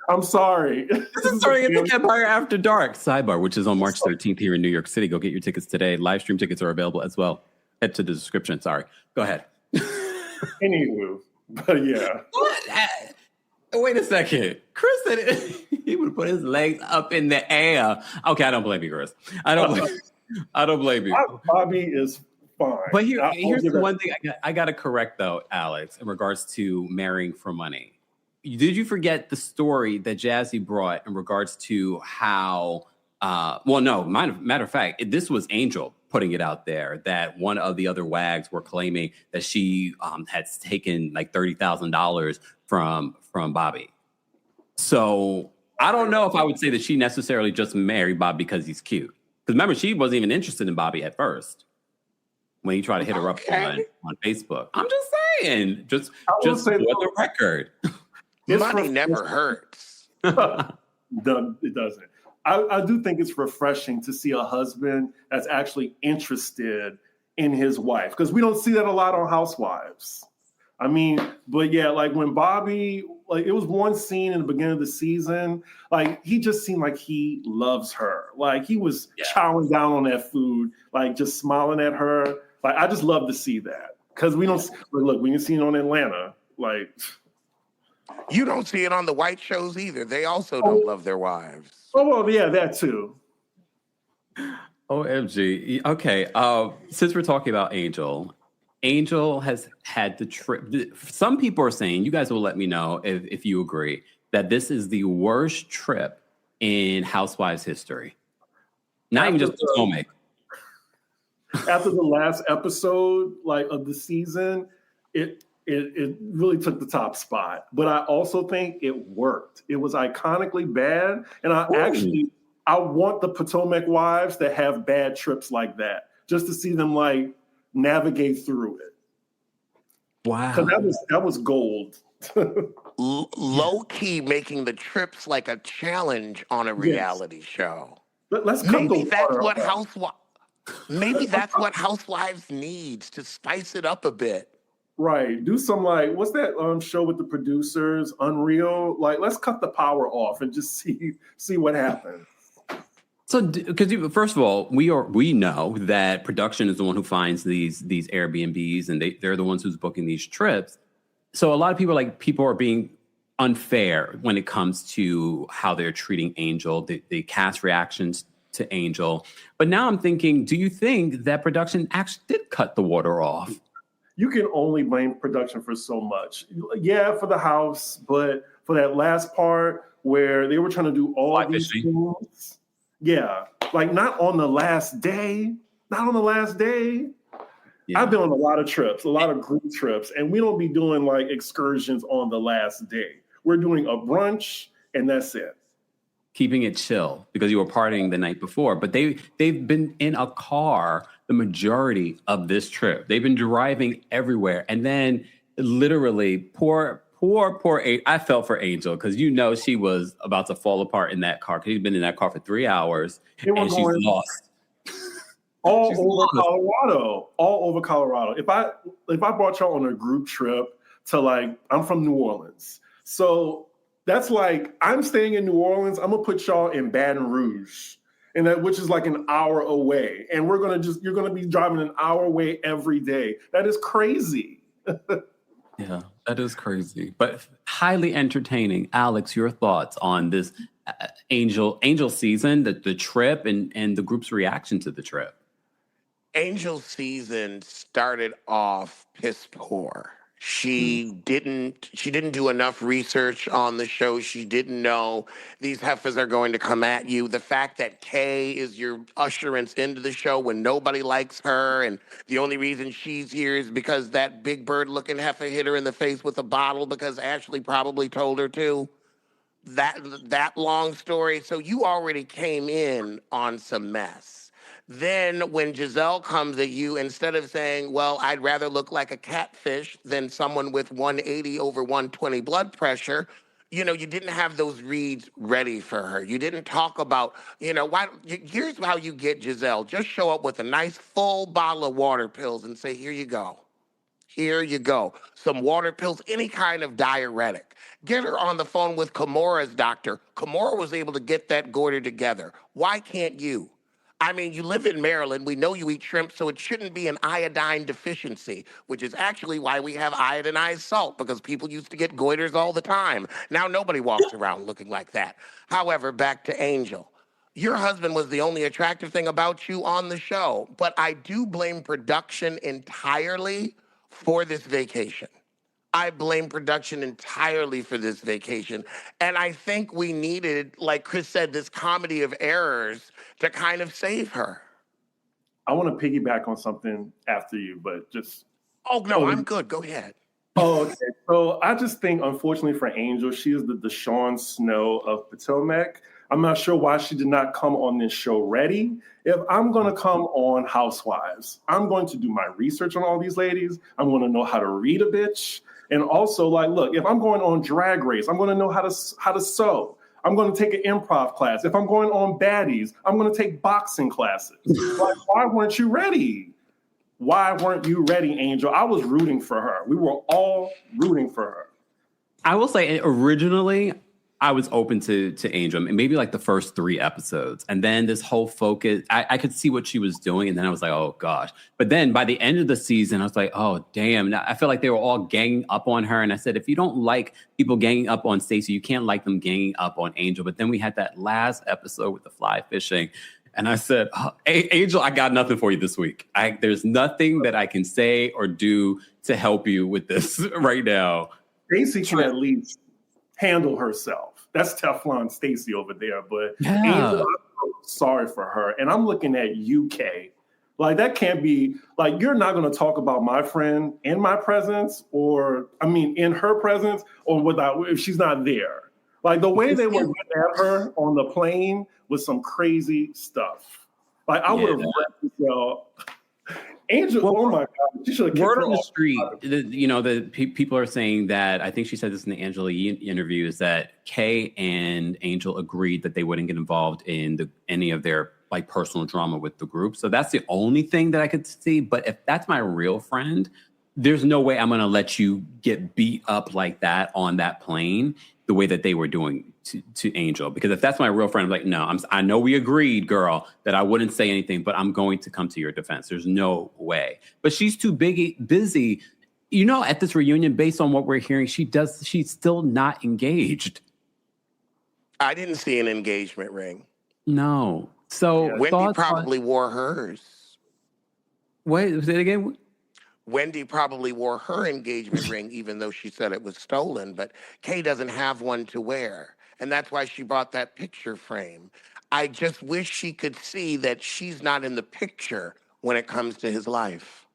I'm sorry. This is starting at the Kempire After Dark Sidebar, which is on March 13th here in New York City. Go get your tickets today. Live stream tickets are available as well. Head to the description. Sorry. Go ahead. Anywho, but yeah. What? Wait a second. Chris said he would put his legs up in the air. Okay, I don't blame you, Chris. I don't blame you. Bobby is fine. But here's the one thing I got to correct, though, Alex, in regards to marrying for money. Did you forget the story that Jazzy brought in regards to how, matter of fact, this was Angel putting it out there that one of the other wags were claiming that she had taken like $30,000 from Bobby. So I don't know if I would say that she necessarily just married Bobby because he's cute. Because remember, she wasn't even interested in Bobby at first. when he tried to hit her up on Facebook. I'm just saying, just for the record. Money never hurts. It doesn't. I do think it's refreshing to see a husband that's actually interested in his wife, because we don't see that a lot on Housewives. I mean, but yeah, like when Bobby, like it was one scene in the beginning of the season, like he just seemed like he loves her. Like he was chowing down on that food, like just smiling at her. Like I just love to see that, because we don't look. We can see it on Atlanta, like. You don't see it on the white shows either. They also don't love their wives. Oh, well, yeah, that too. OMG. Okay, since we're talking about Angel has had the trip. Some people are saying, you guys will let me know if you agree, that this is the worst trip in Housewives history. Not even just Potomac. After the last episode, like of the season, it really took the top spot. But I also think it worked. It was iconically bad. And I want the Potomac wives to have bad trips like that, just to see them like navigate through it. Wow. Because that was gold. Low key making the trips like a challenge on a reality show. Let's maybe that's what Housewives needs to spice it up a bit. Right. Do some like, what's that show with the producers, Unreal? Like, let's cut the power off and just see what happens. So, because first of all, we know that production is the one who finds these Airbnbs, and they're the ones who's booking these trips. So a lot of people are being unfair when it comes to how they're treating Angel, the cast reactions to Angel. But now I'm thinking, do you think that production actually did cut the water off? You can only blame production for so much. Yeah, for the house, but for that last part where they were trying to do all these things. Yeah, like not on the last day. Not on the last day. Yeah. I've been on a lot of trips, a lot of group trips, and we don't be doing like excursions on the last day. We're doing a brunch, and that's it. Keeping it chill because you were partying the night before. But they've been in a car the majority of this trip. They've been driving everywhere. And then literally poor I felt for Angel, because she was about to fall apart in that car, because she's been in that car for 3 hours and she's lost. All over Colorado. If I brought y'all on a group trip to like, I'm from New Orleans. So that's like, I'm staying in New Orleans. I'm gonna put y'all in Baton Rouge, which is like an hour away. And you're gonna be driving an hour away every day. That is crazy. Yeah, that is crazy, but highly entertaining. Alex, your thoughts on this Angel season, the trip, and the group's reaction to the trip? Angel season started off piss poor. She didn't do enough research on the show. She didn't know these heifers are going to come at you. The fact that Kay is your usherance into the show when nobody likes her, and the only reason she's here is because that big bird looking heifer hit her in the face with a bottle because Ashley probably told her to. That long story. So you already came in on some mess. Then when Giselle comes at you, instead of saying, well, I'd rather look like a catfish than someone with 180 over 120 blood pressure, you didn't have those reads ready for her. You didn't talk about, here's how you get Giselle. Just show up with a nice full bottle of water pills and say, here you go. Here you go. Some water pills, any kind of diuretic. Get her on the phone with Kamora's doctor. Kamora was able to get that goiter together. Why can't you? I mean, you live in Maryland. We know you eat shrimp, so it shouldn't be an iodine deficiency, which is actually why we have iodinized salt, because people used to get goiters all the time. Now nobody walks around looking like that. However, back to Angel. Your husband was the only attractive thing about you on the show, but I do blame production entirely for this vacation. I blame production entirely for this vacation. And I think we needed, like Chris said, this comedy of errors to kind of save her. I want to piggyback on something after you, but just... Oh, no, I'm good. Go ahead. Oh, okay. So I just think, unfortunately for Angel, she is the Deshaun Snow of Potomac. I'm not sure why she did not come on this show ready. If I'm going to come on Housewives, I'm going to do my research on all these ladies. I'm going to know how to read a bitch. And also, like, look, if I'm going on Drag Race, I'm going to know how to sew. I'm going to take an improv class. If I'm going on Baddies, I'm going to take boxing classes. Like, why weren't you ready? Why weren't you ready, Angel? I was rooting for her. We were all rooting for her. I will say, originally, I was open to Angel, maybe like the first 3 episodes. And then this whole focus, I could see what she was doing. And then I was like, oh, gosh. But then by the end of the season, I was like, oh, damn. Now, I feel like they were all ganging up on her. And I said, if you don't like people ganging up on Stacey, you can't like them ganging up on Angel. But then we had that last episode with the fly fishing. And I said, oh, Angel, I got nothing for you this week. There's nothing that I can say or do to help you with this right now. Stacey can at least handle herself. That's Teflon Stacey over there. But yeah. Angel, I'm sorry for her. And I'm looking at UK. Like, that can't be, like, you're not going to talk about my friend in my presence in her presence or if she's not there. Like, the way they were at her on the plane was some crazy stuff. Like, I would have Angel, oh my God, she should have kicked word her on the off. street. People are saying that, I think she said this in the Angela Yee interview, is that Kay and Angel agreed that they wouldn't get involved in any of their like personal drama with the group. So that's the only thing that I could see. But if that's my real friend, there's no way I'm going to let you get beat up like that on that plane the way that they were doing to Angel. Because if that's my real friend, I'm like, no, I know we agreed, girl, that I wouldn't say anything, but I'm going to come to your defense. There's no way. But she's too busy. You know, at this reunion, based on what we're hearing, she's still not engaged. I didn't see an engagement ring. No. So Wendy probably wore hers. Wait, say it again? Wendy probably wore her engagement ring, even though she said it was stolen, but Kay doesn't have one to wear. And that's why she bought that picture frame. I just wish she could see that she's not in the picture when it comes to his life.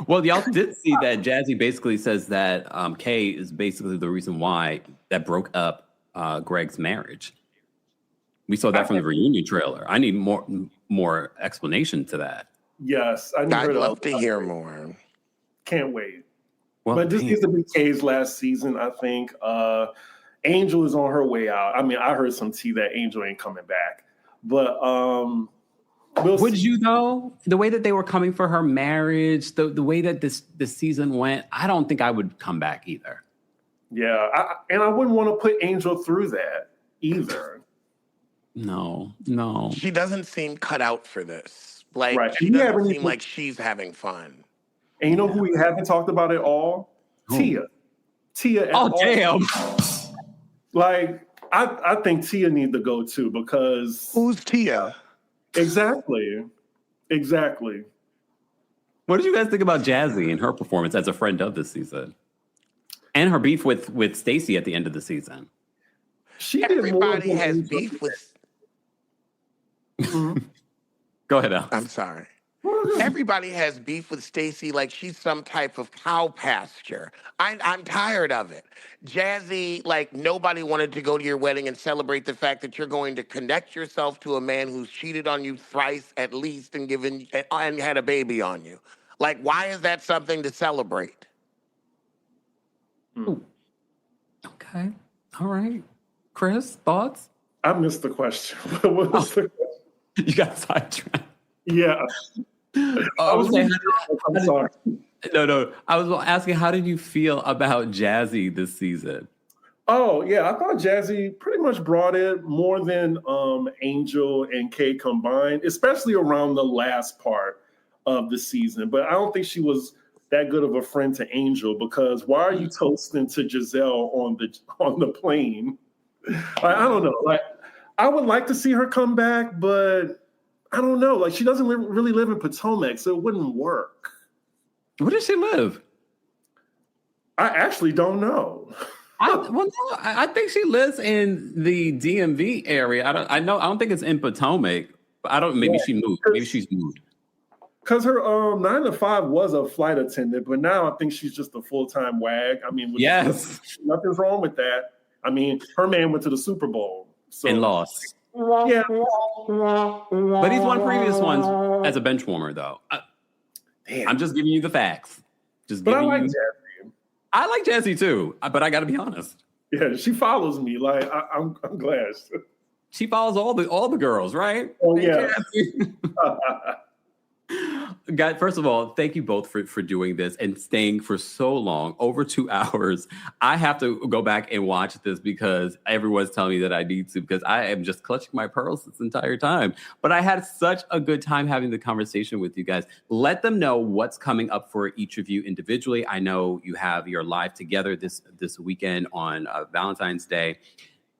Well, y'all did see that Jazzy basically says that Kay is basically the reason why that broke up Greg's marriage. We saw that from the reunion trailer. I need more explanation to that. Yes, I'd love to hear more. Can't wait. Well, but this needs to be Kay's last season, I think. Angel is on her way out. I mean, I heard some tea that Angel ain't coming back. But would you though? The way that they were coming for her marriage, the way that this season went, I don't think I would come back either. Yeah, I wouldn't want to put Angel through that either. No. She doesn't seem cut out for this. Like, right. She doesn't seem like she's having fun. And you know who we haven't talked about at all? Tia. Tia. Oh, damn. Like, I think Tia needs to go too because... Who's Tia? Exactly. What did you guys think about Jazzy and her performance as a friend of this season? And her beef with Stacey at the end of the season? Everybody has beef with... Go ahead, Alex. I'm sorry. Everybody has beef with Stacey like she's some type of cow pasture. I'm tired of it. Jazzy, like, nobody wanted to go to your wedding and celebrate the fact that you're going to connect yourself to a man who's cheated on you thrice at least and had a baby on you. Like, why is that something to celebrate? Okay. All right. Chris, thoughts? I missed the question. What was the question? You got sidetracked. Yeah. I'm sorry. No. I was asking, how did you feel about Jazzy this season? Oh, yeah. I thought Jazzy pretty much brought it more than Angel and Kay combined, especially around the last part of the season. But I don't think she was that good of a friend to Angel because why are you toasting to Giselle on the plane? I don't know. Like, I would like to see her come back, but I don't know. Like, she doesn't really live in Potomac, so it wouldn't work. Where does she live? I actually don't know. I think she lives in the DMV area. I don't think it's in Potomac. But maybe she moved. Maybe she's moved. Because her 9 to 5 was a flight attendant, but now I think she's just a full-time wag. I mean, yes, nothing's wrong with that. I mean, her man went to the Super Bowl. So. And lost. Yeah. But he's won previous ones as a bench warmer, though. I'm just giving you the facts. But I like Jazzy. I like Jazzy, too. But I got to be honest. Yeah, she follows me. Like, I'm glad. She follows all the girls, right? Oh, yeah. Guys, first of all, thank you both for doing this and staying for so long, over 2 hours. I have to go back and watch this because everyone's telling me that I need to, because I am just clutching my pearls this entire time. But I had such a good time having the conversation with you guys. Let them know what's coming up for each of you individually. I know you have your live together this weekend on Valentine's Day,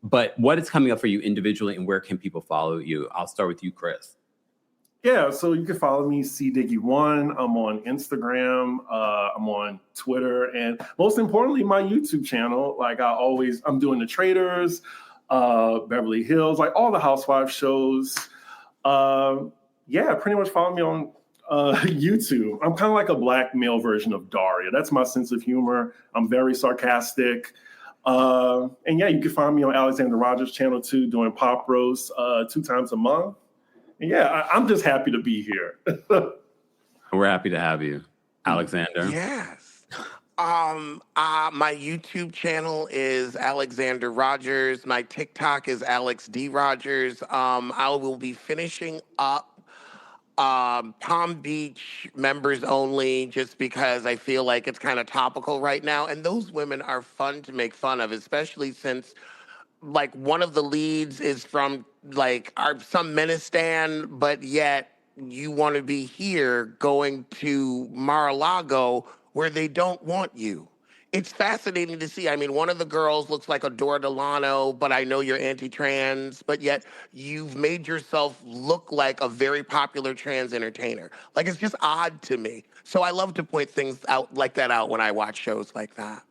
but what is coming up for you individually and where can people follow you? I'll start with you, Chris. Yeah, so you can follow me, CDiggy1. I'm on Instagram. I'm on Twitter. And most importantly, my YouTube channel. Like I'm doing the Traitors, Beverly Hills, like all the Housewives shows. Pretty much follow me on YouTube. I'm kind of like a black male version of Daria. That's my sense of humor. I'm very sarcastic. You can find me on Alexander Rodgers' channel too, doing pop roasts 2 times a month. Yeah, I'm just happy to be here. We're happy to have you, Alexander. Yes. My YouTube channel is Alexander Rodgers. My TikTok is Alex D. Rodgers. I will be finishing up Palm Beach members only, just because I feel like it's kind of topical right now. And those women are fun to make fun of, especially since like one of the leads is from some Ministan, but yet you want to be here going to Mar-a-Lago where they don't want you. It's fascinating to see. I mean, one of the girls looks like a Dora Delano, but I know you're anti-trans, but yet you've made yourself look like a very popular trans entertainer. Like, it's just odd to me. So I love to point things out like that out when I watch shows like that.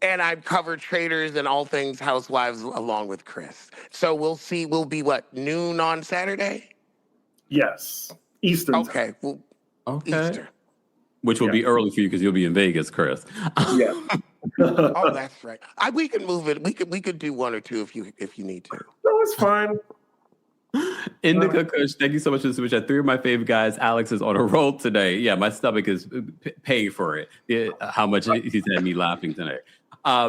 And I've covered Traitors and all things Housewives along with Chris. So we'll see. We'll be, noon on Saturday? Yes. Eastern. Okay. Eastern. Which will be early for you because you'll be in Vegas, Chris. Yeah. Oh, that's right. We can move it. We could do 1 or 2 if you need to. No, it's fine. Indica Kush, thank you so much for the super chat. 3 of my favorite guys. Alex is on a roll today. Yeah, my stomach is paying for it. How much he's had me laughing tonight.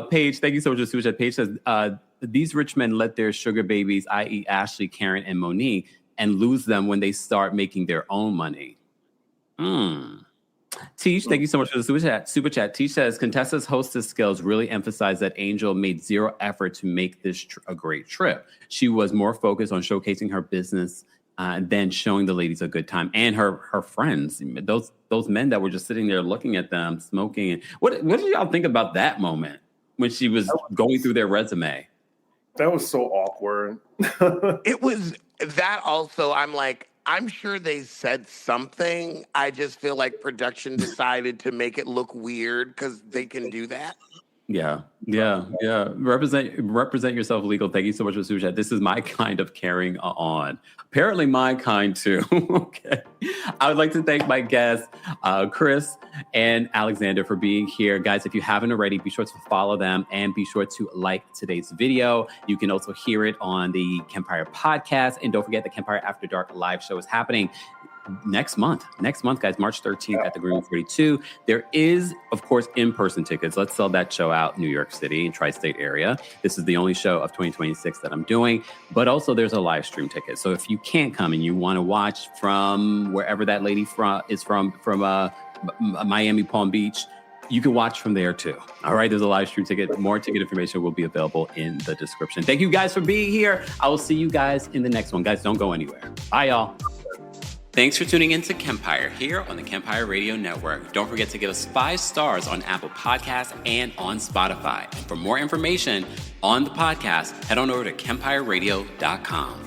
Paige, thank you so much for the super chat. Paige says, these rich men let their sugar babies, i.e. Ashley, Karen, and Monique, and lose them when they start making their own money. Teach, thank you so much for the super chat. Teach says, Contessa's hostess skills really emphasize that Angel made zero effort to make this a great trip. She was more focused on showcasing her business than showing the ladies a good time and her friends. Those men that were just sitting there looking at them, smoking. What did y'all think about that moment when she was going through their resume? That was so awkward. It was that also, I'm sure they said something. I just feel like production decided to make it look weird because they can do that. Yeah. Represent yourself, legal. Thank you so much for super chat. This is my kind of carrying on. Apparently my kind too. Okay. I would like to thank my guests, Chris and Alexander, for being here. Guys, if you haven't already, be sure to follow them and be sure to like today's video. You can also hear it on the Kempire podcast. And don't forget the Kempire After Dark live show is happening next month, guys, March 13th at the Green 42. There is, of course, in-person tickets. Let's sell that show out in New York City and tri-state area. This is the only show of 2026 that I'm doing, but also there's a live stream ticket. So if you can't come and you want to watch from wherever that lady is from Miami, Palm Beach, you can watch from there too. All right, there's a live stream ticket. More ticket information will be available in the description. Thank you guys for being here. I will see you guys in the next one. Guys, don't go anywhere. Bye, y'all. Thanks for tuning in to Kempire here on the Kempire Radio Network. Don't forget to give us 5 stars on Apple Podcasts and on Spotify. And for more information on the podcast, head on over to KempireRadio.com.